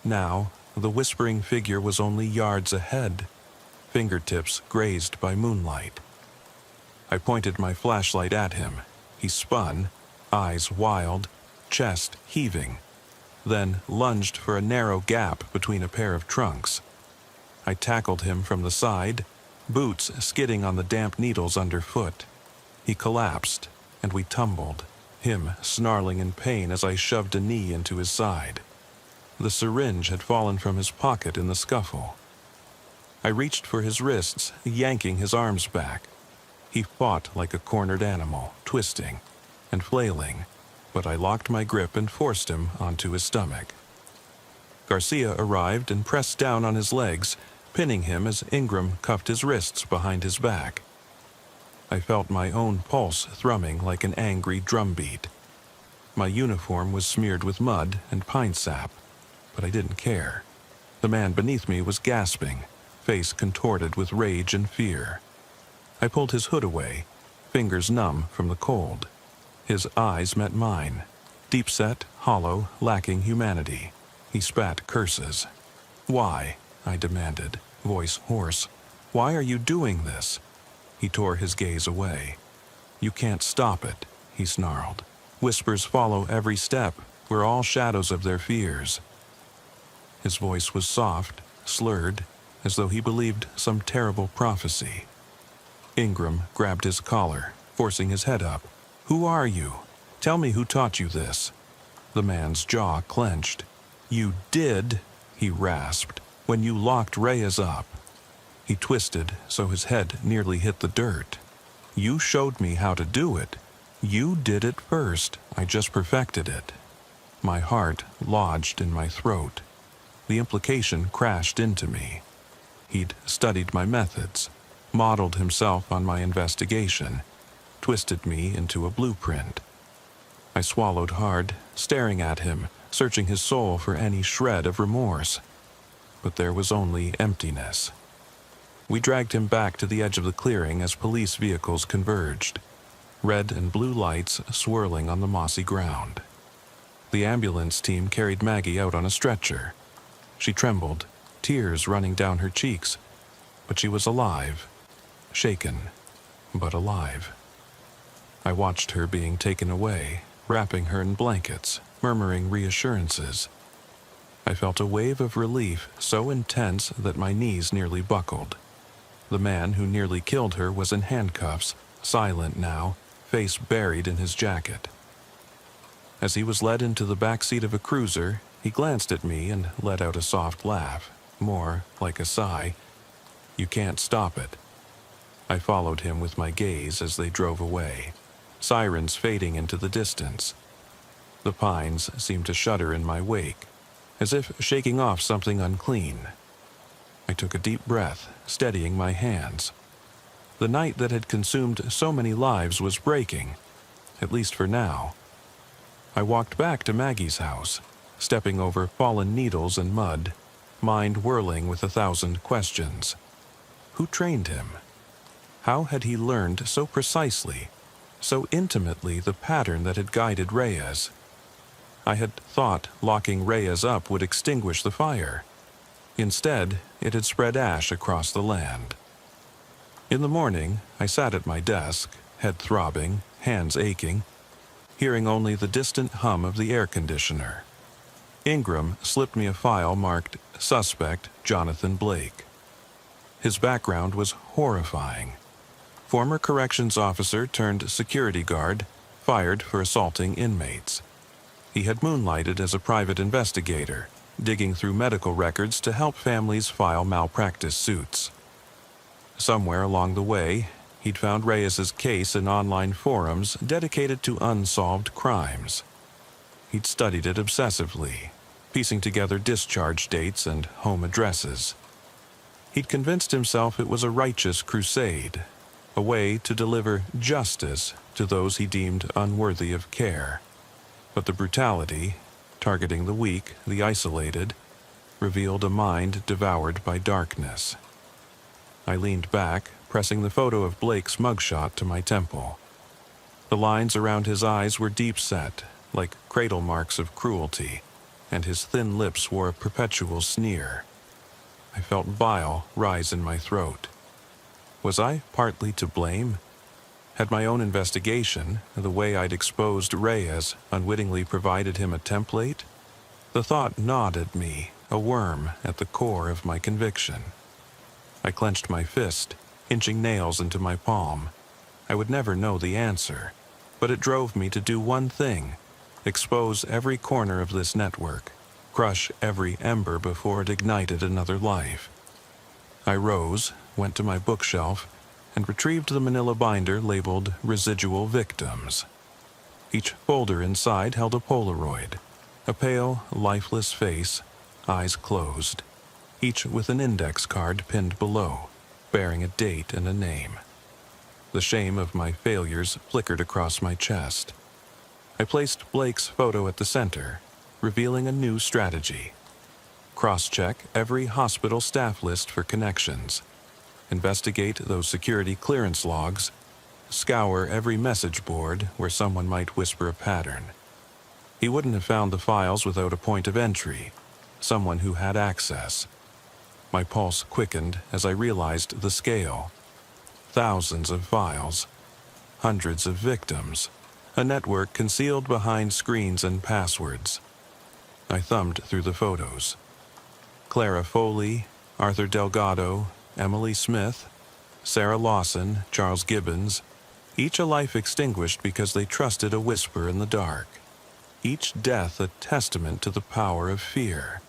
Now, the whispering figure was only yards ahead, fingertips grazed by moonlight. I pointed my flashlight at him. He spun, eyes wild, chest heaving, then lunged for a narrow gap between a pair of trunks. I tackled him from the side, boots skidding on the damp needles underfoot. He collapsed, and we tumbled, him snarling in pain as I shoved a knee into his side. The syringe had fallen from his pocket in the scuffle. I reached for his wrists, yanking his arms back. He fought like a cornered animal, twisting and flailing, but I locked my grip and forced him onto his stomach. Garcia arrived and pressed down on his legs, pinning him as Ingram cuffed his wrists behind his back. I felt my own pulse thrumming like an angry drumbeat. My uniform was smeared with mud and pine sap, but I didn't care. The man beneath me was gasping, face contorted with rage and fear. I pulled his hood away, fingers numb from the cold. His eyes met mine, deep-set, hollow, lacking humanity. He spat curses. "Why?" I demanded, voice hoarse. "Why are you doing this?" He tore his gaze away. "You can't stop it," he snarled. "Whispers follow every step. We're all shadows of their fears." His voice was soft, slurred, as though he believed some terrible prophecy. Ingram grabbed his collar, forcing his head up. "Who are you? Tell me who taught you this." The man's jaw clenched. "You did," he rasped, "when you locked Reyes up." He twisted so his head nearly hit the dirt. "You showed me how to do it. You did it first. I just perfected it." My heart lodged in my throat. The implication crashed into me. He'd studied my methods, modeled himself on my investigation, twisted me into a blueprint. I swallowed hard, staring at him, searching his soul for any shred of remorse. But there was only emptiness. We dragged him back to the edge of the clearing as police vehicles converged, red and blue lights swirling on the mossy ground. The ambulance team carried Maggie out on a stretcher. She trembled, tears running down her cheeks, but she was alive, shaken, but alive. I watched her being taken away, wrapping her in blankets, murmuring reassurances. I felt a wave of relief so intense that my knees nearly buckled. The man who nearly killed her was in handcuffs, silent now, face buried in his jacket. As he was led into the back seat of a cruiser, he glanced at me and let out a soft laugh, more like a sigh. "You can't stop it." I followed him with my gaze as they drove away, sirens fading into the distance. The pines seemed to shudder in my wake, as if shaking off something unclean. I took a deep breath, steadying my hands. The night that had consumed so many lives was breaking, at least for now. I walked back to Maggie's house, stepping over fallen needles and mud, mind whirling with 1,000 questions. Who trained him? How had he learned so precisely, so intimately the pattern that had guided Reyes? I had thought locking Reyes up would extinguish the fire. Instead, it had spread ash across the land. In the morning, I sat at my desk, head throbbing, hands aching, hearing only the distant hum of the air conditioner. Ingram slipped me a file marked Suspect Jonathan Blake. His background was horrifying. Former corrections officer turned security guard, fired for assaulting inmates. He had moonlighted as a private investigator, digging through medical records to help families file malpractice suits. Somewhere along the way, he'd found Reyes's case in online forums dedicated to unsolved crimes. He'd studied it obsessively, piecing together discharge dates and home addresses. He'd convinced himself it was a righteous crusade, a way to deliver justice to those he deemed unworthy of care. But the brutality, targeting the weak, the isolated, revealed a mind devoured by darkness. I leaned back, pressing the photo of Blake's mugshot to my temple. The lines around his eyes were deep-set, like cradle marks of cruelty, and his thin lips wore a perpetual sneer. I felt bile rise in my throat. Was I partly to blame? Had my own investigation, the way I'd exposed Reyes, unwittingly provided him a template? The thought gnawed at me, a worm at the core of my conviction. I clenched my fist, inching nails into my palm. I would never know the answer, but it drove me to do one thing: expose every corner of this network, crush every ember before it ignited another life. I rose, went to my bookshelf, and retrieved the manila binder labeled Residual Victims. Each folder inside held a Polaroid, a pale, lifeless face, eyes closed, each with an index card pinned below, bearing a date and a name. The shame of my failures flickered across my chest. I placed Blake's photo at the center, revealing a new strategy. Cross-check every hospital staff list for connections. Investigate those security clearance logs. Scour every message board where someone might whisper a pattern. He wouldn't have found the files without a point of entry, someone who had access. My pulse quickened as I realized the scale. Thousands of files, hundreds of victims, a network concealed behind screens and passwords. I thumbed through the photos. Clara Foley, Arthur Delgado, Emily Smith, Sarah Lawson, Charles Gibbons, each a life extinguished because they trusted a whisper in the dark. Each death a testament to the power of fear.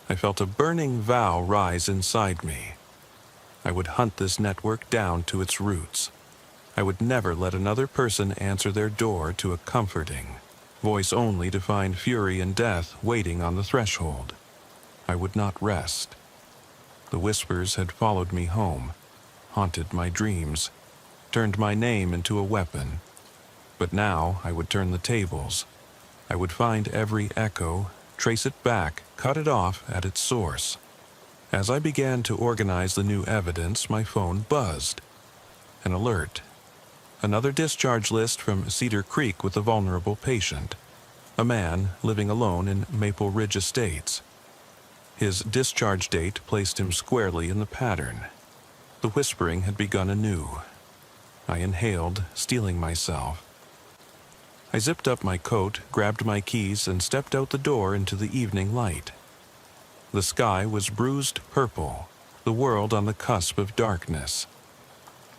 I felt a burning vow rise inside me. I would hunt this network down to its roots. I would never let another person answer their door to a comforting voice only to find fury and death waiting on the threshold. I would not rest. The whispers had followed me home, haunted my dreams, turned my name into a weapon. But now I would turn the tables. I would find every echo, trace it back, cut it off at its source. As I began to organize the new evidence, my phone buzzed. An alert. Another discharge list from Cedar Creek with a vulnerable patient. A man living alone in Maple Ridge Estates. His discharge date placed him squarely in the pattern. The whispering had begun anew. I inhaled, steeling myself. I zipped up my coat, grabbed my keys, and stepped out the door into the evening light. The sky was bruised purple, the world on the cusp of darkness.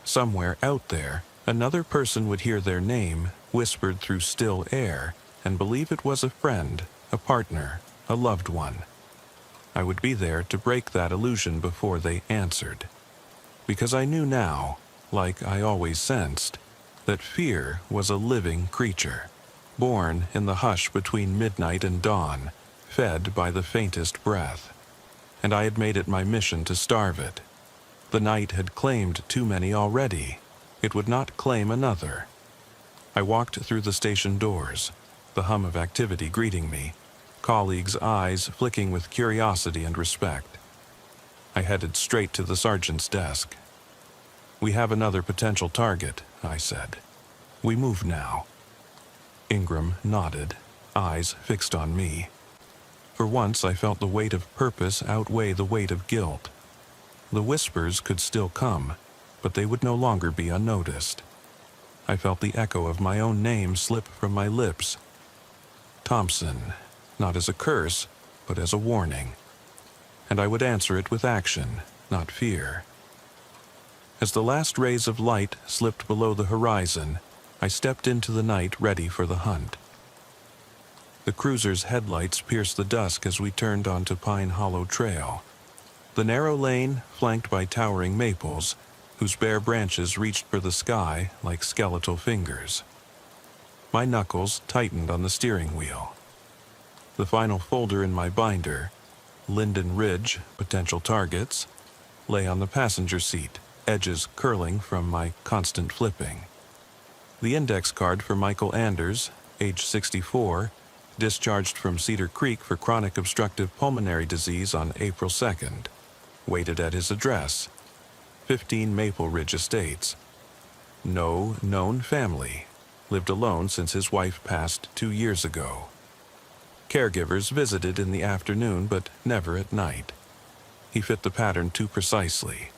Somewhere out there, another person would hear their name, whispered through still air, and believe it was a friend, a partner, a loved one. I would be there to break that illusion before they answered. Because I knew now, like I always sensed, that fear was a living creature, born in the hush between midnight and dawn, fed by the faintest breath. And I had made it my mission to starve it. The night had claimed too many already. It would not claim another. I walked through the station doors, the hum of activity greeting me, colleagues' eyes flicking with curiosity and respect. I headed straight to the sergeant's desk. "We have another potential target," I said. "We move now." Ingram nodded, eyes fixed on me. For once I felt the weight of purpose outweigh the weight of guilt. The whispers could still come, but they would no longer be unnoticed. I felt the echo of my own name slip from my lips. Thompson, not as a curse, but as a warning. And I would answer it with action, not fear. As the last rays of light slipped below the horizon, I stepped into the night ready for the hunt. The cruiser's headlights pierced the dusk as we turned onto Pine Hollow Trail. The narrow lane, flanked by towering maples, whose bare branches reached for the sky like skeletal fingers. My knuckles tightened on the steering wheel. The final folder in my binder, Linden Ridge, Potential Targets, lay on the passenger seat, edges curling from my constant flipping. The index card for Michael Anders, age 64, discharged from Cedar Creek for chronic obstructive pulmonary disease on April 2nd, waited at his address, 15 Maple Ridge Estates. No known family. Lived alone since his wife passed 2 years ago. Caregivers visited in the afternoon, but never at night. He fit the pattern too precisely.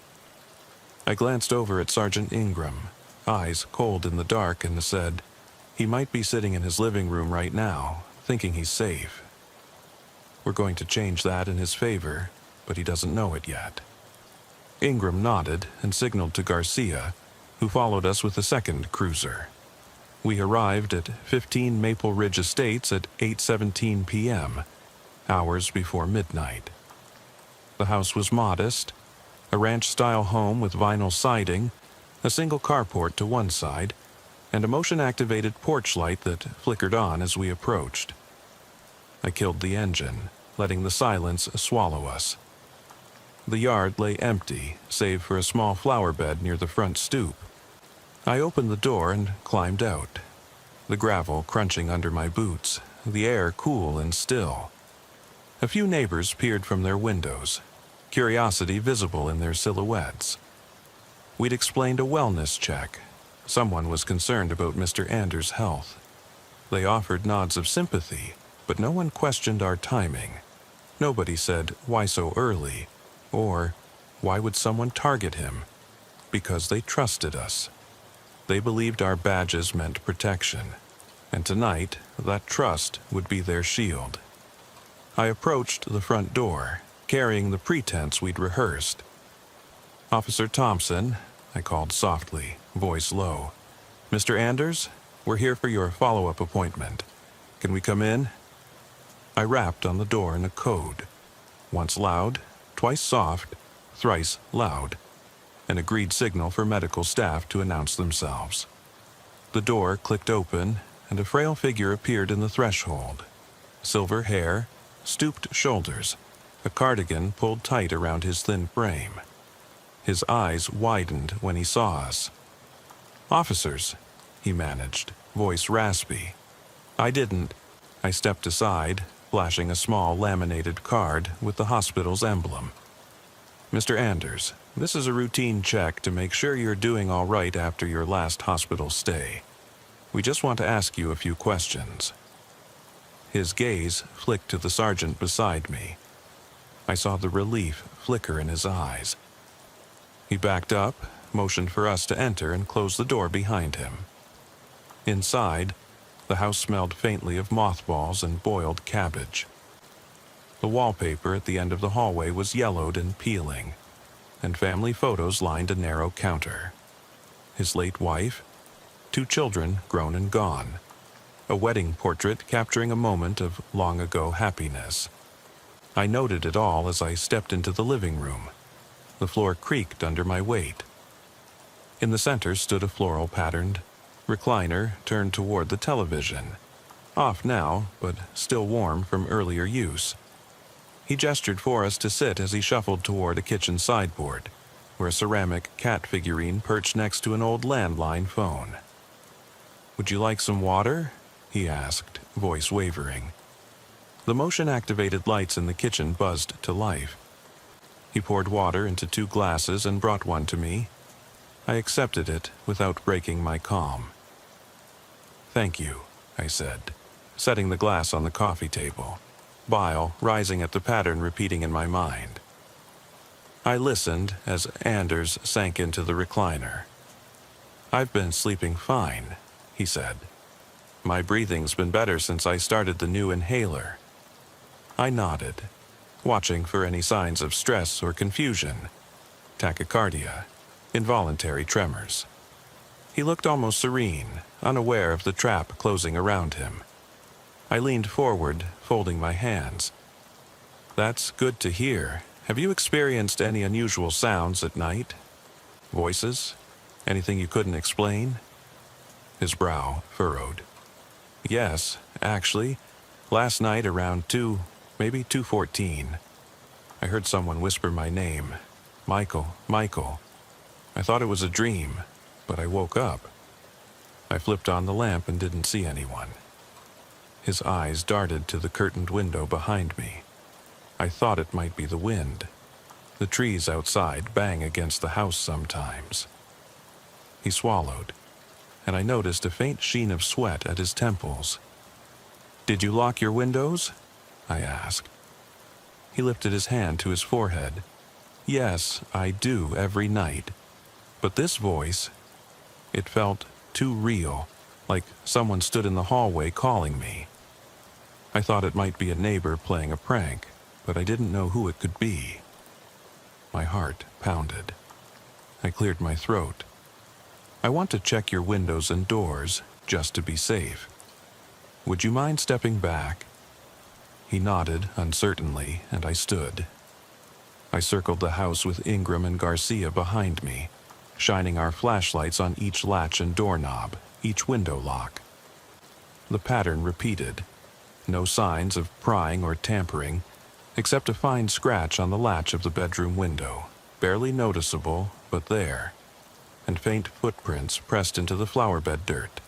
I glanced over at Sergeant Ingram, eyes cold in the dark, and said, "He might be sitting in his living room right now, thinking he's safe. We're going to change that in his favor, but he doesn't know it yet." Ingram nodded and signaled to Garcia, who followed us with a second cruiser. We arrived at 15 Maple Ridge Estates at 8:17 p.m., hours before midnight. The house was modest, a ranch-style home with vinyl siding, a single carport to one side, and a motion-activated porch light that flickered on as we approached. I killed the engine, letting the silence swallow us. The yard lay empty, save for a small flower bed near the front stoop. I opened the door and climbed out, the gravel crunching under my boots, the air cool and still. A few neighbors peered from their windows, curiosity visible in their silhouettes. We'd explained a wellness check. Someone was concerned about Mr. Anders' health. They offered nods of sympathy, but no one questioned our timing. Nobody said, "Why so early?" or, "Why would someone target him?" Because they trusted us. They believed our badges meant protection, and tonight that trust would be their shield. I approached the front door, carrying the pretense we'd rehearsed. "Officer Thompson," I called softly, voice low. "Mr. Anders, we're here for your follow-up appointment. Can we come in?" I rapped on the door in a code, once loud, twice soft, thrice loud, an agreed signal for medical staff to announce themselves. The door clicked open, and a frail figure appeared in the threshold. Silver hair, stooped shoulders, a cardigan pulled tight around his thin frame. His eyes widened when he saw us. "Officers," he managed, voice raspy. I didn't. I stepped aside, flashing a small laminated card with the hospital's emblem. "Mr. Anders, this is a routine check to make sure you're doing all right after your last hospital stay. We just want to ask you a few questions." His gaze flicked to the sergeant beside me. I saw the relief flicker in his eyes. He backed up, motioned for us to enter, and closed the door behind him. Inside, the house smelled faintly of mothballs and boiled cabbage. The wallpaper at the end of the hallway was yellowed and peeling, and family photos lined a narrow counter. His late wife, 2 children grown and gone, a wedding portrait capturing a moment of long-ago happiness. I noted it all as I stepped into the living room. The floor creaked under my weight. In the center stood a floral-patterned recliner turned toward the television, off now, but still warm from earlier use. He gestured for us to sit as he shuffled toward a kitchen sideboard, where a ceramic cat figurine perched next to an old landline phone. "Would you like some water?" he asked, voice wavering. The motion-activated lights in the kitchen buzzed to life. He poured water into 2 glasses and brought one to me. I accepted it without breaking my calm. "Thank you," I said, setting the glass on the coffee table, bile rising at the pattern repeating in my mind. I listened as Anders sank into the recliner. "I've been sleeping fine," he said. "My breathing's been better since I started the new inhaler." I nodded, watching for any signs of stress or confusion, tachycardia, involuntary tremors. He looked almost serene, unaware of the trap closing around him. I leaned forward, folding my hands. "That's good to hear. Have you experienced any unusual sounds at night?" Voices? Anything you couldn't explain? His brow furrowed. Yes, actually, last night around 2, maybe 2:14, I heard someone whisper my name. Michael, Michael. I thought it was a dream, but I woke up. I flipped on the lamp and didn't see anyone. His eyes darted to the curtained window behind me. I thought it might be the wind. The trees outside bang against the house sometimes. He swallowed, and I noticed a faint sheen of sweat at his temples. Did you lock your windows? I asked. He lifted his hand to his forehead. Yes, I do every night. But this voice, it felt too real, like someone stood in the hallway calling me. I thought it might be a neighbor playing a prank, but I didn't know who it could be. My heart pounded. I cleared my throat. I want to check your windows and doors, just to be safe. Would you mind stepping back? He nodded uncertainly, and I stood. I circled the house with Ingram and Garcia behind me, shining our flashlights on each latch and doorknob, each window lock. The pattern repeated. No signs of prying or tampering, except a fine scratch on the latch of the bedroom window, barely noticeable, but there, and faint footprints pressed into the flowerbed dirt.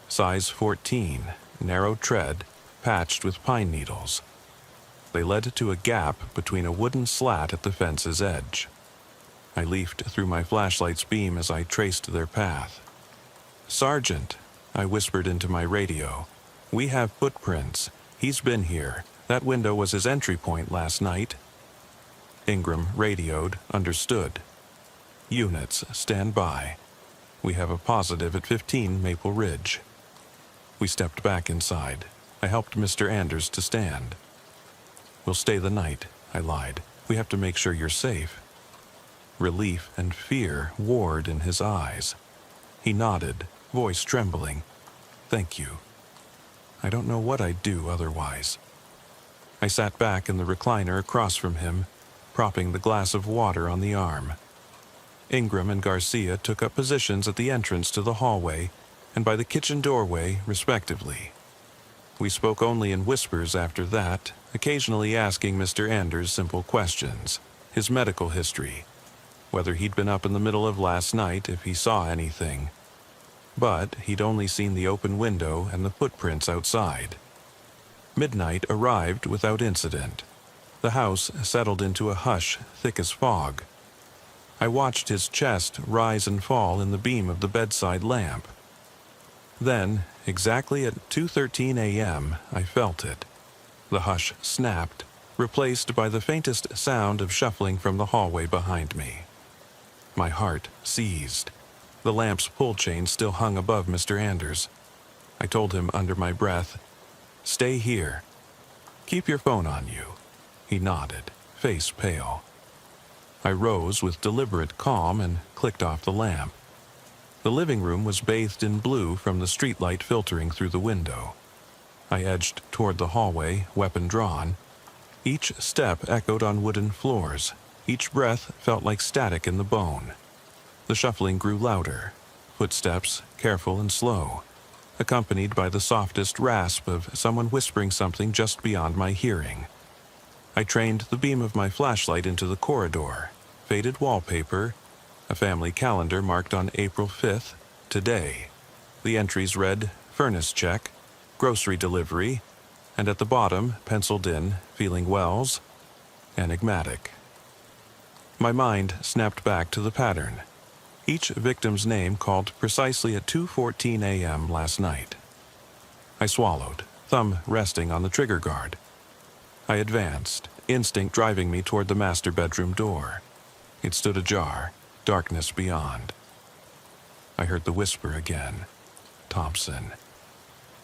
Size 14, narrow tread, patched with pine needles. They led to a gap between a wooden slat at the fence's edge. I leafed through my flashlight's beam as I traced their path. Sergeant, I whispered into my radio, we have footprints. He's been here. That window was his entry point last night. Ingram radioed, understood. Units, stand by. We have a positive at 15 Maple Ridge. We stepped back inside. I helped Mr. Anders to stand. We'll stay the night, I lied. We have to make sure you're safe. Relief and fear warred in his eyes. He nodded, voice trembling. Thank you. I don't know what I'd do otherwise. I sat back in the recliner across from him, propping the glass of water on the arm. Ingram and Garcia took up positions at the entrance to the hallway and by the kitchen doorway, respectively. We spoke only in whispers after that, occasionally asking Mr. Anders simple questions, his medical history, whether he'd been up in the middle of last night if he saw anything. But he'd only seen the open window and the footprints outside. Midnight arrived without incident. The house settled into a hush thick as fog. I watched his chest rise and fall in the beam of the bedside lamp. Then, exactly at 2:13 a.m., I felt it. The hush snapped, replaced by the faintest sound of shuffling from the hallway behind me. My heart seized. The lamp's pull chain still hung above Mr. Anders. I told him under my breath, "Stay here. Keep your phone on you." He nodded, face pale. I rose with deliberate calm and clicked off the lamp. The living room was bathed in blue from the streetlight filtering through the window. I edged toward the hallway, weapon drawn. Each step echoed on wooden floors. Each breath felt like static in the bone. The shuffling grew louder, footsteps careful and slow, accompanied by the softest rasp of someone whispering something just beyond my hearing. I trained the beam of my flashlight into the corridor, faded wallpaper, a family calendar marked on April 5th, today. The entries read, furnace check, grocery delivery, and at the bottom, penciled in, feeling wells, enigmatic. My mind snapped back to the pattern. Each victim's name called precisely at 2:14 a.m. last night. I swallowed, thumb resting on the trigger guard. I advanced, instinct driving me toward the master bedroom door. It stood ajar, darkness beyond. I heard the whisper again. Thompson.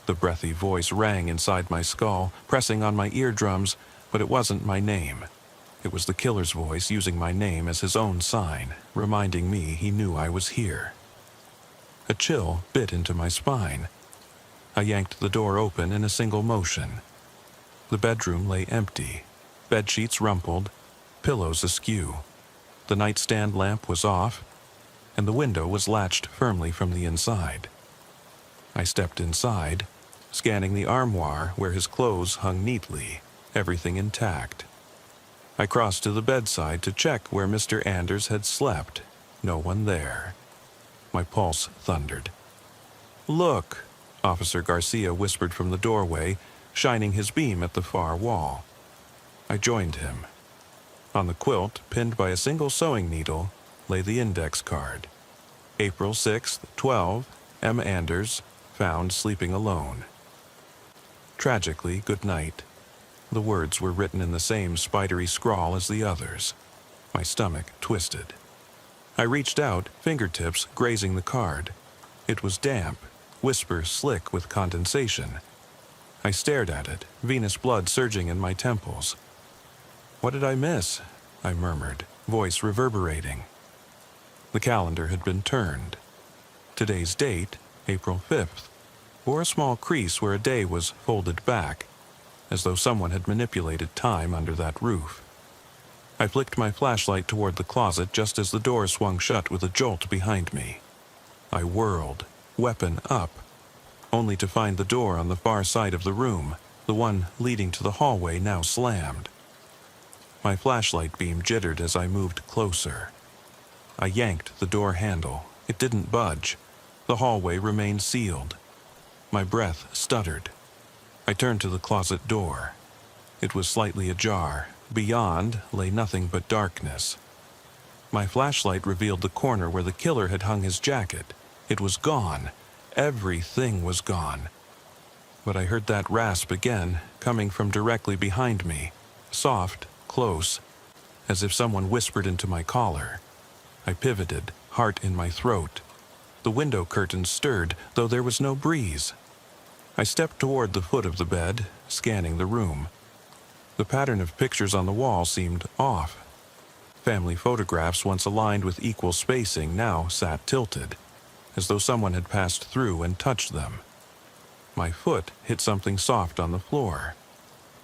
The breathy voice rang inside my skull, pressing on my eardrums, but it wasn't my name. It was the killer's voice using my name as his own sign, reminding me he knew I was here. A chill bit into my spine. I yanked the door open in a single motion. The bedroom lay empty, bedsheets rumpled, pillows askew. The nightstand lamp was off. and the window was latched firmly from the inside. I stepped inside, scanning the armoire where his clothes hung neatly, everything intact. I crossed to the bedside to check where Mr. Anders had slept. No one there. My pulse thundered. "Look," Officer Garcia whispered from the doorway, shining his beam at the far wall. I joined him. On the quilt, pinned by a single sewing needle, lay the index card. April 6th, 12, M. Anders, found sleeping alone. Tragically, good night. The words were written in the same spidery scrawl as the others. My stomach twisted. I reached out, fingertips grazing the card. It was damp, whisper slick with condensation. I stared at it, venous blood surging in my temples. "What did I miss?" I murmured, voice reverberating. The calendar had been turned. Today's date, April 5th, bore a small crease where a day was folded back, as though someone had manipulated time under that roof. I flicked my flashlight toward the closet just as the door swung shut with a jolt behind me. I whirled, weapon up, only to find the door on the far side of the room, the one leading to the hallway, now slammed. My flashlight beam jittered as I moved closer. I yanked the door handle. It didn't budge. The hallway remained sealed. My breath stuttered. I turned to the closet door. It was slightly ajar. Beyond lay nothing but darkness. My flashlight revealed the corner where the killer had hung his jacket. It was gone. Everything was gone. But I heard that rasp again, coming from directly behind me. Soft, close, as if someone whispered into my collar. I pivoted, heart in my throat. The window curtains stirred, though there was no breeze. I stepped toward the foot of the bed, scanning the room. The pattern of pictures on the wall seemed off. Family photographs, once aligned with equal spacing, now sat tilted, as though someone had passed through and touched them. My foot hit something soft on the floor.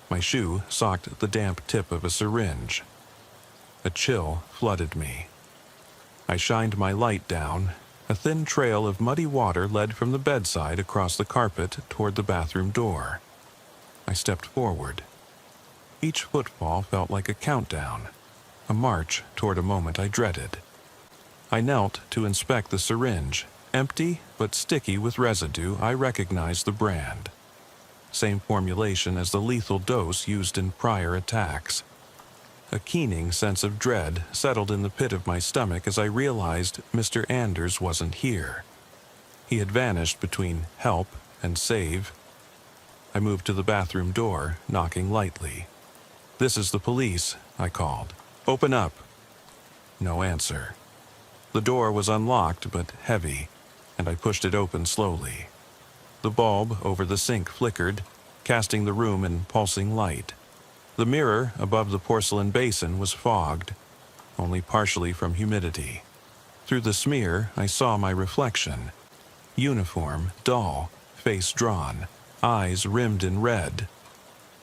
My shoe socked the damp tip of a syringe. A chill flooded me. I shined my light down. A thin trail of muddy water led from the bedside across the carpet toward the bathroom door. I stepped forward. Each footfall felt like a countdown, a march toward a moment I dreaded. I knelt to inspect the syringe. Empty but sticky with residue, I recognized the brand. Same formulation as the lethal dose used in prior attacks. A keening sense of dread settled in the pit of my stomach as I realized Mr. Anders wasn't here. He had vanished between help and save. I moved to the bathroom door, knocking lightly. "This is the police," I called. "Open up." No answer. The door was unlocked but heavy, and I pushed it open slowly. The bulb over the sink flickered, casting the room in pulsing light. The mirror above the porcelain basin was fogged, only partially from humidity. Through the smear, I saw my reflection. Uniform, dull, face drawn, eyes rimmed in red.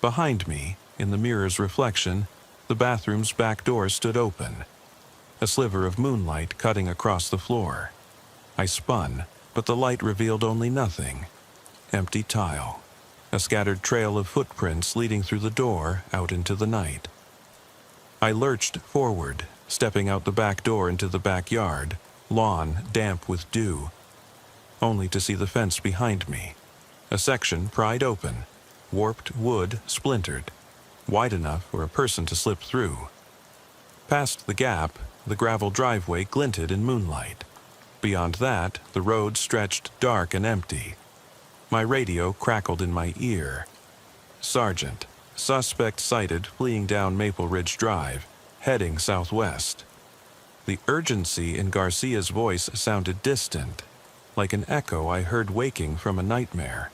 Behind me, in the mirror's reflection, the bathroom's back door stood open, a sliver of moonlight cutting across the floor. I spun, but the light revealed only nothing. Empty tile. A scattered trail of footprints leading through the door out into the night. I lurched forward, stepping out the back door into the backyard, lawn damp with dew, only to see the fence behind me. A section pried open, warped wood splintered, wide enough for a person to slip through. Past the gap, the gravel driveway glinted in moonlight. Beyond that, the road stretched dark and empty. My radio crackled in my ear. "Sergeant, suspect sighted fleeing down Maple Ridge Drive, heading southwest." The urgency in Garcia's voice sounded distant, like an echo I heard waking from a nightmare.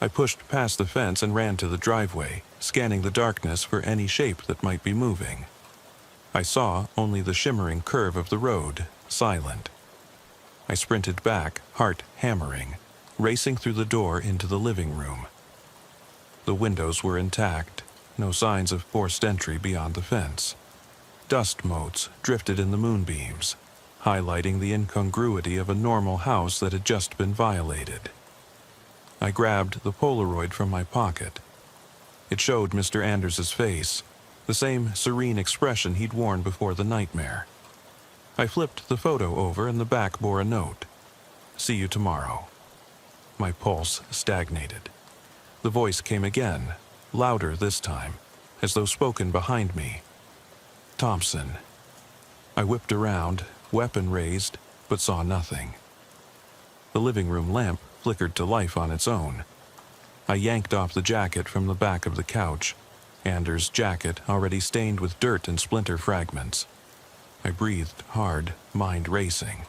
I pushed past the fence and ran to the driveway, scanning the darkness for any shape that might be moving. I saw only the shimmering curve of the road, silent. I sprinted back, heart hammering, racing through the door into the living room. The windows were intact, no signs of forced entry beyond the fence. Dust motes drifted in the moonbeams. highlighting the incongruity of a normal house that had just been violated. I grabbed the Polaroid from my pocket. It showed Mr. Anders's face, the same serene expression he'd worn before the nightmare. I flipped the photo over and the back bore a note. "See you tomorrow." My pulse stagnated. The voice came again, louder this time, as though spoken behind me. "Thompson." I whipped around, weapon raised, but saw nothing. The living room lamp flickered to life on its own. I yanked off the jacket from the back of the couch, Anders' jacket already stained with dirt and splinter fragments. I breathed hard, mind racing.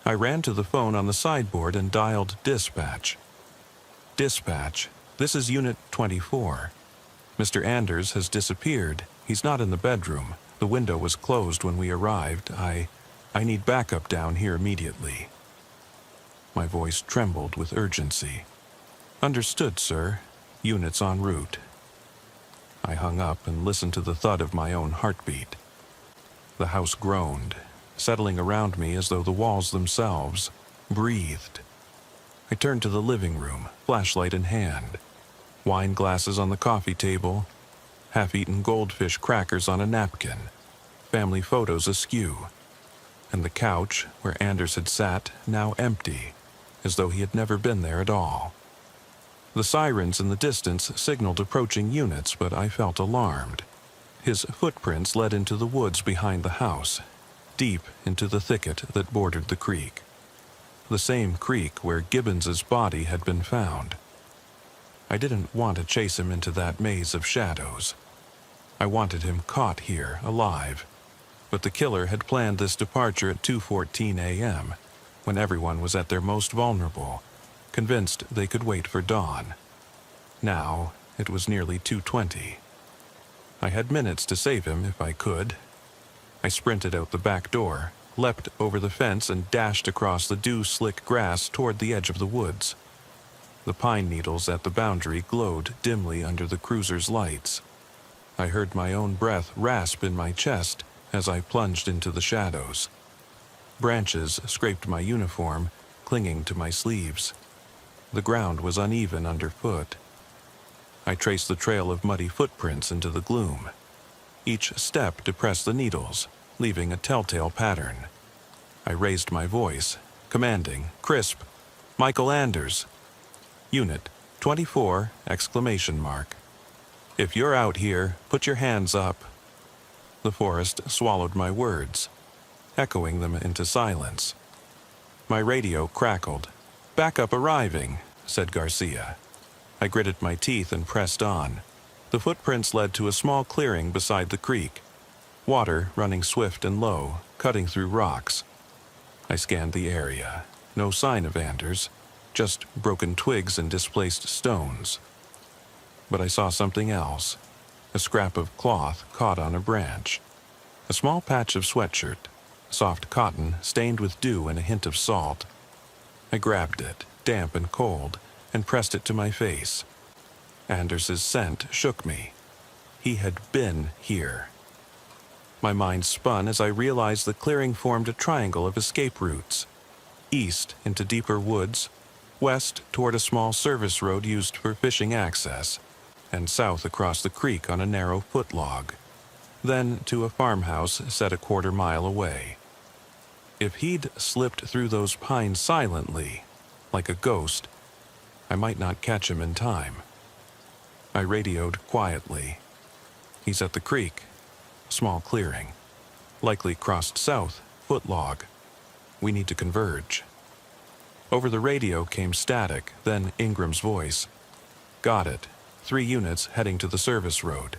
I ran to the phone on the sideboard and dialed dispatch. "Dispatch, this is Unit 24. Mr. Anders has disappeared. He's not in the bedroom. The window was closed when we arrived. I need backup down here immediately." My voice trembled with urgency. "Understood, sir. Units en route." I hung up and listened to the thud of my own heartbeat. The house groaned, settling around me as though the walls themselves breathed. I turned to the living room, flashlight in hand. Wine glasses on the coffee table, half-eaten goldfish crackers on a napkin, family photos askew, and the couch where Anders had sat now empty, as though he had never been there at all. The sirens in the distance signaled approaching units, but I felt alarmed. His footprints led into the woods behind the house, deep into the thicket that bordered the creek. The same creek where Gibbons's body had been found. I didn't want to chase him into that maze of shadows. I wanted him caught here, alive. But the killer had planned this departure at 2:14 a.m., when everyone was at their most vulnerable, convinced they could wait for dawn. Now it was nearly 2:20. I had minutes to save him if I could. I sprinted out the back door, leapt over the fence, and dashed across the dew-slick grass toward the edge of the woods. The pine needles at the boundary glowed dimly under the cruiser's lights. I heard my own breath rasp in my chest as I plunged into the shadows. Branches scraped my uniform, clinging to my sleeves. The ground was uneven underfoot. I traced the trail of muddy footprints into the gloom. Each step depressed the needles, leaving a telltale pattern. I raised my voice, commanding, crisp, "Michael Anders. Unit 24!" "If you're out here, put your hands up." The forest swallowed my words, echoing them into silence. My radio crackled. "Backup arriving," said Garcia. I gritted my teeth and pressed on. The footprints led to a small clearing beside the creek, water running swift and low, cutting through rocks. I scanned the area. No sign of Anders, just broken twigs and displaced stones. But I saw something else. A scrap of cloth caught on a branch. A small patch of sweatshirt, soft cotton stained with dew and a hint of salt. I grabbed it, damp and cold, and pressed it to my face. Anders's scent shook me. He had been here. My mind spun as I realized the clearing formed a triangle of escape routes. East into deeper woods, west toward a small service road used for fishing access, and south across the creek on a narrow footlog, then to a farmhouse set a quarter-mile away. If he'd slipped through those pines silently, like a ghost, I might not catch him in time. I radioed quietly. "He's at the creek. Small clearing. Likely crossed south, footlog. We need to converge." Over the radio came static, then Ingram's voice. "Got it. 3 units heading to the service road.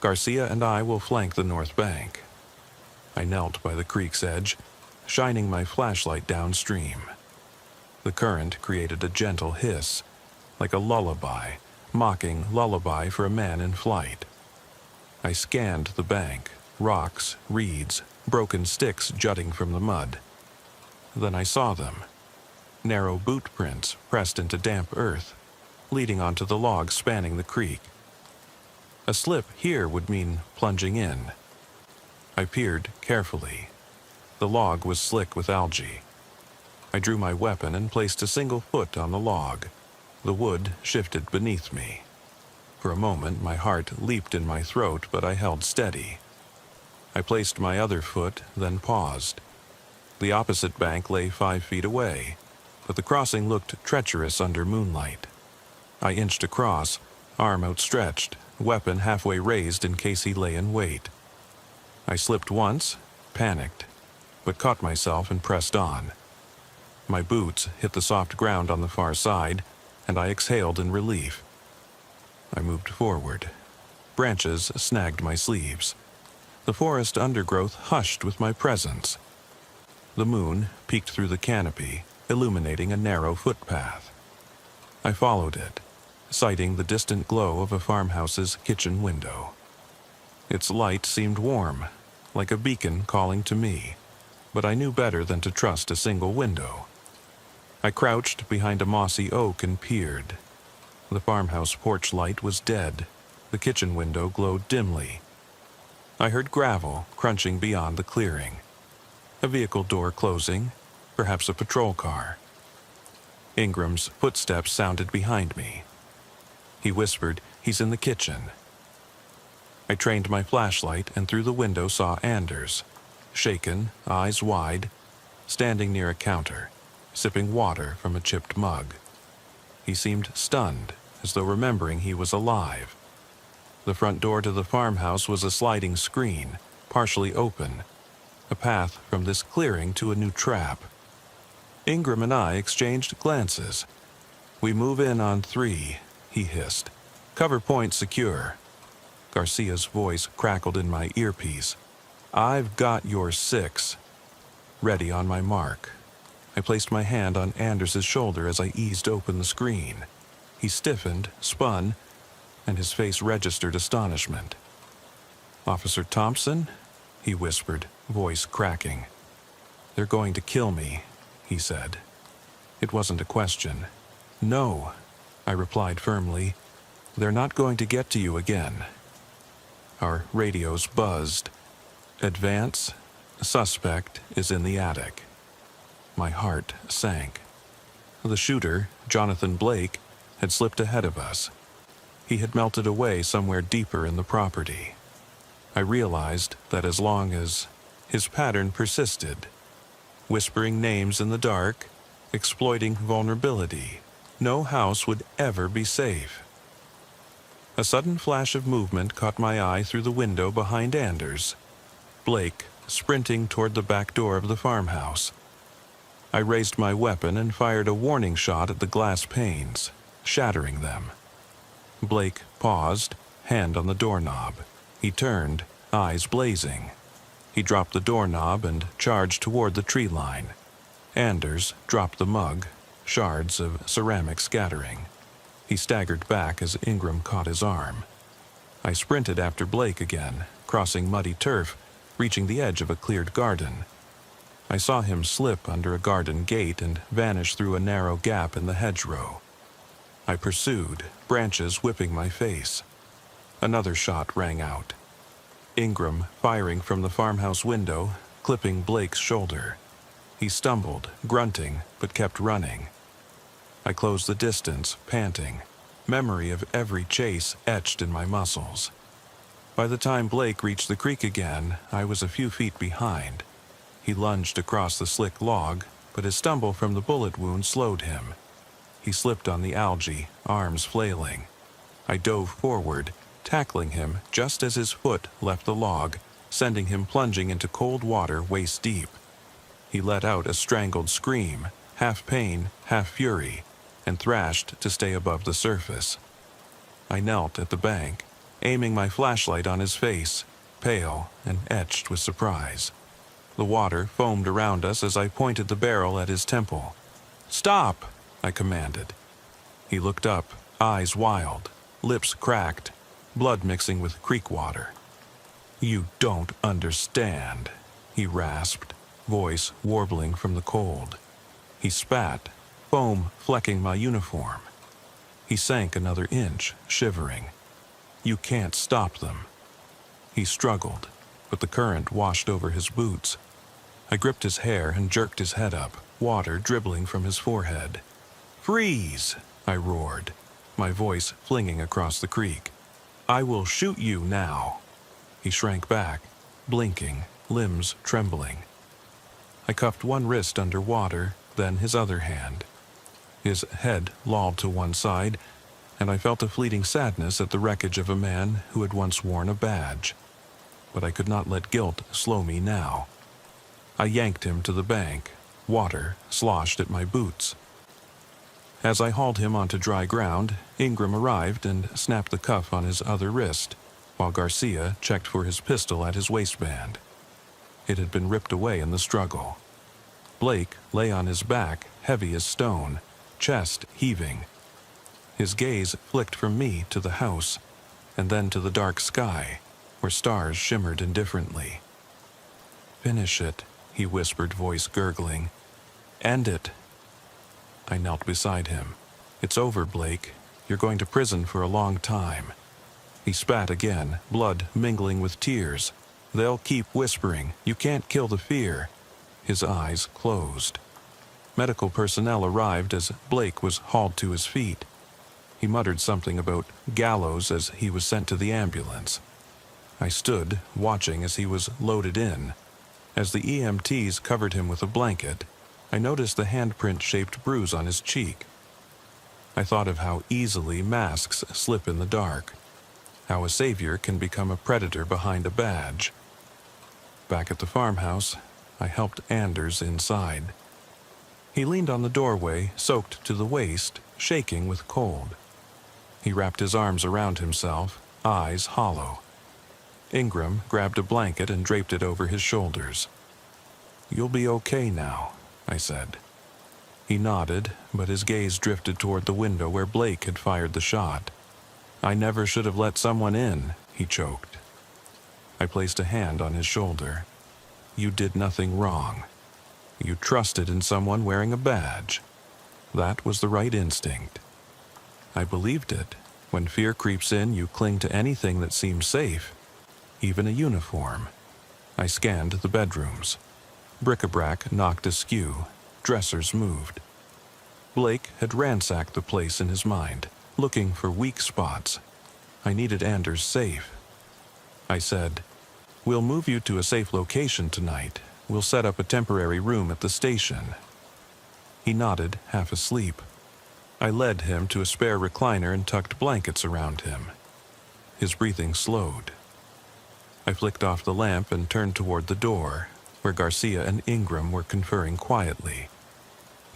Garcia and I will flank the north bank." I knelt by the creek's edge, shining my flashlight downstream. The current created a gentle hiss, like a lullaby, mocking lullaby for a man in flight. I scanned the bank, rocks, reeds, broken sticks jutting from the mud. Then I saw them. Narrow boot prints pressed into damp earth, leading onto the log spanning the creek. A slip here would mean plunging in. I peered carefully. The log was slick with algae. I drew my weapon and placed a single foot on the log. The wood shifted beneath me. For a moment, my heart leaped in my throat, but I held steady. I placed my other foot, then paused. The opposite bank lay 5 feet away, but the crossing looked treacherous under moonlight. I inched across, arm outstretched, weapon halfway raised in case he lay in wait. I slipped once, panicked, but caught myself and pressed on. My boots hit the soft ground on the far side, and I exhaled in relief. I moved forward. Branches snagged my sleeves. The forest undergrowth hushed with my presence. The moon peeked through the canopy, illuminating a narrow footpath. I followed it, sighting the distant glow of a farmhouse's kitchen window. Its light seemed warm, like a beacon calling to me, but I knew better than to trust a single window. I crouched behind a mossy oak and peered. The farmhouse porch light was dead. The kitchen window glowed dimly. I heard gravel crunching beyond the clearing. A vehicle door closing, perhaps a patrol car. Ingram's footsteps sounded behind me. He whispered, "He's in the kitchen." I trained my flashlight and through the window saw Anders, shaken, eyes wide, standing near a counter, sipping water from a chipped mug. He seemed stunned, as though remembering he was alive. The front door to the farmhouse was a sliding screen, partially open, a path from this clearing to a new trap. Ingram and I exchanged glances. "We move in on 3, he hissed. "Cover point secure." Garcia's voice crackled in my earpiece. "I've got your 6. Ready on my mark. I placed my hand on Anders's shoulder as I eased open the screen. He stiffened, spun, and his face registered astonishment. "Officer Thompson?" he whispered, voice cracking. "They're going to kill me," he said. It wasn't a question. "No," I replied firmly. "They're not going to get to you again." Our radios buzzed. "Advance. Suspect is in the attic." My heart sank. The shooter, Jonathan Blake, had slipped ahead of us. He had melted away somewhere deeper in the property. I realized that as long as his pattern persisted, whispering names in the dark, exploiting vulnerability, no house would ever be safe. A sudden flash of movement caught my eye through the window behind Anders. Blake, sprinting toward the back door of the farmhouse. I raised my weapon and fired a warning shot at the glass panes, shattering them. Blake paused, hand on the doorknob. He turned, eyes blazing. He dropped the doorknob and charged toward the tree line. Anders dropped the mug, shards of ceramic scattering. He staggered back as Ingram caught his arm. I sprinted after Blake again, crossing muddy turf, reaching the edge of a cleared garden. I saw him slip under a garden gate and vanish through a narrow gap in the hedgerow. I pursued, branches whipping my face. Another shot rang out. Ingram firing from the farmhouse window, clipping Blake's shoulder. He stumbled, grunting, but kept running. I closed the distance, panting, memory of every chase etched in my muscles. By the time Blake reached the creek again, I was a few feet behind. He lunged across the slick log, but his stumble from the bullet wound slowed him. He slipped on the algae, arms flailing. I dove forward, tackling him just as his foot left the log, sending him plunging into cold water waist deep. He let out a strangled scream, half pain, half fury, and thrashed to stay above the surface. I knelt at the bank, aiming my flashlight on his face, pale and etched with surprise. The water foamed around us as I pointed the barrel at his temple. "Stop!" I commanded. He looked up, eyes wild, lips cracked, blood mixing with creek water. "You don't understand," he rasped, voice warbling from the cold. He spat, foam flecking my uniform. He sank another inch, shivering. "You can't stop them." He struggled, but the current washed over his boots. I gripped his hair and jerked his head up, water dribbling from his forehead. "Freeze!" I roared, my voice flinging across the creek. "I will shoot you now." He shrank back, blinking, limbs trembling. I cuffed one wrist under water, then his other hand. His head lolled to one side, and I felt a fleeting sadness at the wreckage of a man who had once worn a badge. But I could not let guilt slow me now. I yanked him to the bank. Water sloshed at my boots. As I hauled him onto dry ground, Ingram arrived and snapped the cuff on his other wrist, while Garcia checked for his pistol at his waistband. It had been ripped away in the struggle. Blake lay on his back, heavy as stone, chest heaving. His gaze flicked from me to the house, and then to the dark sky, where stars shimmered indifferently. "Finish it," he whispered, voice gurgling. "End it." I knelt beside him. "It's over, Blake. You're going to prison for a long time." He spat again, blood mingling with tears. "They'll keep whispering. You can't kill the fear." His eyes closed. Medical personnel arrived as Blake was hauled to his feet. He muttered something about gallows as he was sent to the ambulance. I stood, watching as he was loaded in. As the EMTs covered him with a blanket, I noticed the handprint-shaped bruise on his cheek. I thought of how easily masks slip in the dark, how a savior can become a predator behind a badge. Back at the farmhouse, I helped Anders inside. He leaned on the doorway, soaked to the waist, shaking with cold. He wrapped his arms around himself, eyes hollow. Ingram grabbed a blanket and draped it over his shoulders. "You'll be okay now," I said. He nodded, but his gaze drifted toward the window where Blake had fired the shot. "I never should have let someone in," he choked. I placed a hand on his shoulder. "You did nothing wrong. You trusted in someone wearing a badge. That was the right instinct." I believed it. When fear creeps in, you cling to anything that seems safe, even a uniform. I scanned the bedrooms. Bric-a-brac knocked askew. Dressers moved. Blake had ransacked the place in his mind, looking for weak spots. I needed Anders safe. I said, "We'll move you to a safe location tonight. We'll set up a temporary room at the station." He nodded, half asleep. I led him to a spare recliner and tucked blankets around him. His breathing slowed. I flicked off the lamp and turned toward the door, where Garcia and Ingram were conferring quietly.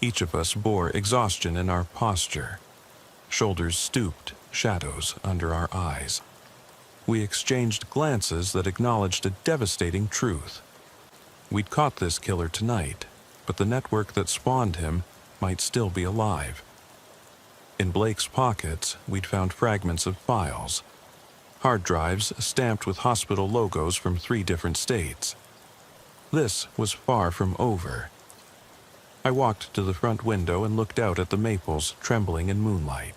Each of us bore exhaustion in our posture. Shoulders stooped, shadows under our eyes. We exchanged glances that acknowledged a devastating truth. We'd caught this killer tonight, but the network that spawned him might still be alive. In Blake's pockets, we'd found fragments of files. Hard drives stamped with hospital logos from 3 different states. This was far from over. I walked to the front window and looked out at the maples trembling in moonlight.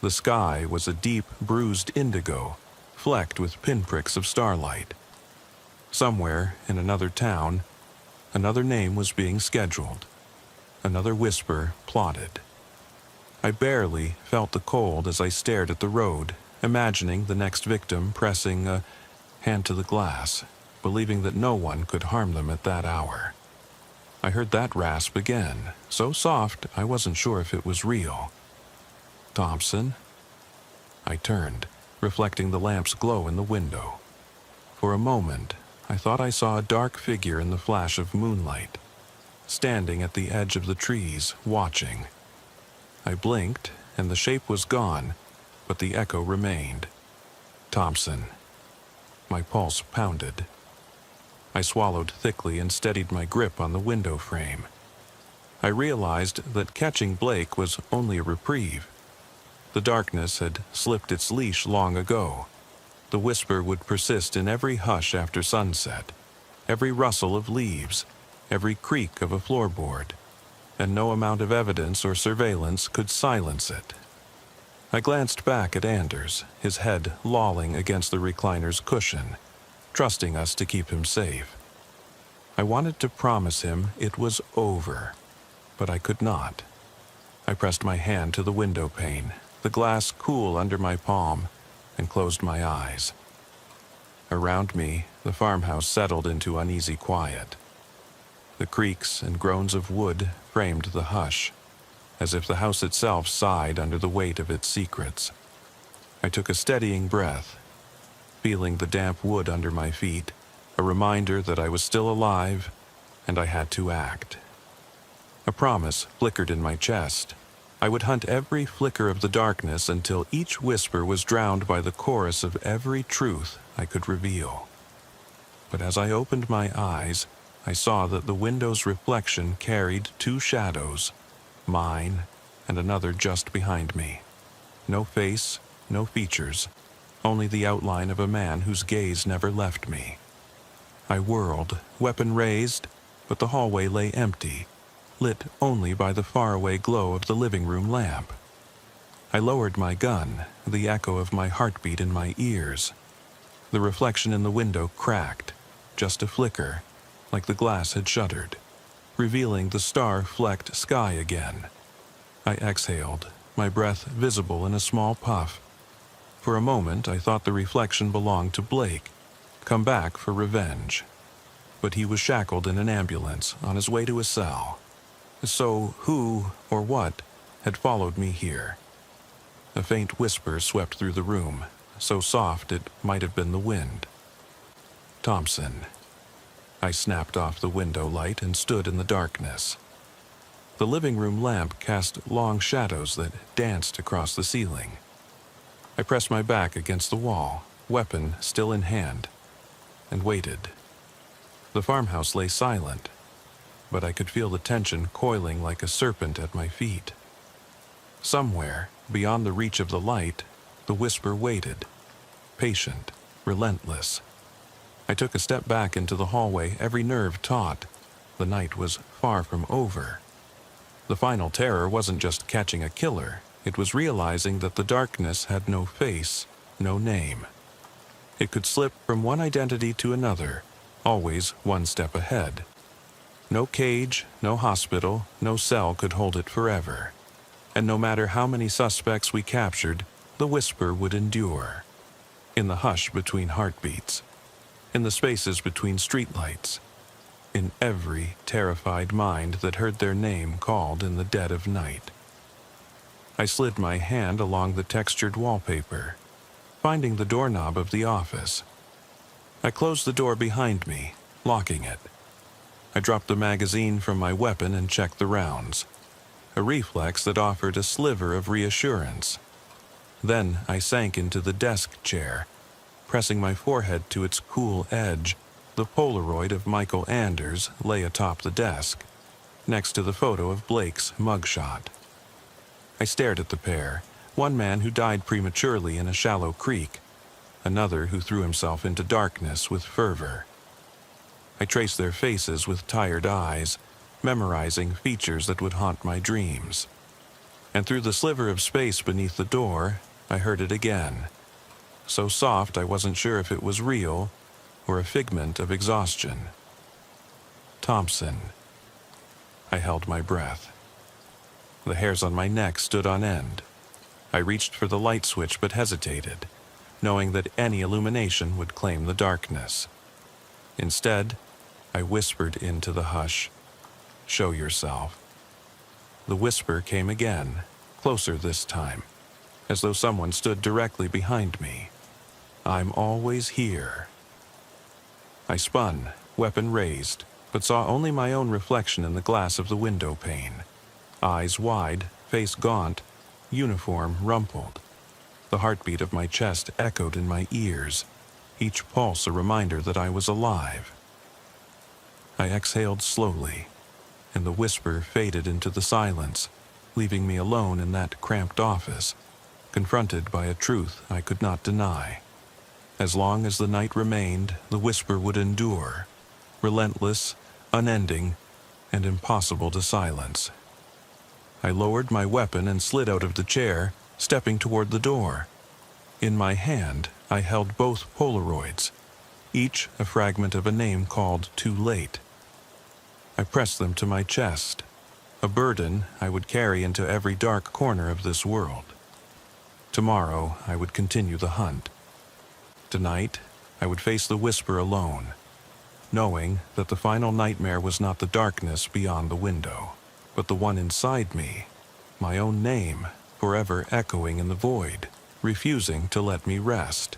The sky was a deep, bruised indigo, flecked with pinpricks of starlight. Somewhere in another town, another name was being scheduled. Another whisper plotted. I barely felt the cold as I stared at the road, imagining the next victim pressing a hand to the glass, believing that no one could harm them at that hour. I heard that rasp again, so soft I wasn't sure if it was real. "Thompson?" I turned, reflecting the lamp's glow in the window. For a moment, I thought I saw a dark figure in the flash of moonlight, standing at the edge of the trees, watching. I blinked, and the shape was gone, but the echo remained. "Thompson." My pulse pounded. I swallowed thickly and steadied my grip on the window frame. I realized that catching Blake was only a reprieve. The darkness had slipped its leash long ago. The whisper would persist in every hush after sunset, every rustle of leaves, every creak of a floorboard, and no amount of evidence or surveillance could silence it. I glanced back at Anders, his head lolling against the recliner's cushion, trusting us to keep him safe. I wanted to promise him it was over, but I could not. I pressed my hand to the window pane, the glass cool under my palm, and closed my eyes. Around me, the farmhouse settled into uneasy quiet. The creaks and groans of wood framed the hush, as if the house itself sighed under the weight of its secrets. I took a steadying breath, feeling the damp wood under my feet, a reminder that I was still alive and I had to act. A promise flickered in my chest. I would hunt every flicker of the darkness until each whisper was drowned by the chorus of every truth I could reveal. But as I opened my eyes, I saw that the window's reflection carried two shadows, mine and another just behind me. No face, no features, only the outline of a man whose gaze never left me. I whirled, weapon raised, but the hallway lay empty, lit only by the faraway glow of the living room lamp. I lowered my gun, the echo of my heartbeat in my ears. The reflection in the window cracked, just a flicker, like the glass had shuddered, revealing the star-flecked sky again. I exhaled, my breath visible in a small puff. For a moment I thought the reflection belonged to Blake, come back for revenge. But he was shackled in an ambulance on his way to a cell. So who or what had followed me here? A faint whisper swept through the room, so soft it might have been the wind. Thompson. I snapped off the window light and stood in the darkness. The living room lamp cast long shadows that danced across the ceiling. I pressed my back against the wall, weapon still in hand, and waited. The farmhouse lay silent, but I could feel the tension coiling like a serpent at my feet. Somewhere, beyond the reach of the light, the whisper waited, patient, relentless. I took a step back into the hallway, every nerve taut. The night was far from over. The final terror wasn't just catching a killer, it was realizing that the darkness had no face, no name. It could slip from one identity to another, always one step ahead. No cage, no hospital, no cell could hold it forever. And no matter how many suspects we captured, the whisper would endure. In the hush between heartbeats, in the spaces between streetlights, in every terrified mind that heard their name called in the dead of night. I slid my hand along the textured wallpaper, finding the doorknob of the office. I closed the door behind me, locking it. I dropped the magazine from my weapon and checked the rounds, a reflex that offered a sliver of reassurance. Then I sank into the desk chair, pressing my forehead to its cool edge. The Polaroid of Michael Anders lay atop the desk, next to the photo of Blake's mugshot. I stared at the pair, one man who died prematurely in a shallow creek, another who threw himself into darkness with fervor. I traced their faces with tired eyes, memorizing features that would haunt my dreams. And through the sliver of space beneath the door, I heard it again, so soft I wasn't sure if it was real or a figment of exhaustion. Thompson. I held my breath. The hairs on my neck stood on end. I reached for the light switch but hesitated, knowing that any illumination would claim the darkness. Instead, I whispered into the hush, "Show yourself." The whisper came again, closer this time, as though someone stood directly behind me. "I'm always here." I spun, weapon raised, but saw only my own reflection in the glass of the window pane. Eyes wide, face gaunt, uniform rumpled. The heartbeat of my chest echoed in my ears, each pulse a reminder that I was alive. I exhaled slowly, and the whisper faded into the silence, leaving me alone in that cramped office, confronted by a truth I could not deny. As long as the night remained, the whisper would endure, relentless, unending, and impossible to silence. I lowered my weapon and slid out of the chair, stepping toward the door. In my hand, I held both Polaroids, each a fragment of a name called too late, I pressed them to my chest, a burden I would carry into every dark corner of this world. Tomorrow, I would continue the hunt. Tonight, I would face the whisper alone, knowing that the final nightmare was not the darkness beyond the window, but the one inside me, my own name, forever echoing in the void, refusing to let me rest.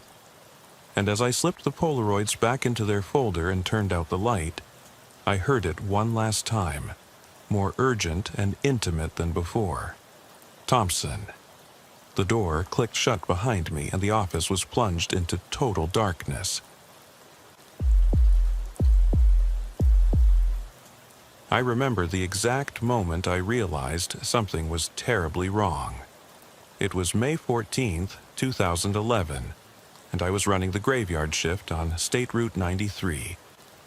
And as I slipped the Polaroids back into their folder and turned out the light, I heard it one last time, more urgent and intimate than before. Thompson. The door clicked shut behind me and the office was plunged into total darkness. I remember the exact moment I realized something was terribly wrong. It was May 14th, 2011, and I was running the graveyard shift on State Route 93,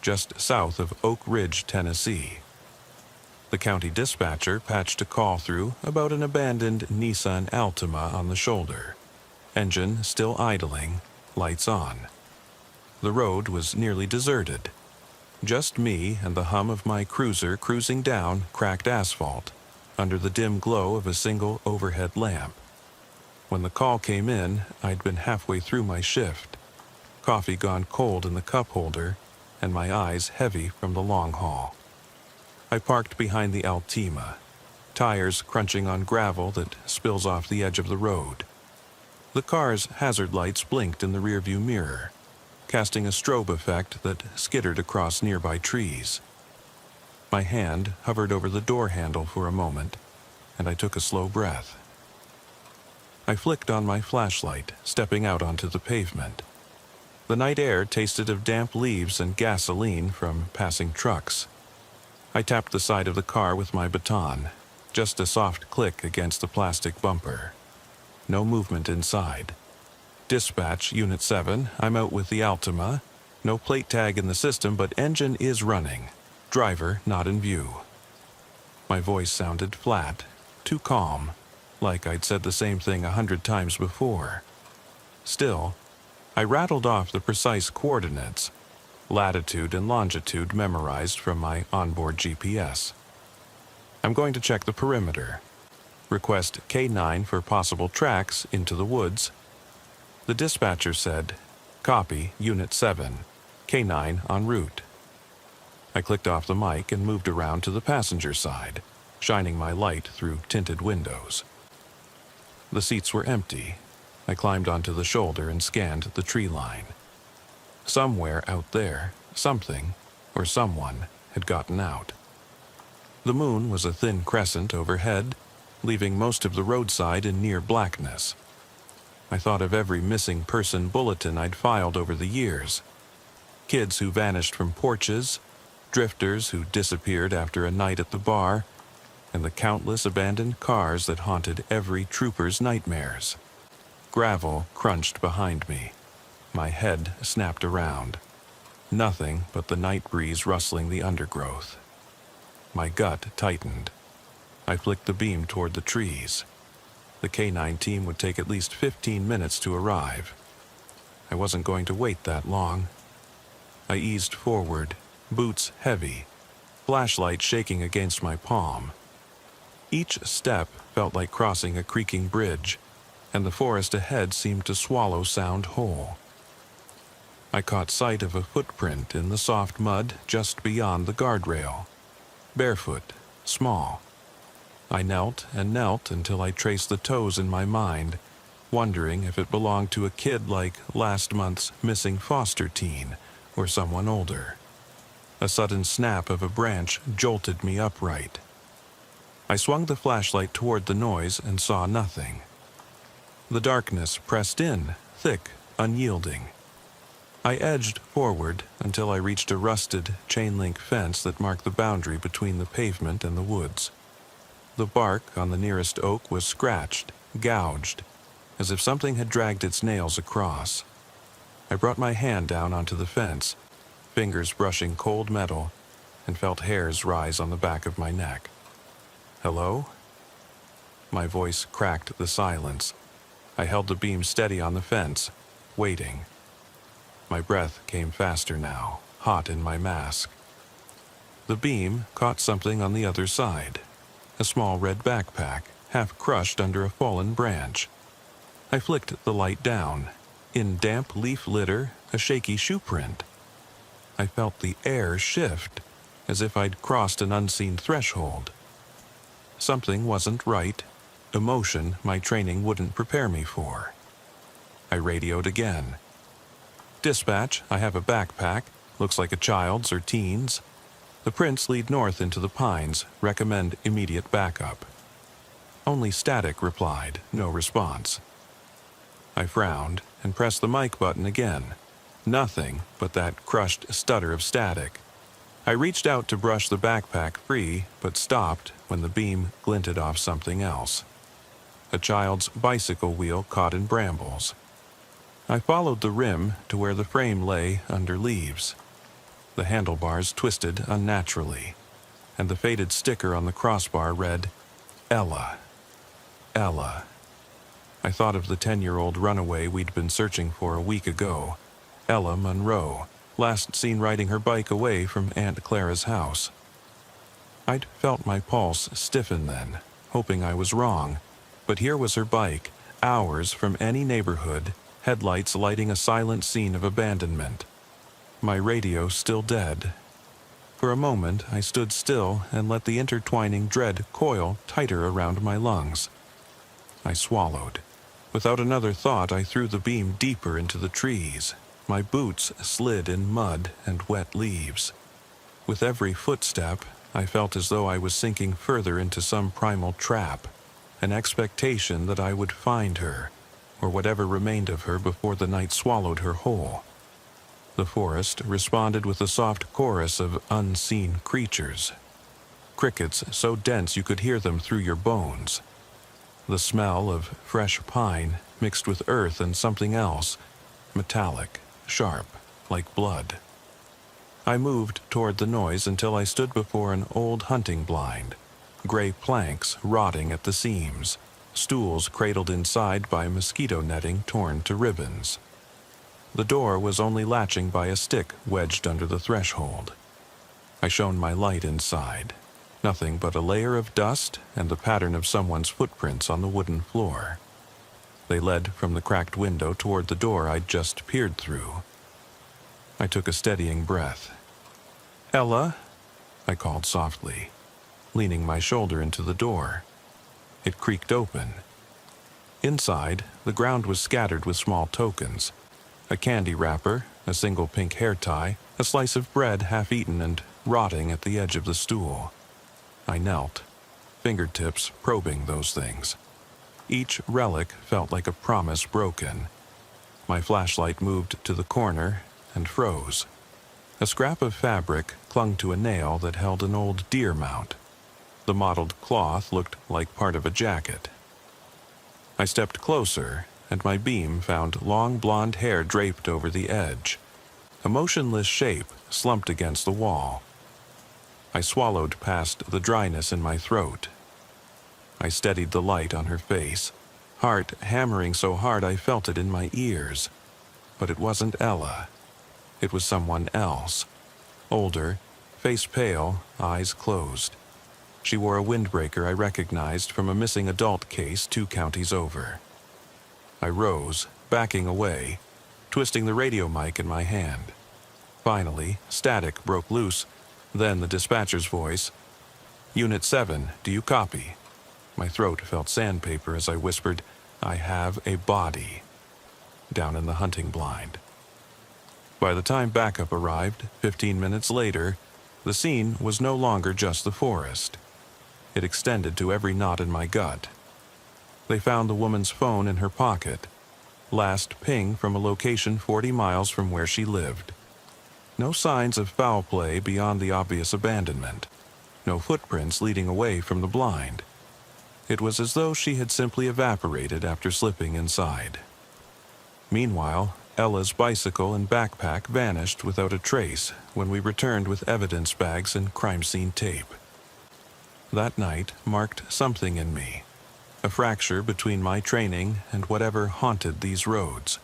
just south of Oak Ridge, Tennessee. The county dispatcher patched a call through about an abandoned Nissan Altima on the shoulder. Engine still idling, lights on. The road was nearly deserted. Just me and the hum of my cruiser cruising down cracked asphalt, under the dim glow of a single overhead lamp. When the call came in, I'd been halfway through my shift, coffee gone cold in the cup holder, and my eyes heavy from the long haul. I parked behind the Altima, tires crunching on gravel that spills off the edge of the road. The car's hazard lights blinked in the rearview mirror, casting a strobe effect that skittered across nearby trees. My hand hovered over the door handle for a moment, and I took a slow breath. I flicked on my flashlight, stepping out onto the pavement. The night air tasted of damp leaves and gasoline from passing trucks. I tapped the side of the car with my baton, just a soft click against the plastic bumper. No movement inside. Dispatch, Unit 7, I'm out with the Altima. No plate tag in the system, but engine is running. Driver not in view. My voice sounded flat, too calm, like I'd said the same thing 100 times before. Still, I rattled off the precise coordinates, latitude and longitude memorized from my onboard GPS. I'm going to check the perimeter. Request K9 for possible tracks into the woods. The dispatcher said, "Copy, Unit 7, K9 en route." I clicked off the mic and moved around to the passenger side, shining my light through tinted windows. The seats were empty. I climbed onto the shoulder and scanned the tree line. Somewhere out there, something, or someone, had gotten out. The moon was a thin crescent overhead, leaving most of the roadside in near blackness. I thought of every missing person bulletin I'd filed over the years. Kids who vanished from porches, drifters who disappeared after a night at the bar, and the countless abandoned cars that haunted every trooper's nightmares. Gravel crunched behind me. My head snapped around. Nothing but the night breeze rustling the undergrowth. My gut tightened. I flicked the beam toward the trees. The K9 team would take at least 15 minutes to arrive. I wasn't going to wait that long. I eased forward, boots heavy, flashlight shaking against my palm. Each step felt like crossing a creaking bridge, and the forest ahead seemed to swallow sound whole. I caught sight of a footprint in the soft mud just beyond the guardrail. Barefoot, small. I knelt and knelt until I traced the toes in my mind, wondering if it belonged to a kid like last month's missing foster teen or someone older. A sudden snap of a branch jolted me upright. I swung the flashlight toward the noise and saw nothing. The darkness pressed in, thick, unyielding. I edged forward until I reached a rusted chain-link fence that marked the boundary between the pavement and the woods. The bark on the nearest oak was scratched, gouged, as if something had dragged its nails across. I brought my hand down onto the fence, fingers brushing cold metal, and felt hairs rise on the back of my neck. "Hello?" My voice cracked the silence. I held the beam steady on the fence, waiting. My breath came faster now, hot in my mask. The beam caught something on the other side, a small red backpack, half crushed under a fallen branch. I flicked the light down. In damp leaf litter, a shaky shoe print. I felt the air shift, as if I'd crossed an unseen threshold. Something wasn't right, emotion my training wouldn't prepare me for. I radioed again. "Dispatch, I have a backpack, looks like a child's or teen's. The prints lead north into the pines, recommend immediate backup." Only static replied, no response. I frowned and pressed the mic button again. Nothing but that crushed stutter of static. I reached out to brush the backpack free, but stopped when the beam glinted off something else. A child's bicycle wheel caught in brambles. I followed the rim to where the frame lay under leaves. The handlebars twisted unnaturally, and the faded sticker on the crossbar read, "Ella. Ella." I thought of the 10-year-old runaway we'd been searching for a week ago, Ella Monroe, last seen riding her bike away from Aunt Clara's house. I'd felt my pulse stiffen then, hoping I was wrong, but here was her bike, hours from any neighborhood, headlights lighting a silent scene of abandonment. My radio still dead. For a moment, I stood still and let the intertwining dread coil tighter around my lungs. I swallowed. Without another thought, I threw the beam deeper into the trees. My boots slid in mud and wet leaves. With every footstep, I felt as though I was sinking further into some primal trap, an expectation that I would find her, or whatever remained of her before the night swallowed her whole. The forest responded with a soft chorus of unseen creatures. Crickets so dense you could hear them through your bones. The smell of fresh pine mixed with earth and something else, metallic, sharp, like blood. I moved toward the noise until I stood before an old hunting blind, gray planks rotting at the seams, stools cradled inside by mosquito netting torn to ribbons. The door was only latching by a stick wedged under the threshold. I shone my light inside. Nothing but a layer of dust and the pattern of someone's footprints on the wooden floor. They led from the cracked window toward the door I'd just peered through. I took a steadying breath. "Ella?" I called softly, leaning my shoulder into the door. It creaked open. Inside, the ground was scattered with small tokens. A candy wrapper, a single pink hair tie, a slice of bread half-eaten and rotting at the edge of the stool. I knelt, fingertips probing those things. Each relic felt like a promise broken. My flashlight moved to the corner and froze. A scrap of fabric clung to a nail that held an old deer mount. The mottled cloth looked like part of a jacket. I stepped closer, and my beam found long blonde hair draped over the edge. A motionless shape slumped against the wall. I swallowed past the dryness in my throat. I steadied the light on her face, heart hammering so hard I felt it in my ears. But it wasn't Ella. It was someone else. Older, face pale, eyes closed. She wore a windbreaker I recognized from a missing adult case 2 counties over. I rose, backing away, twisting the radio mic in my hand. Finally, static broke loose, then the dispatcher's voice. "Unit 7, do you copy?" My throat felt sandpaper as I whispered, "I have a body," down in the hunting blind. By the time backup arrived, 15 minutes later, the scene was no longer just the forest. It extended to every knot in my gut. They found the woman's phone in her pocket. Last ping from a location 40 miles from where she lived. No signs of foul play beyond the obvious abandonment. No footprints leading away from the blind. It was as though she had simply evaporated after slipping inside. Meanwhile, Ella's bicycle and backpack vanished without a trace when we returned with evidence bags and crime scene tape. That night marked something in me. A fracture between my training and whatever haunted these roads.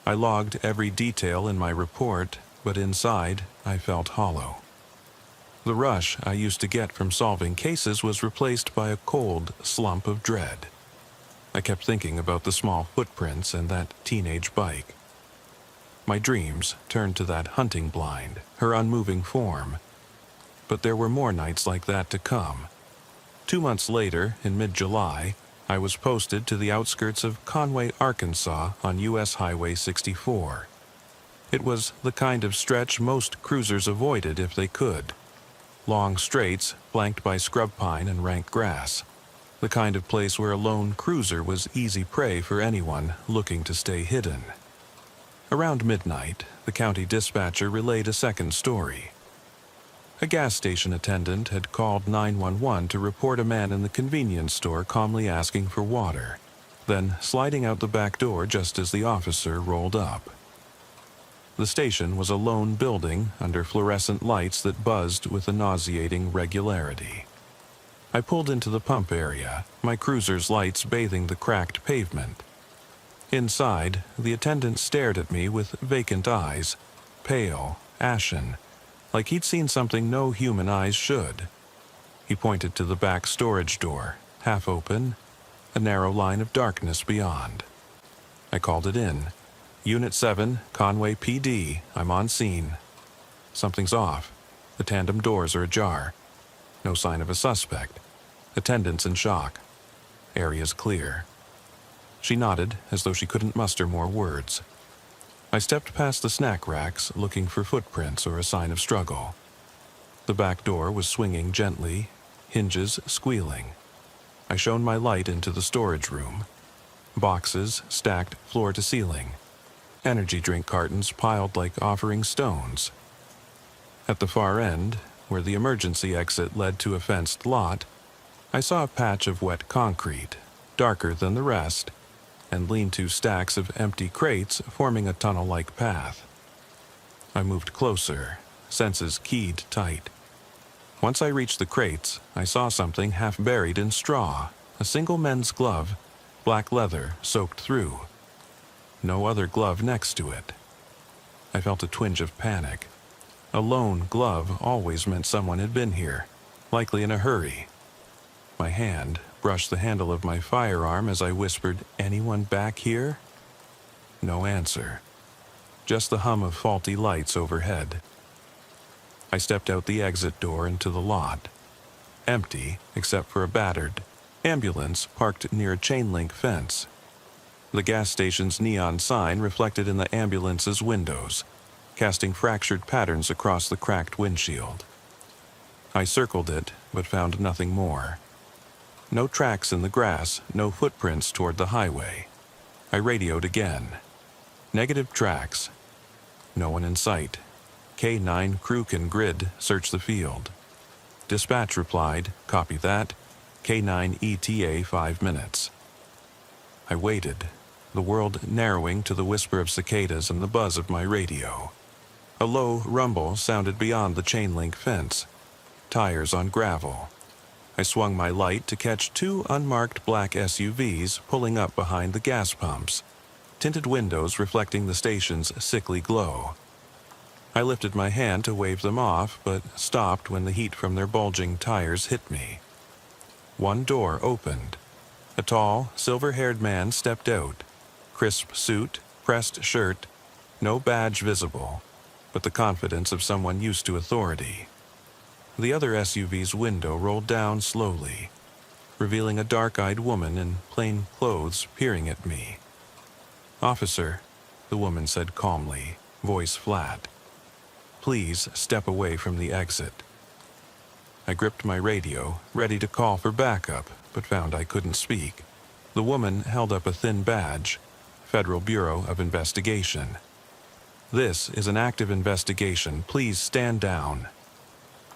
I logged every detail in my report, but inside I felt hollow. The rush I used to get from solving cases was replaced by a cold slump of dread. I kept thinking about the small footprints and that teenage bike. My dreams turned to that hunting blind, her unmoving form. But there were more nights like that to come. 2 months later, in mid-July, I was posted to the outskirts of Conway, Arkansas on U.S. Highway 64. It was the kind of stretch most cruisers avoided if they could. Long straights flanked by scrub pine and rank grass. The kind of place where a lone cruiser was easy prey for anyone looking to stay hidden. Around midnight, the county dispatcher relayed a second story. A gas station attendant had called 911 to report a man in the convenience store calmly asking for water, then sliding out the back door just as the officer rolled up. The station was a lone building under fluorescent lights that buzzed with a nauseating regularity. I pulled into the pump area, my cruiser's lights bathing the cracked pavement. Inside, the attendant stared at me with vacant eyes, pale, ashen, like he'd seen something no human eyes should. He pointed to the back storage door, half open, a narrow line of darkness beyond. I called it in. Unit 7, Conway PD, I'm on scene. Something's off. The tandem doors are ajar. No sign of a suspect. Attendants in shock. Area's clear. She nodded as though she couldn't muster more words. I stepped past the snack racks looking for footprints or a sign of struggle. The back door was swinging gently, hinges squealing. I shone my light into the storage room. Boxes stacked floor to ceiling. Energy drink cartons piled like offering stones. At the far end, where the emergency exit led to a fenced lot, I saw a patch of wet concrete, darker than the rest, and lean-to stacks of empty crates forming a tunnel-like path. I moved closer, senses keyed tight. Once I reached the crates, I saw something half buried in straw, a single men's glove, black leather soaked through. No other glove next to it. I felt a twinge of panic. A lone glove always meant someone had been here, likely in a hurry. My hand brushed the handle of my firearm as I whispered, "Anyone back here?" No answer. Just the hum of faulty lights overhead. I stepped out the exit door into the lot. Empty, except for a battered ambulance parked near a chain-link fence. The gas station's neon sign reflected in the ambulance's windows, casting fractured patterns across the cracked windshield. I circled it, but found nothing more. No tracks in the grass, no footprints toward the highway. I radioed again. Negative tracks. No one in sight. K9 crew can grid, search the field. Dispatch replied, copy that. K9 ETA 5 minutes. I waited, the world narrowing to the whisper of cicadas and the buzz of my radio. A low rumble sounded beyond the chain-link fence. Tires on gravel. I swung my light to catch 2 unmarked black SUVs pulling up behind the gas pumps, tinted windows reflecting the station's sickly glow. I lifted my hand to wave them off, but stopped when the heat from their bulging tires hit me. One door opened. A tall, silver-haired man stepped out. Crisp suit, pressed shirt, no badge visible, but the confidence of someone used to authority. The other SUV's window rolled down slowly, revealing a dark-eyed woman in plain clothes peering at me. "Officer," the woman said calmly, voice flat. "Please step away from the exit." I gripped my radio, ready to call for backup, but found I couldn't speak. The woman held up a thin badge, Federal Bureau of Investigation. "This is an active investigation. Please stand down."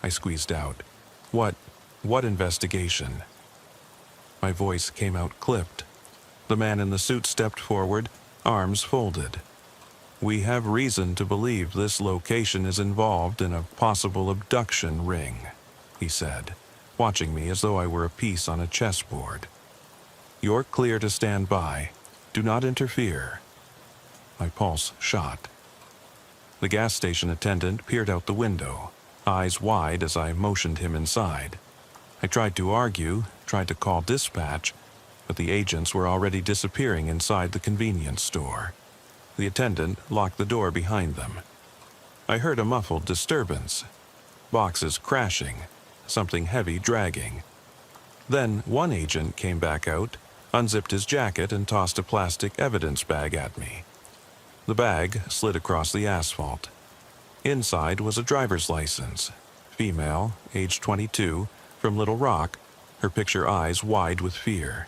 I squeezed out. What investigation?" My voice came out clipped. The man in the suit stepped forward, arms folded. "We have reason to believe this location is involved in a possible abduction ring," he said, watching me as though I were a piece on a chessboard. "You're clear to stand by. Do not interfere." My pulse shot. The gas station attendant peered out the window. eyes wide as I motioned him inside. I tried to argue, tried to call dispatch, but the agents were already disappearing inside the convenience store. The attendant locked the door behind them. I heard a muffled disturbance, boxes crashing, something heavy dragging. Then one agent came back out, unzipped his jacket and tossed a plastic evidence bag at me. The bag slid across the asphalt. Inside was a driver's license, female, age 22, from Little Rock, her picture eyes wide with fear.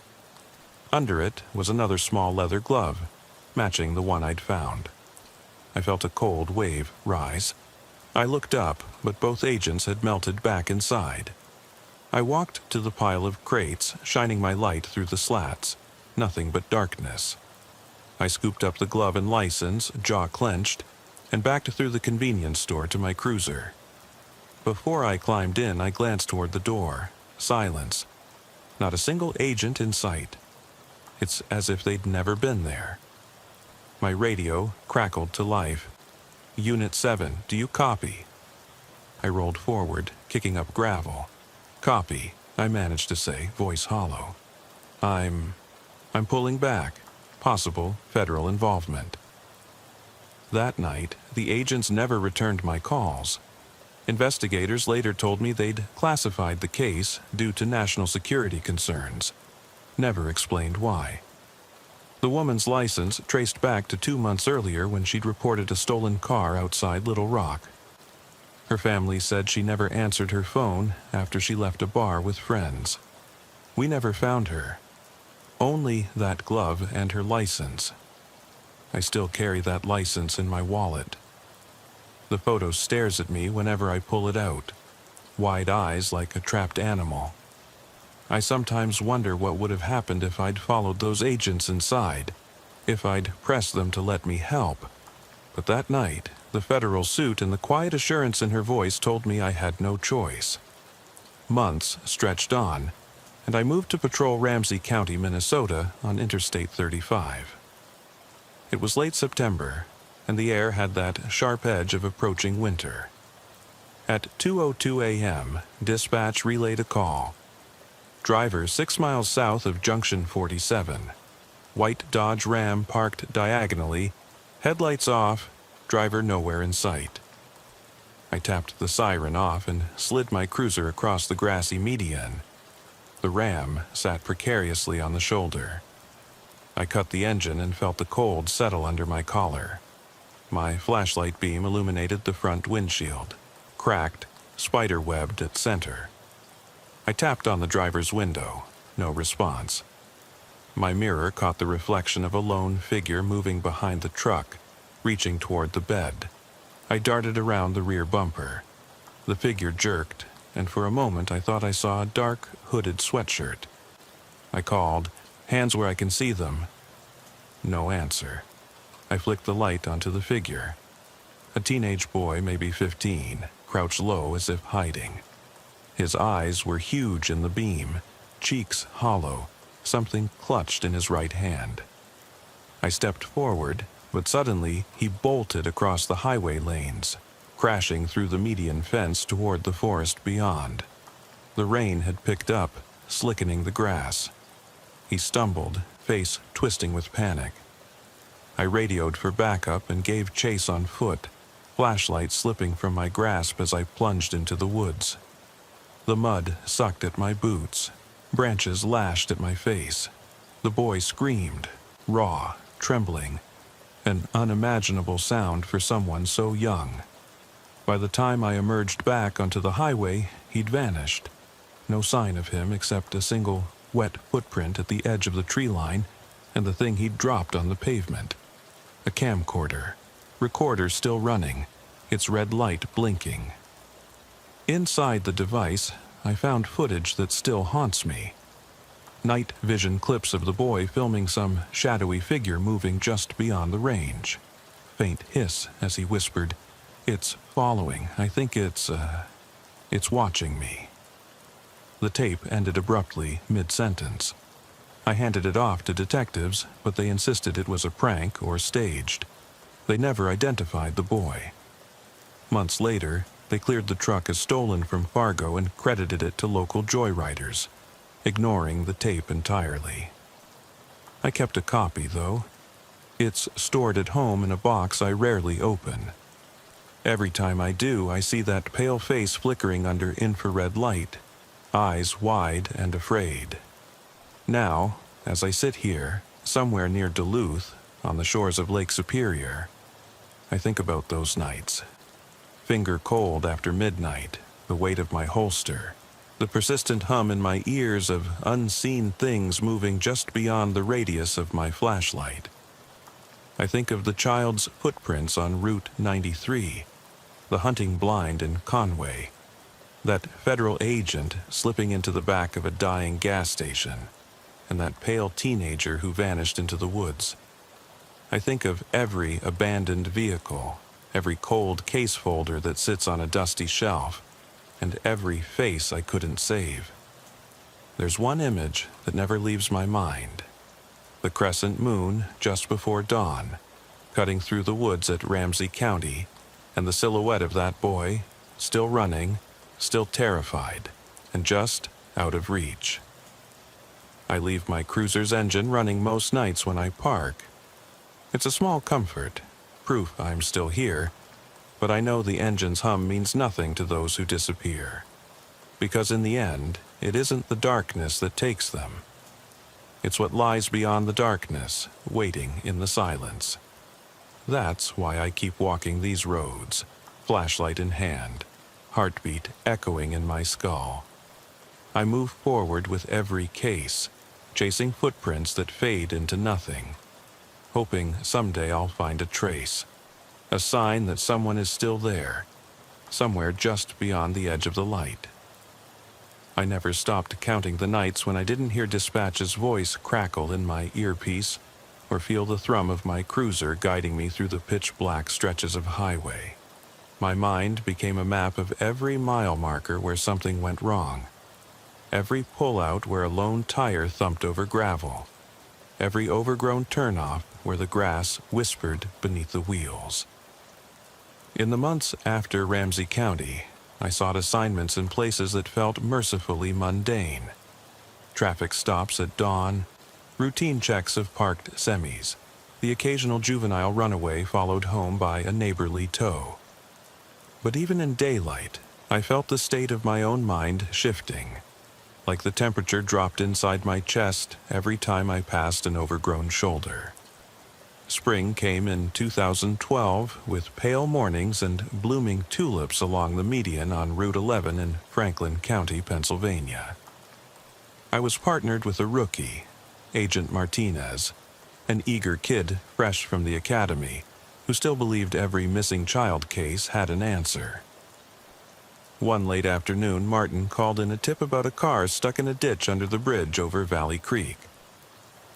Under it was another small leather glove, matching the one I'd found. I felt a cold wave rise. I looked up, but both agents had melted back inside. I walked to the pile of crates, shining my light through the slats. Nothing but darkness. I scooped up the glove and license, jaw clenched, and backed through the convenience store to my cruiser. Before I climbed in, I glanced toward the door. Silence. Not a single agent in sight. It's as if they'd never been there. My radio crackled to life. Unit 7, do you copy? I rolled forward, kicking up gravel. Copy, I managed to say, voice hollow. I'm pulling back. Possible federal involvement. That night, the agents never returned my calls. Investigators later told me they'd classified the case due to national security concerns. Never explained why. The woman's license traced back to 2 months earlier when she'd reported a stolen car outside Little Rock. Her family said she never answered her phone after she left a bar with friends. We never found her. Only that glove and her license. I still carry that license in my wallet. The photo stares at me whenever I pull it out, wide eyes like a trapped animal. I sometimes wonder what would have happened if I'd followed those agents inside, if I'd pressed them to let me help. But that night, the federal suit and the quiet assurance in her voice told me I had no choice. Months stretched on, and I moved to patrol Ramsey County, Minnesota on Interstate 35. It was late September, and the air had that sharp edge of approaching winter. At 2:02 a.m., dispatch relayed a call. Driver 6 miles south of Junction 47. White Dodge Ram parked diagonally, headlights off, driver nowhere in sight. I tapped the siren off and slid my cruiser across the grassy median. The Ram sat precariously on the shoulder. I cut the engine and felt the cold settle under my collar. My flashlight beam illuminated the front windshield, cracked, spider-webbed at center. I tapped on the driver's window. No response. My mirror caught the reflection of a lone figure moving behind the truck, reaching toward the bed. I darted around the rear bumper. The figure jerked, and for a moment I thought I saw a dark, hooded sweatshirt. I called, "Hands where I can see them." No answer. I flicked the light onto the figure. A teenage boy, maybe 15, crouched low as if hiding. His eyes were huge in the beam, cheeks hollow, something clutched in his right hand. I stepped forward, but suddenly he bolted across the highway lanes, crashing through the median fence toward the forest beyond. The rain had picked up, slickening the grass. He stumbled, face twisting with panic. I radioed for backup and gave chase on foot, flashlight slipping from my grasp as I plunged into the woods. The mud sucked at my boots. Branches lashed at my face. The boy screamed, raw, trembling, an unimaginable sound for someone so young. By the time I emerged back onto the highway, he'd vanished. No sign of him except a single wet footprint at the edge of the tree line and the thing he'd dropped on the pavement. A camcorder. Recorder still running, its red light blinking. Inside the device, I found footage that still haunts me. Night vision clips of the boy filming some shadowy figure moving just beyond the range. Faint hiss as he whispered, "It's following. I think it's watching me." The tape ended abruptly, mid-sentence. I handed it off to detectives, but they insisted it was a prank or staged. They never identified the boy. Months later, They cleared the truck as stolen from Fargo and credited it to local joyriders, ignoring the tape entirely. I kept a copy, though. It's stored at home in a box I rarely open. Every time I do, I see that pale face flickering under infrared light, eyes wide and afraid. Now, as I sit here, somewhere near Duluth, on the shores of Lake Superior, I think about those nights. Finger cold after midnight, the weight of my holster, the persistent hum in my ears of unseen things moving just beyond the radius of my flashlight. I think of the child's footprints on Route 93, the hunting blind in Conway, that federal agent slipping into the back of a dying gas station, and that pale teenager who vanished into the woods. I think of every abandoned vehicle, every cold case folder that sits on a dusty shelf, and every face I couldn't save. There's one image that never leaves my mind. The crescent moon just before dawn, cutting through the woods at Ramsey County, and the silhouette of that boy, still running, still terrified, and just out of reach. I leave my cruiser's engine running most nights when I park. It's a small comfort, proof I'm still here, but I know the engine's hum means nothing to those who disappear. Because in the end, it isn't the darkness that takes them. It's what lies beyond the darkness, waiting in the silence. That's why I keep walking these roads, flashlight in hand, heartbeat echoing in my skull. I move forward with every case, chasing footprints that fade into nothing, hoping someday I'll find a trace, a sign that someone is still there, somewhere just beyond the edge of the light. I never stopped counting the nights when I didn't hear dispatch's voice crackle in my earpiece or feel the thrum of my cruiser guiding me through the pitch-black stretches of highway. My mind became a map of every mile marker where something went wrong, every pull-out where a lone tire thumped over gravel, every overgrown turnoff where the grass whispered beneath the wheels. In the months after Ramsey County, I sought assignments in places that felt mercifully mundane. Traffic stops at dawn, routine checks of parked semis, the occasional juvenile runaway followed home by a neighborly tow. But even in daylight, I felt the state of my own mind shifting, like the temperature dropped inside my chest every time I passed an overgrown shoulder. Spring came in 2012 with pale mornings and blooming tulips along the median on Route 11 in Franklin County, Pennsylvania. I was partnered with a rookie, Agent Martinez, an eager kid fresh from the academy who still believed every missing child case had an answer. One late afternoon, Martin called in a tip about a car stuck in a ditch under the bridge over Valley Creek.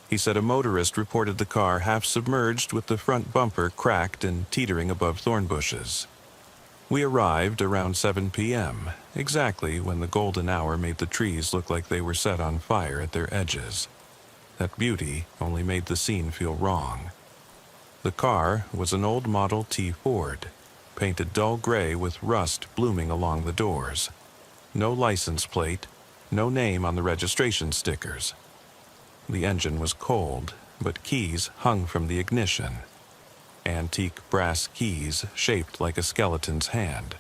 He said a motorist reported the car half submerged with the front bumper cracked and teetering above thorn bushes. We arrived around 7 p.m., exactly when the golden hour made the trees look like they were set on fire at their edges. That beauty only made the scene feel wrong. The car was an old Model T Ford, painted dull gray with rust blooming along the doors. No license plate, no name on the registration stickers. The engine was cold, but keys hung from the ignition. Antique brass keys shaped like a skeleton's hand.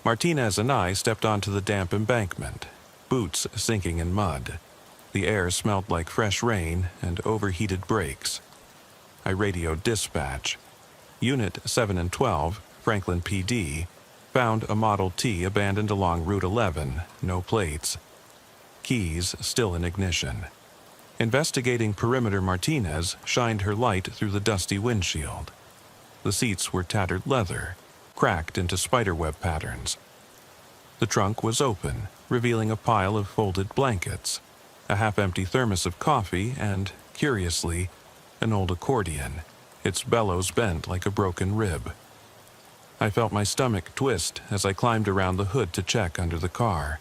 Martinez and I stepped onto the damp embankment, boots sinking in mud. The air smelled like fresh rain and overheated brakes. I radioed dispatch. Unit 7 and 12, Franklin PD, found a Model T abandoned along Route 11, no plates. Keys still in ignition. Investigating perimeter Martinez shined her light through the dusty windshield. The seats were tattered leather, cracked into spiderweb patterns. The trunk was open, revealing a pile of folded blankets, a half-empty thermos of coffee, and, curiously, an old accordion, its bellows bent like a broken rib. I felt my stomach twist as I climbed around the hood to check under the car.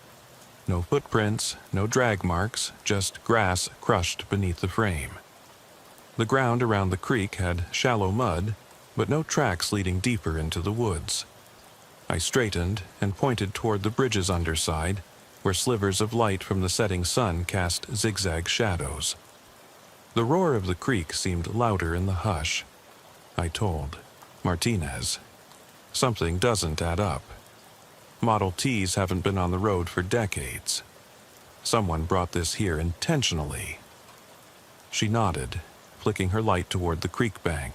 No footprints, no drag marks, just grass crushed beneath the frame. The ground around the creek had shallow mud, but no tracks leading deeper into the woods. I straightened and pointed toward the bridge's underside, where slivers of light from the setting sun cast zigzag shadows. The roar of the creek seemed louder in the hush. I told Martinez, "Something doesn't add up. Model Ts haven't been on the road for decades. Someone brought this here intentionally." She nodded, flicking her light toward the creek bank.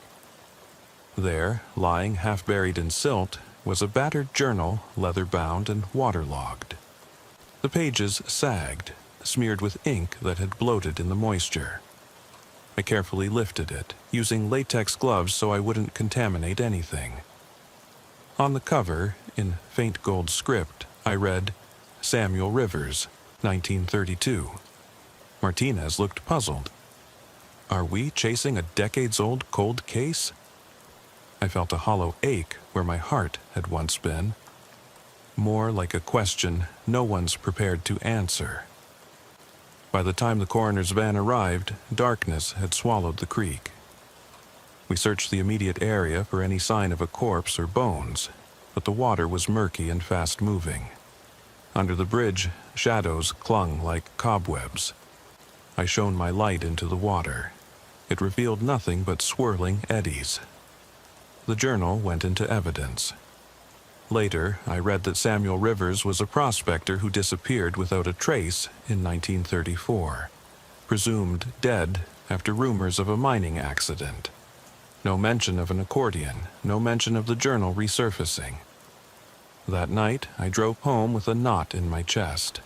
There, lying half-buried in silt, was a battered journal, leather-bound and waterlogged. The pages sagged, smeared with ink that had bloated in the moisture. I carefully lifted it, using latex gloves so I wouldn't contaminate anything. On the cover, in faint gold script, I read, "Samuel Rivers, 1932. Martinez looked puzzled. Are we chasing a decades-old cold case? I felt a hollow ache where my heart had once been. More like a question no one's prepared to answer. By the time the coroner's van arrived, darkness had swallowed the creek. We searched the immediate area for any sign of a corpse or bones, but the water was murky and fast-moving. Under the bridge, shadows clung like cobwebs. I shone my light into the water. It revealed nothing but swirling eddies. The journal went into evidence. Later, I read that Samuel Rivers was a prospector who disappeared without a trace in 1934, presumed dead after rumors of a mining accident. No mention of an accordion, no mention of the journal resurfacing. That night, I drove home with a knot in my chest.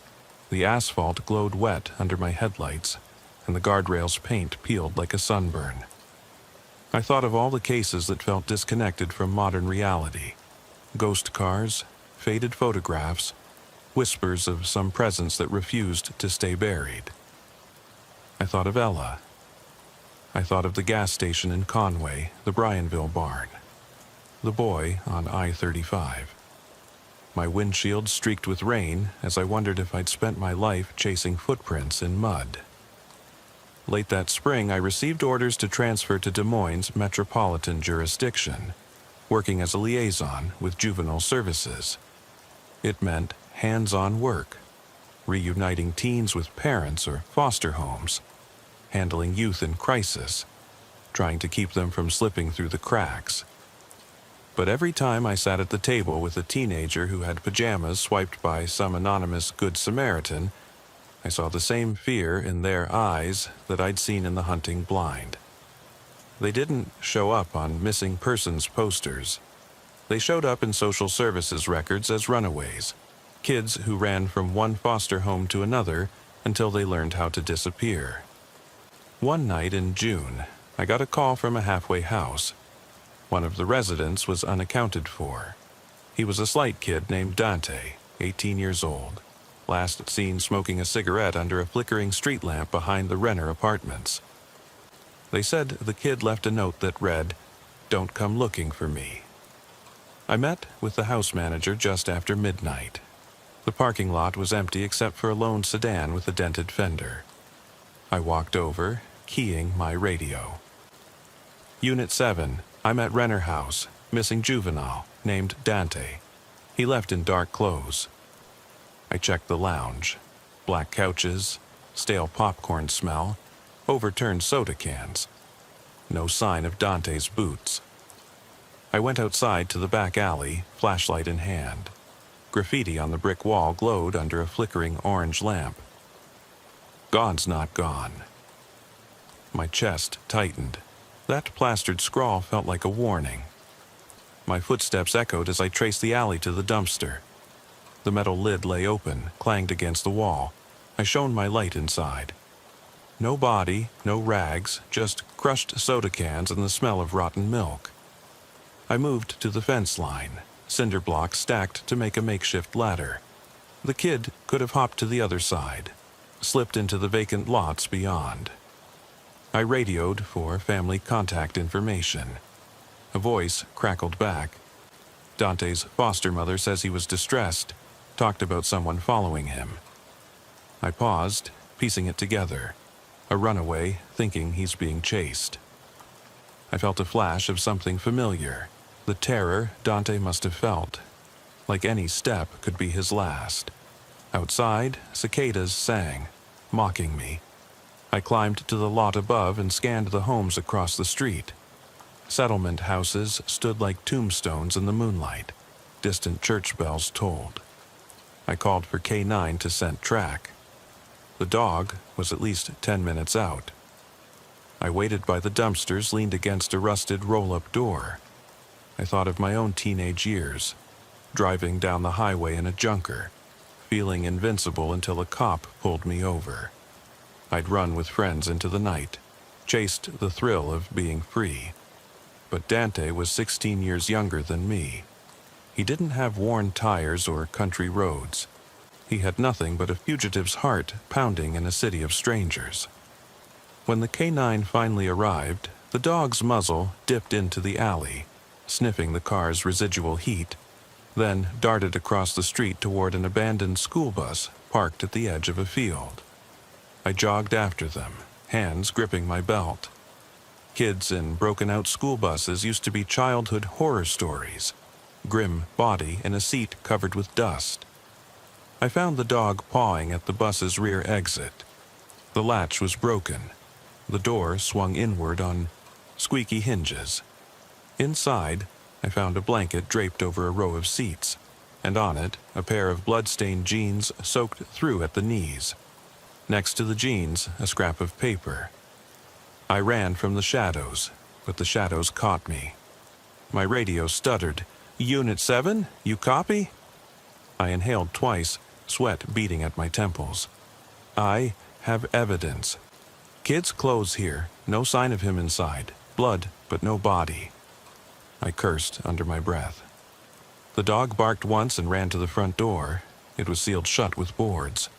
The asphalt glowed wet under my headlights, and the guardrail's paint peeled like a sunburn. I thought of all the cases that felt disconnected from modern reality. Ghost cars, faded photographs, whispers of some presence that refused to stay buried. I thought of Ella. I thought of the gas station in Conway, the Bryanville barn. The boy on I-35. My windshield streaked with rain as I wondered if I'd spent my life chasing footprints in mud. Late that spring, I received orders to transfer to Des Moines' metropolitan jurisdiction, working as a liaison with juvenile services. It meant hands-on work, reuniting teens with parents or foster homes, handling youth in crisis, trying to keep them from slipping through the cracks. But every time I sat at the table with a teenager who had pajamas swiped by some anonymous Good Samaritan, I saw the same fear in their eyes that I'd seen in the hunting blind. They didn't show up on missing persons posters. They showed up in social services records as runaways, kids who ran from one foster home to another until they learned how to disappear. One night in June, I got a call from a halfway house. One of the residents was unaccounted for. He was a slight kid named Dante, 18 years old, last seen smoking a cigarette under a flickering street lamp behind the Renner apartments. They said the kid left a note that read, "Don't come looking for me." I met with the house manager just after midnight. The parking lot was empty except for a lone sedan with a dented fender. I walked over, keying my radio. "Unit 7, I'm at Renner House, missing juvenile, named Dante. He left in dark clothes." I checked the lounge. Black couches, stale popcorn smell, overturned soda cans. No sign of Dante's boots. I went outside to the back alley, flashlight in hand. Graffiti on the brick wall glowed under a flickering orange lamp. "Gone's not gone." My chest tightened. That plastered scrawl felt like a warning. My footsteps echoed as I traced the alley to the dumpster. The metal lid lay open, clanged against the wall. I shone my light inside. No body, no rags, just crushed soda cans and the smell of rotten milk. I moved to the fence line, cinder blocks stacked to make a makeshift ladder. The kid could have hopped to the other side, slipped into the vacant lots beyond. I radioed for family contact information. A voice crackled back. Dante's foster mother says he was distressed, talked about someone following him. I paused, piecing it together. A runaway thinking he's being chased. I felt a flash of something familiar, the terror Dante must have felt. like any step could be his last. Outside, cicadas sang, mocking me. I climbed to the lot above and scanned the homes across the street. Settlement houses stood like tombstones in the moonlight. Distant church bells tolled. I called for K9 to scent track. The dog was at least 10 minutes out. I waited by the dumpsters, leaned against a rusted roll-up door. I thought of my own teenage years, driving down the highway in a junker, feeling invincible until a cop pulled me over. I'd run with friends into the night, chased the thrill of being free. But Dante was 16 years younger than me. He didn't have worn tires or country roads. He had nothing but a fugitive's heart pounding in a city of strangers. When the K9 finally arrived, the dog's muzzle dipped into the alley, sniffing the car's residual heat, then darted across the street toward an abandoned school bus parked at the edge of a field. I jogged after them, hands gripping my belt. Kids in broken-out school buses used to be childhood horror stories. Grim body in a seat covered with dust. I found the dog pawing at the bus's rear exit. The latch was broken. The door swung inward on squeaky hinges. Inside, I found a blanket draped over a row of seats, and on it, a pair of blood-stained jeans soaked through at the knees. Next to the jeans, a scrap of paper. I ran from the shadows, but the shadows caught me. My radio stuttered. "Unit 7, you copy?" I inhaled twice, sweat beating at my temples. "I have evidence. Kid's clothes here, no sign of him inside. Blood, but no body." I cursed under my breath. The dog barked once and ran to the front door. It was sealed shut with boards.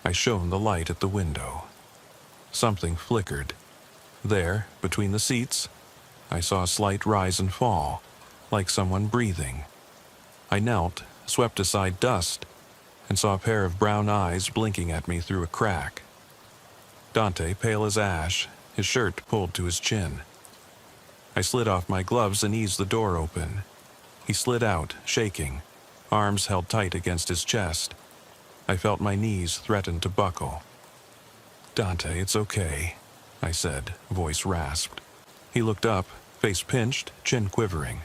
I shone the light at the window. Something flickered. There, between the seats, I saw a slight rise and fall, like someone breathing. I knelt, swept aside dust, and saw a pair of brown eyes blinking at me through a crack. Dante, pale as ash, his shirt pulled to his chin. I slid off my gloves and eased the door open. He slid out, shaking, arms held tight against his chest. I felt my knees threaten to buckle. "Dante, it's okay," I said, voice rasped. He looked up, face pinched, chin quivering.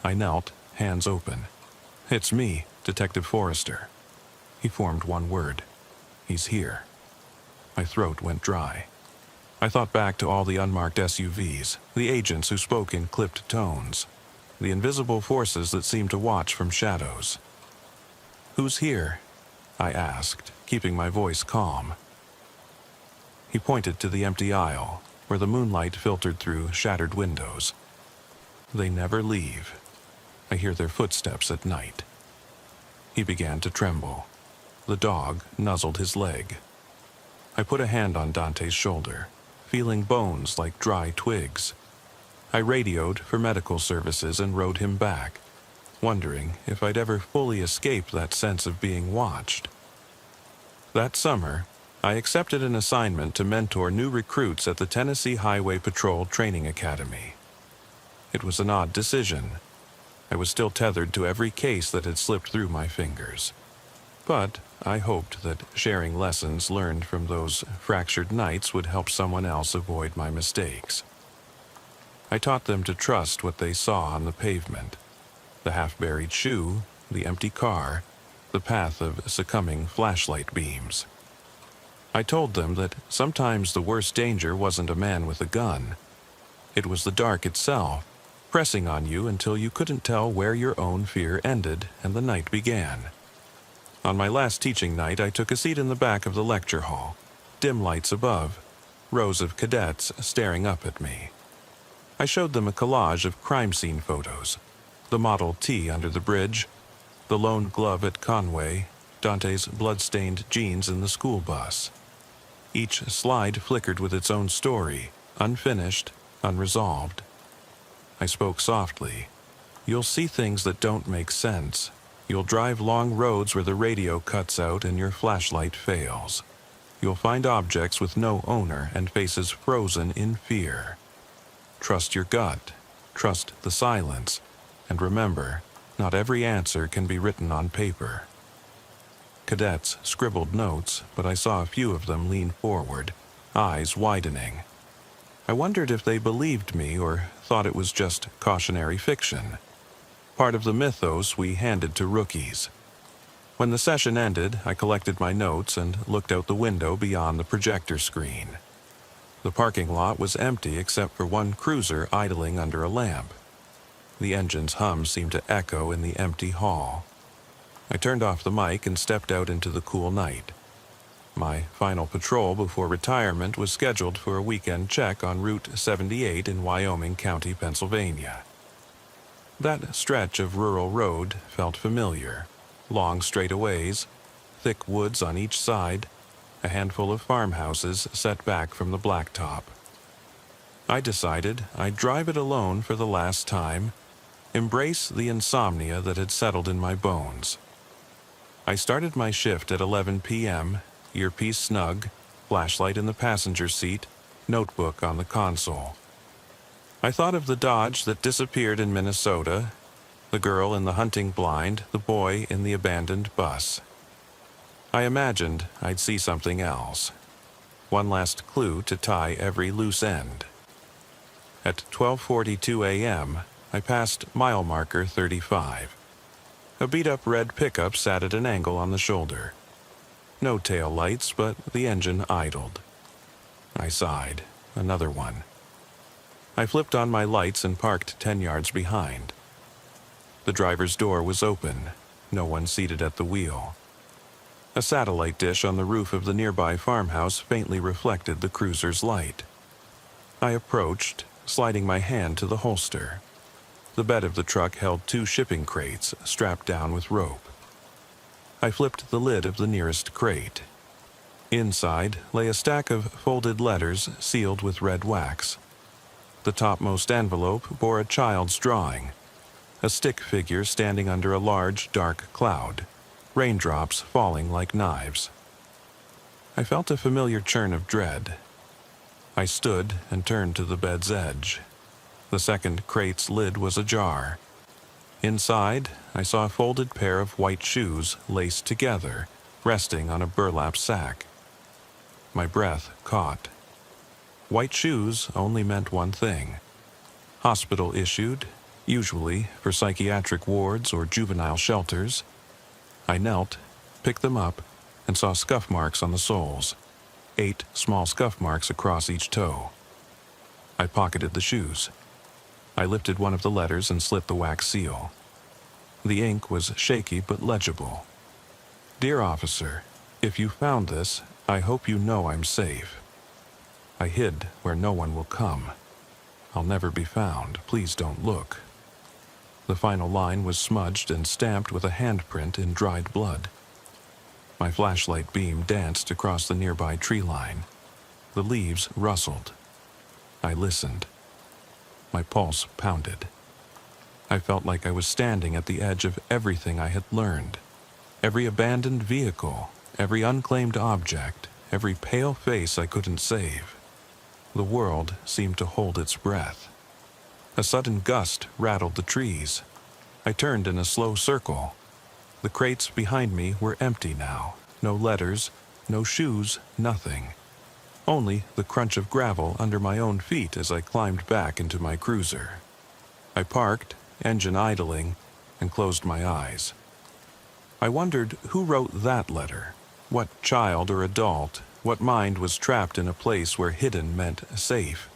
I knelt, hands open. "It's me, Detective Forrester." He formed one word. "He's here." My throat went dry. I thought back to all the unmarked SUVs, the agents who spoke in clipped tones, the invisible forces that seemed to watch from shadows. "Who's here?" I asked, keeping my voice calm. He pointed to the empty aisle, where the moonlight filtered through shattered windows. "They never leave. I hear their footsteps at night." He began to tremble. The dog nuzzled his leg. I put a hand on Dante's shoulder, feeling bones like dry twigs. I radioed for medical services and rode him back, wondering if I'd ever fully escape that sense of being watched. That summer, I accepted an assignment to mentor new recruits at the Tennessee Highway Patrol Training Academy. It was an odd decision. I was still tethered to every case that had slipped through my fingers. But I hoped that sharing lessons learned from those fractured nights would help someone else avoid my mistakes. I taught them to trust what they saw on the pavement: the half-buried shoe, the empty car, the path of succumbing flashlight beams. I told them that sometimes the worst danger wasn't a man with a gun. It was the dark itself, pressing on you until you couldn't tell where your own fear ended and the night began. On my last teaching night, I took a seat in the back of the lecture hall, dim lights above, rows of cadets staring up at me. I showed them a collage of crime scene photos: the Model T under the bridge, the lone glove at Conway, Dante's blood-stained jeans in the school bus. Each slide flickered with its own story, unfinished, unresolved. I spoke softly. "You'll see things that don't make sense. You'll drive long roads where the radio cuts out and your flashlight fails. You'll find objects with no owner and faces frozen in fear. Trust your gut, trust the silence, and remember, Not every answer can be written on paper. Cadets scribbled notes, but I saw a few of them lean forward, eyes widening. I wondered if they believed me or thought it was just cautionary fiction, part of the mythos we handed to rookies. When the session ended, I collected my notes and looked out the window beyond the projector screen. The parking lot was empty except for one cruiser idling under a lamp. The engine's hum seemed to echo in the empty hall. I turned off the mic and stepped out into the cool night. My final patrol before retirement was scheduled for a weekend check on Route 78 in Wyoming County, Pennsylvania. That stretch of rural road felt familiar. Long straightaways, thick woods on each side, a handful of farmhouses set back from the blacktop. I decided I'd drive it alone for the last time, embrace the insomnia that had settled in my bones. I started my shift at 11 p.m., earpiece snug, flashlight in the passenger seat, notebook on the console. I thought of the Dodge that disappeared in Minnesota, the girl in the hunting blind, the boy in the abandoned bus. I imagined I'd see something else. One last clue to tie every loose end. At 12:42 a.m., I passed mile marker 35. A beat-up red pickup sat at an angle on the shoulder. No tail lights, but the engine idled. I sighed. Another one. I flipped on my lights and parked 10 yards behind. The driver's door was open, no one seated at the wheel. A satellite dish on the roof of the nearby farmhouse faintly reflected the cruiser's light. I approached, sliding my hand to the holster. The bed of the truck held 2 shipping crates strapped down with rope. I flipped the lid of the nearest crate. Inside lay a stack of folded letters sealed with red wax. The topmost envelope bore a child's drawing, a stick figure standing under a large, dark cloud, raindrops falling like knives. I felt a familiar churn of dread. I stood and turned to the bed's edge. The second crate's lid was ajar. Inside, I saw a folded pair of white shoes laced together, resting on a burlap sack. My breath caught. White shoes only meant one thing. Hospital issued, usually for psychiatric wards or juvenile shelters. I knelt, picked them up, and saw scuff marks on the soles. 8 small scuff marks across each toe. I pocketed the shoes. I lifted one of the letters and slit the wax seal. The ink was shaky but legible. Dear officer, if you found this, I hope you know I'm safe. I hid where no one will come. I'll never be found. Please don't look. The final line was smudged and stamped with a handprint in dried blood. My flashlight beam danced across the nearby tree line. The leaves rustled. I listened. My pulse pounded. I felt like I was standing at the edge of everything I had learned. Every abandoned vehicle, every unclaimed object, every pale face I couldn't save. The world seemed to hold its breath. A sudden gust rattled the trees. I turned in a slow circle. The crates behind me were empty now. No letters, no shoes, nothing. Only the crunch of gravel under my own feet as I climbed back into my cruiser. I parked, engine idling, and closed my eyes. I wondered who wrote that letter. What child or adult, what mind was trapped in a place where hidden meant safe?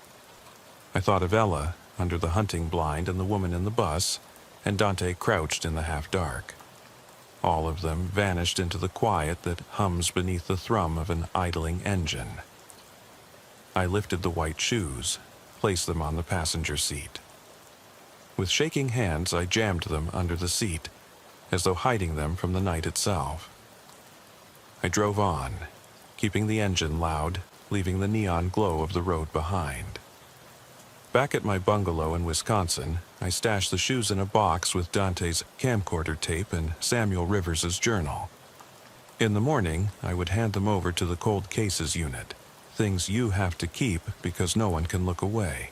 I thought of Ella, under the hunting blind, and the woman in the bus, and Dante crouched in the half-dark. All of them vanished into the quiet that hums beneath the thrum of an idling engine. I lifted the white shoes, placed them on the passenger seat. With shaking hands, I jammed them under the seat, as though hiding them from the night itself. I drove on, keeping the engine loud, leaving the neon glow of the road behind. Back at my bungalow in Wisconsin, I stashed the shoes in a box with Dante's camcorder tape and Samuel Rivers's journal. In the morning, I would hand them over to the cold cases unit, things you have to keep because no one can look away.